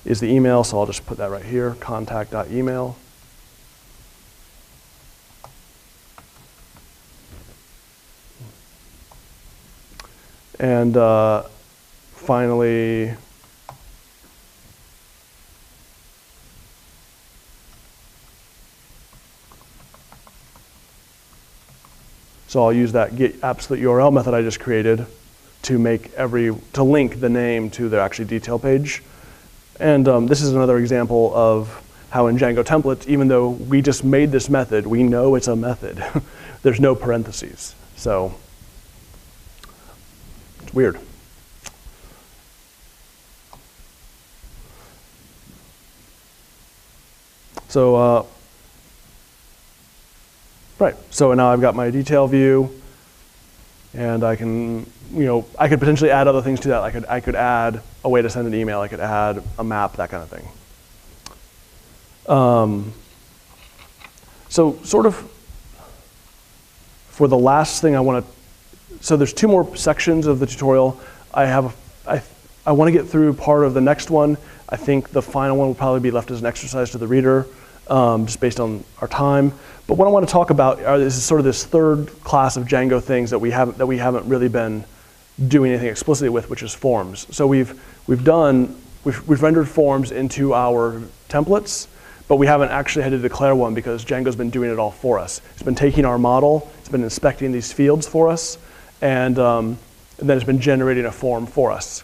is the email, so I'll just put that right here, contact.email. And finally, so I'll use that get absolute URL method I just created to link the name to the actually detail page. And this is another example of how in Django templates, even though we just made this method, we know it's a method. There's no parentheses. So it's weird. So, right, so now I've got my detail view, and I can, I could potentially add other things to that. I could add a way to send an email. I could add a map, that kind of thing. So sort of for the last thing I want to, so there's 2 more sections of the tutorial. I want to get through part of the next one. I think the final one will probably be left as an exercise to the reader, just based on our time. But what I want to talk about is sort of this third class of Django things that we haven't really been doing anything explicitly with, which is forms. So we've rendered forms into our templates, but we haven't actually had to declare one because Django's been doing it all for us. It's been taking our model, it's been inspecting these fields for us, and then it's been generating a form for us.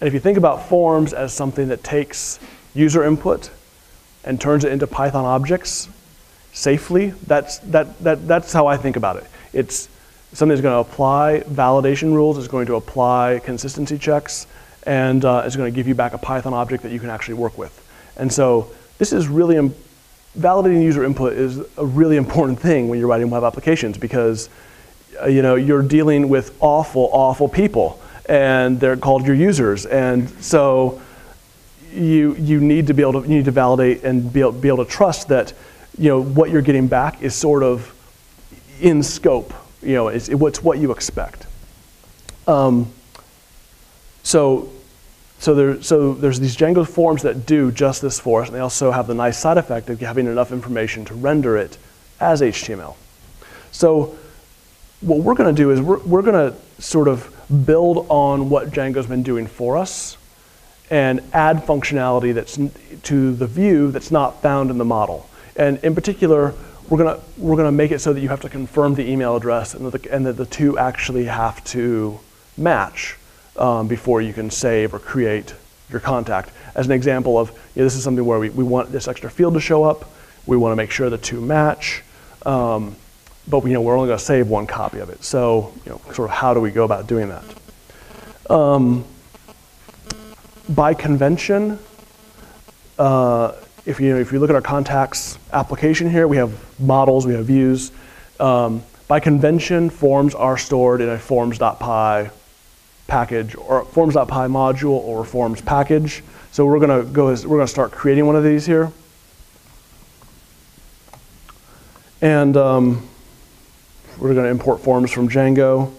And if you think about forms as something that takes user input and turns it into Python objects safely, that's how I think about it. It's something that's going to apply validation rules, it's going to apply consistency checks, and it's going to give you back a Python object that you can actually work with. And so this is really, validating user input is a really important thing when you're writing web applications because you're dealing with awful, awful people, and they're called your users. And so you need to validate and be able to trust that what you're getting back is sort of in scope. It's what you expect. So there's these Django forms that do just this for us, and they also have the nice side effect of having enough information to render it as HTML. So what we're going to do is we're going to sort of build on what Django's been doing for us and add functionality that's to the view that's not found in the model. And in particular, we're gonna make it so that you have to confirm the email address and that the two actually have to match before you can save or create your contact. As an example of, this is something where we want this extra field to show up. We want to make sure the two match, but we're only going to save one copy of it. So sort of how do we go about doing that? By convention, if you look at our contacts application here, we have models, we have views. By convention, forms are stored in a forms.py package or forms.py module or forms package. So we're going to start creating one of these here. And we're going to import forms from Django.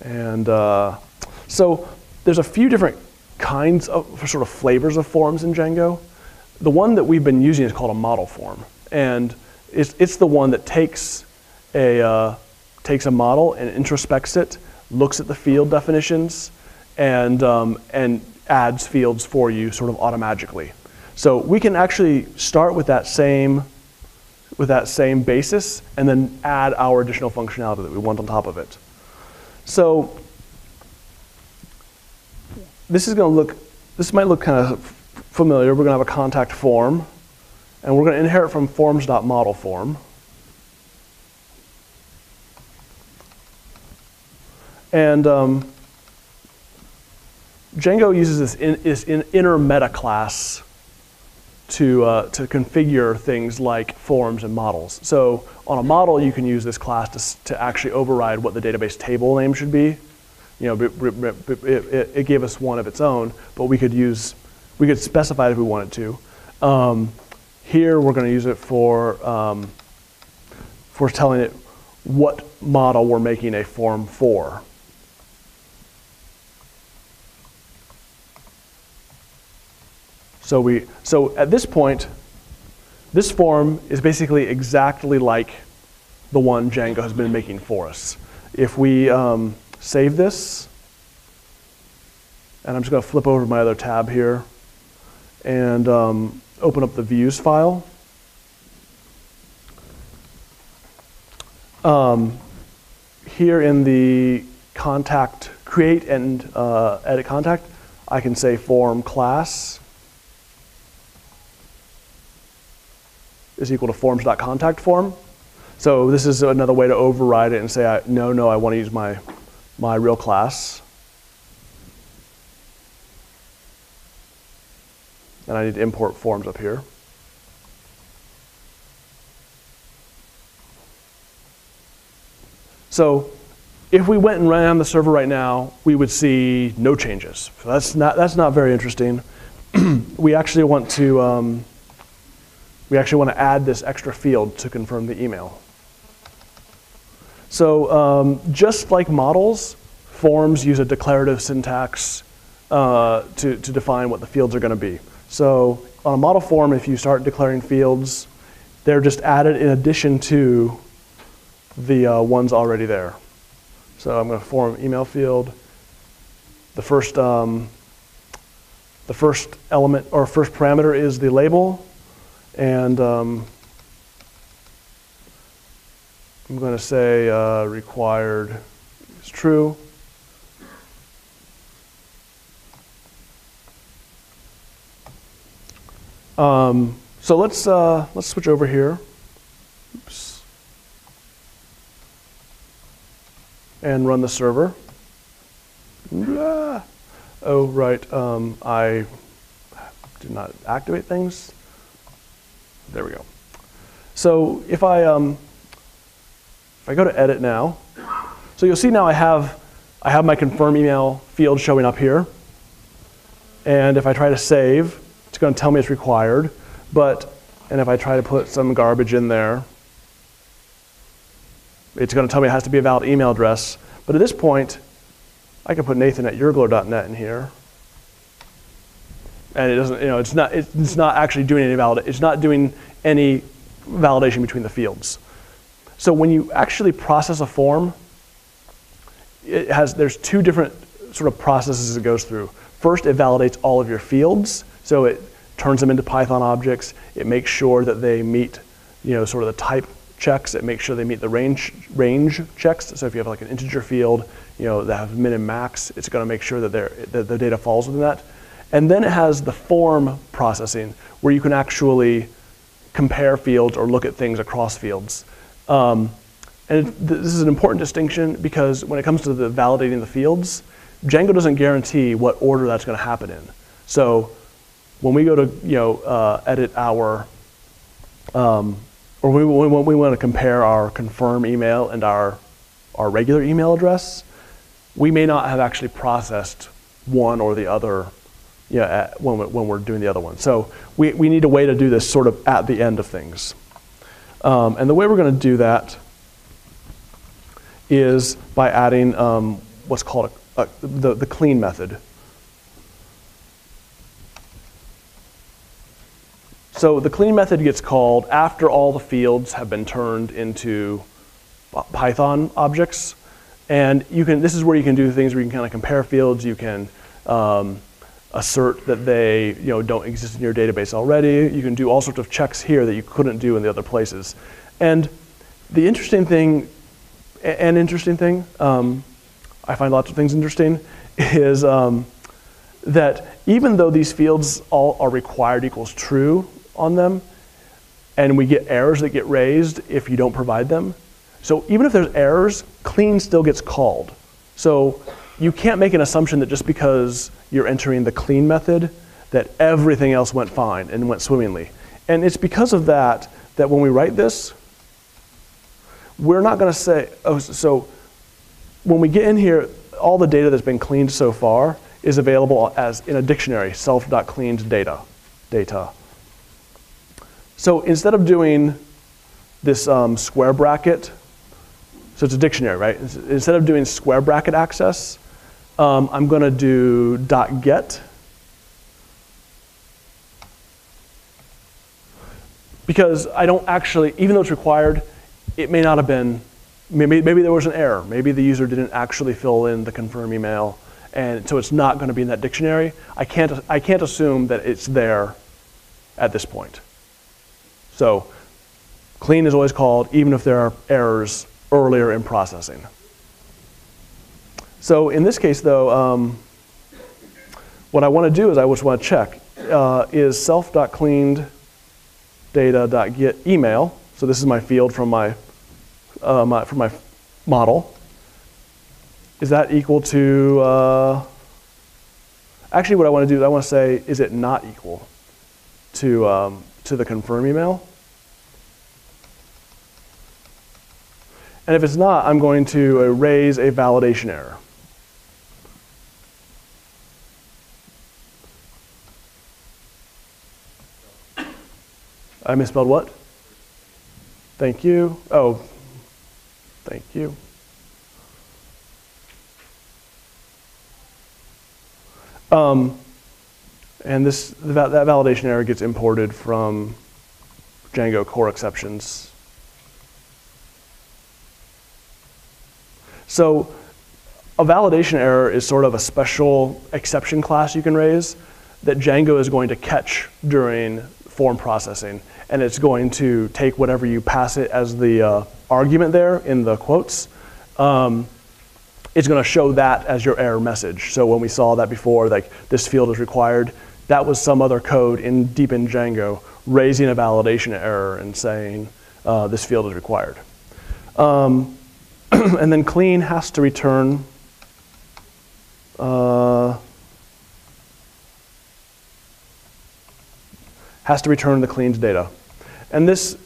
And so there's a few different kinds of sort of flavors of forms in Django. The one that we've been using is called a model form. And it's the one that takes a model and introspects it, looks at the field definitions, and adds fields for you sort of automatically. So we can actually start with that same basis and then add our additional functionality that we want on top of it. So this might look kind of familiar. We're going to have a contact form, and we're going to inherit from forms.model form. And Django uses this inner meta class to configure things like forms and models. So on a model, you can use this class to actually override what the database table name should be. It gave us one of its own, but we could specify it if we wanted to. Here, we're going to use it for telling it what model we're making a form for. So at this point, this form is basically exactly like the one Django has been making for us. If we, save this. And I'm just going to flip over to my other tab here and open up the views file. Here in the contact, create and edit contact, I can say form class is equal to forms.contact form. So this is another way to override it and say, no, I want to use my real class. And I need to import forms up here. So if we went and ran on the server right now, we would see no changes. So that's not very interesting. We actually want to add this extra field to confirm the email. So just like models, forms use a declarative syntax to define what the fields are going to be. So on a model form, if you start declaring fields, they're just added in addition to the ones already there. So I'm going to form email field. The first element or first parameter is the label, and I'm going to say required is true. So let's switch over here. Oops. And run the server. Oh, right, I did not activate things. There we go. So if I go to edit now, so you'll see now I have my confirm email field showing up here. And if I try to save, it's going to tell me it's required. And if I try to put some garbage in there, it's going to tell me it has to be a valid email address. But at this point, I can put nathan@yourglow.net in here. And it doesn't, it's not actually doing any it's not doing any validation between the fields. So when you actually process a form, there's two different sort of processes it goes through. First, it validates all of your fields. So it turns them into Python objects. It makes sure that they meet, sort of the type checks. It makes sure they meet the range checks. So if you have like an integer field, that has min and max, it's going to make sure that the data falls within that. And then it has the form processing, where you can actually compare fields or look at things across fields. This is an important distinction because when it comes to validating the fields, Django doesn't guarantee what order that's going to happen in. So when we go to edit our, or we want to compare our confirm email and our regular email address, we may not have actually processed one or the other when we're doing the other one. So we need a way to do this sort of at the end of things. And the way we're going to do that is by adding what's called the clean method. So the clean method gets called after all the fields have been turned into Python objects. And this is where you can do things where you can kind of compare fields. You can assert that they don't exist in your database already. You can do all sorts of checks here that you couldn't do in the other places. And the interesting thing, I find lots of things interesting, is that even though these fields all are required equals true on them, and we get errors that get raised if you don't provide them, so even if there's errors, clean still gets called. So you can't make an assumption that just because you're entering the clean method that everything else went fine and went swimmingly. And it's because of that when we write this, we're not going to say, so when we get in here, all the data that's been cleaned so far is available as in a dictionary, self.cleaned data. So instead of doing this square bracket, so it's a dictionary, right? Instead of doing square bracket access, I'm going to do .get. Because I don't actually, even though it's required, it may not have been maybe there was an error. Maybe the user didn't actually fill in the confirm email, and so it's not going to be in that dictionary. I can't assume that it's there at this point. So clean is always called, even if there are errors earlier in processing. So in this case, though, what I want to do is I just want to check, is self.cleaned-data.get email. So this is my field from my model. Is that equal to, actually what I want to do is I want to say, is it not equal to the confirm email? And if it's not, I'm going to raise a validation error. I misspelled what? Thank you. Oh, thank you. And that validation error gets imported from Django core exceptions. So a validation error is sort of a special exception class you can raise that Django is going to catch during form processing. And it's going to take whatever you pass it as the argument there in the quotes. It's going to show that as your error message. So when we saw that before, like this field is required, that was some other code deep in Django raising a validation error and saying this field is required. And then clean has to return the cleaned data. And this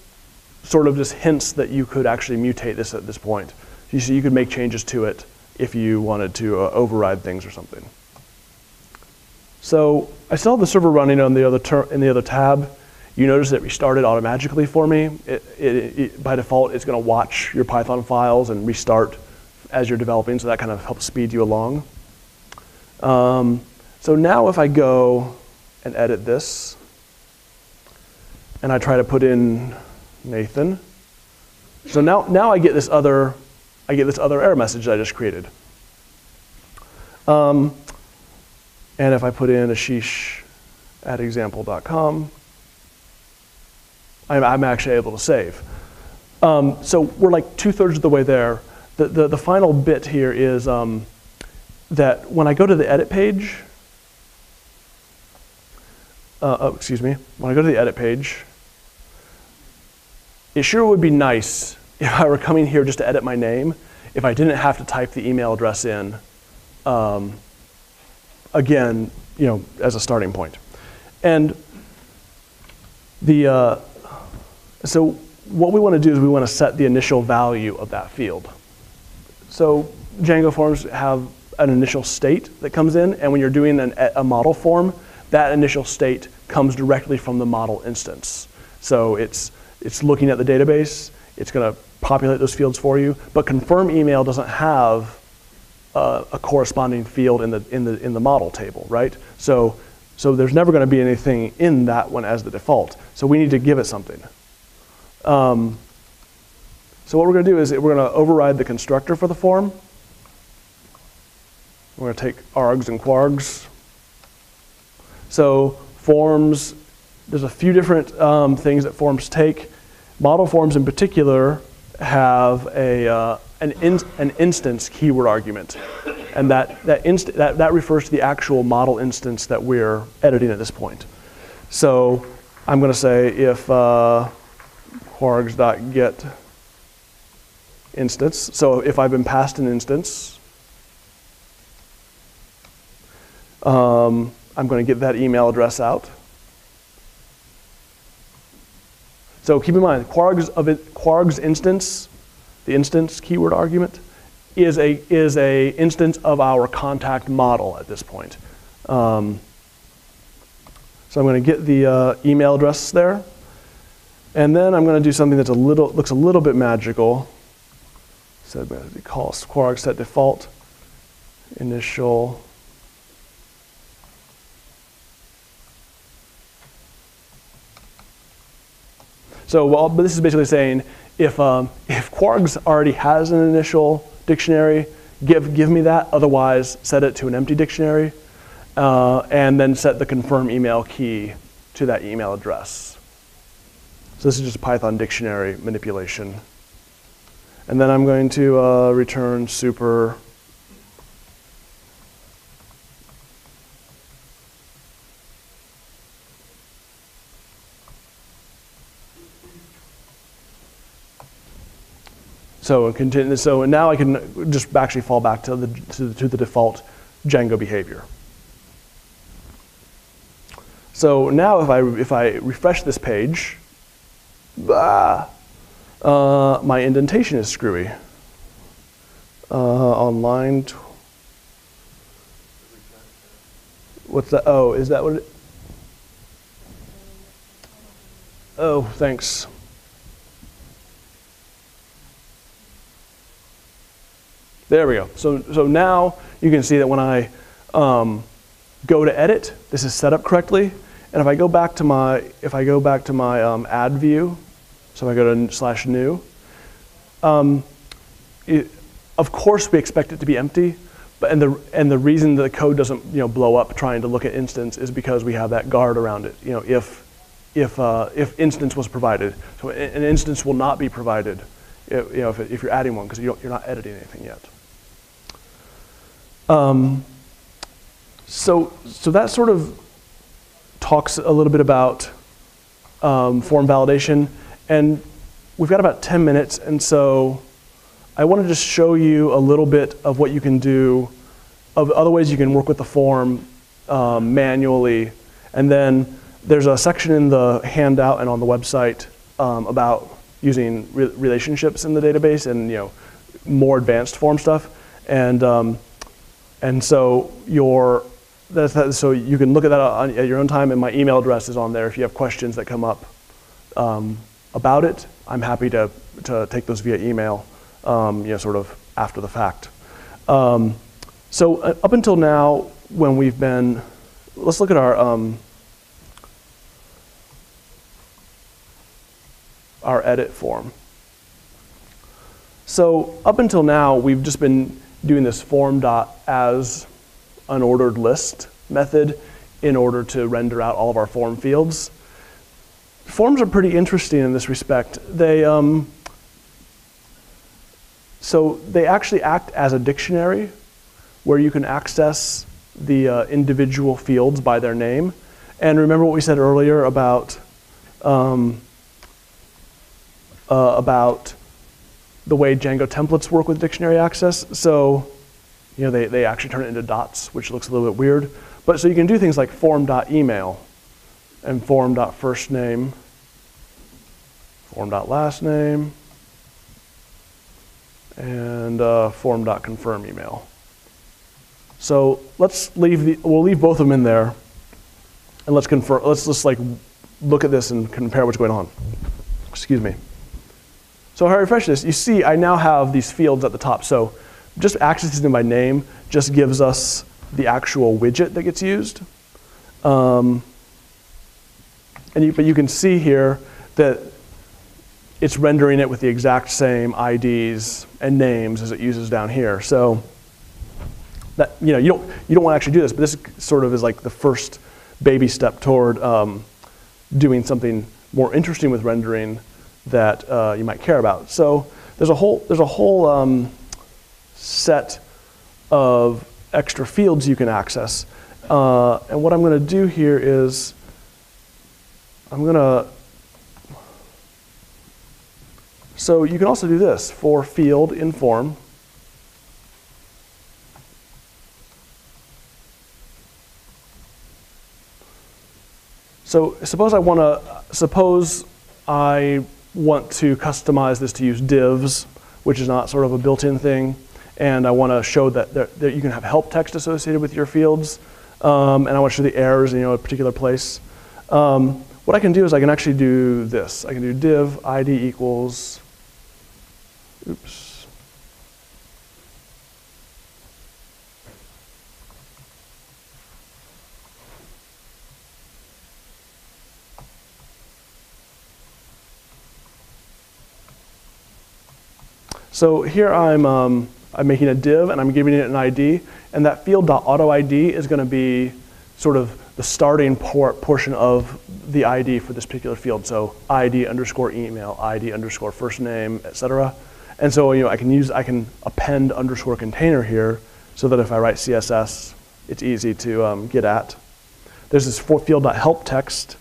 sort of just hints that you could actually mutate this at this point. You could make changes to it if you wanted to override things or something. So I still have the server running on in the other tab. You notice it restarted automatically for me. By default, it's going to watch your Python files and restart as you're developing, so that kind of helps speed you along. So now if I go and edit this, and I try to put in Nathan, so now I get this other error message that I just created. And if I put in Ashish at example.com, I'm actually able to save. So we're like 2/3 of the way there. The final bit here is that when I go to the edit page, when I go to the edit page, it sure would be nice if I were coming here just to edit my name, if I didn't have to type the email address in again, as a starting point. And so what we want to do is we want to set the initial value of that field. So Django forms have an initial state that comes in, and when you're doing a model form, that initial state comes directly from the model instance. So it's looking at the database, it's going to populate those fields for you, but confirm email doesn't have a corresponding field in the model table, right? So there's never going to be anything in that one as the default. So we need to give it something. So what we're going to do is we're going to override the constructor for the form. We're going to take args and kwargs. So forms, there's a few different things that forms take. Model forms in particular have an instance keyword argument. And that refers to the actual model instance that we're editing at this point. So I'm going to say if kwargs.get instance, so if I've been passed an instance, I'm going to get that email address out. So keep in mind, kwarg's instance, the instance keyword argument, is a instance of our contact model at this point. So I'm going to get the email address there, and then I'm going to do something that's looks a little bit magical. So I'm going to call kwarg set default initial. So but this is basically saying if Quargs already has an initial dictionary, give me that. Otherwise, set it to an empty dictionary, and then set the confirm email key to that email address. So this is just a Python dictionary manipulation. And then I'm going to return super. So continue. So now I can just actually fall back to the default Django behavior. So now if I refresh this page, my indentation is screwy. On line, what's that? Oh, is that what it? Oh, thanks. There we go. So now you can see that when I go to edit, this is set up correctly. And if I go back to my add view, so if I go to /new, of course we expect it to be empty, but and the reason the code doesn't blow up trying to look at instance is because we have that guard around it. If instance was provided, so an instance will not be provided if you're adding one because you're not editing anything yet. So that sort of talks a little bit about form validation, and we've got about 10 minutes, and so I want to just show you a little bit of what you can do, of other ways you can work with the form manually, and then there's a section in the handout and on the website about using relationships in the database and more advanced form stuff, and so so you can look at that at your own time, and my email address is on there if you have questions that come up about it. I'm happy to take those via email, sort of after the fact. So up until now, when we've been, let's look at our edit form. So up until now, we've just been doing this form.as unordered list method in order to render out all of our form fields. Forms are pretty interesting in this respect. So they actually act as a dictionary where you can access the individual fields by their name. And remember what we said earlier about the way Django templates work with dictionary access. So they actually turn it into dots, which looks a little bit weird. But so you can do things like form.email and form.firstname, form.lastname, and form.confirm email. So we'll leave both of them in there, and let's just like look at this and compare what's going on. Excuse me. So if I refresh this, you see I now have these fields at the top. So just accessing them by name just gives us the actual widget that gets used. But you can see here that it's rendering it with the exact same IDs and names as it uses down here. So that you don't want to actually do this, but this sort of is like the first baby step toward doing something more interesting with rendering that you might care about. So there's a whole set of extra fields you can access. And what I'm going to do here is so you can also do this for field in form. So suppose I want to customize this to use divs, which is not sort of a built-in thing, and I want to show that you can have help text associated with your fields, and I want to show the errors in a particular place. What I can do is I can actually do this. I can do div id equals, oops. So here I'm making a div and I'm giving it an ID, and that field.autoID is going to be sort of the starting portion of the ID for this particular field. So ID underscore email, ID underscore first name, etc. And so I can append underscore container here so that if I write CSS, it's easy to get at. There's this field.help text,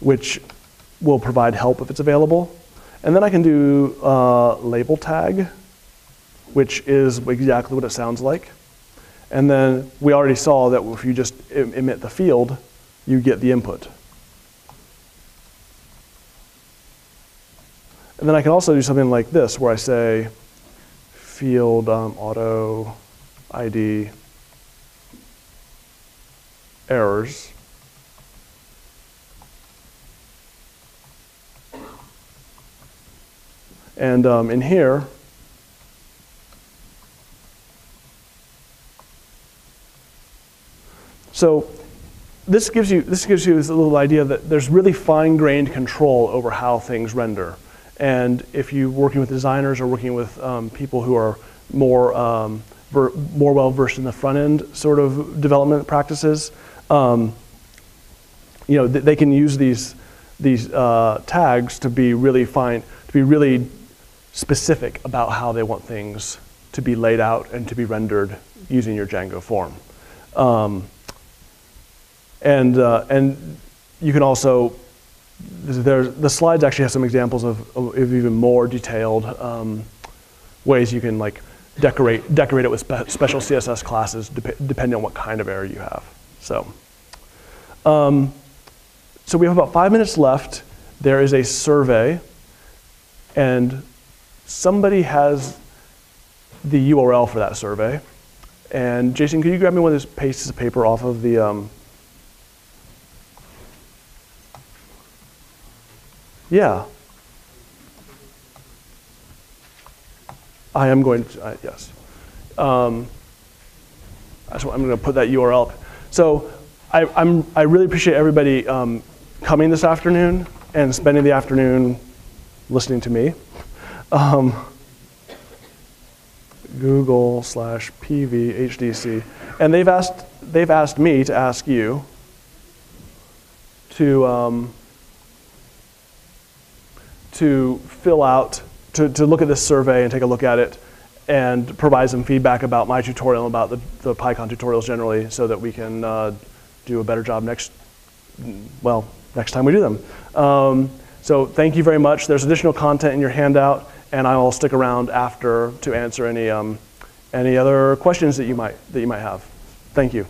which will provide help if it's available. And then I can do label tag, which is exactly what it sounds like. And then we already saw that if you just emit the field, you get the input. And then I can also do something like this, where I say field auto ID errors. And in here, so this gives you this little idea that there's really fine-grained control over how things render. And if you're working with designers or working with people who are more well-versed in the front-end sort of development practices, they can use these tags to be really fine, to be really specific about how they want things to be laid out and to be rendered using your Django form. And you can also, the slides actually have some examples of even more detailed ways you can like decorate it with special CSS classes depending on what kind of error you have. So we have about 5 minutes left. There is a survey, and somebody has the URL for that survey. And Jason, could you grab me one of those pieces of paper off of the, yeah. I am going to, yes. I'm going to put that URL up. So I really appreciate everybody coming this afternoon and spending the afternoon listening to me. Google/PVHDC, and they've asked me to ask you to fill out, to look at this survey and take a look at it and provide some feedback about my tutorial, about the PyCon tutorials generally, so that we can do a better job next time we do them. So thank you very much. There's additional content in your handout, and I will stick around after to answer any other questions that you might have. Thank you.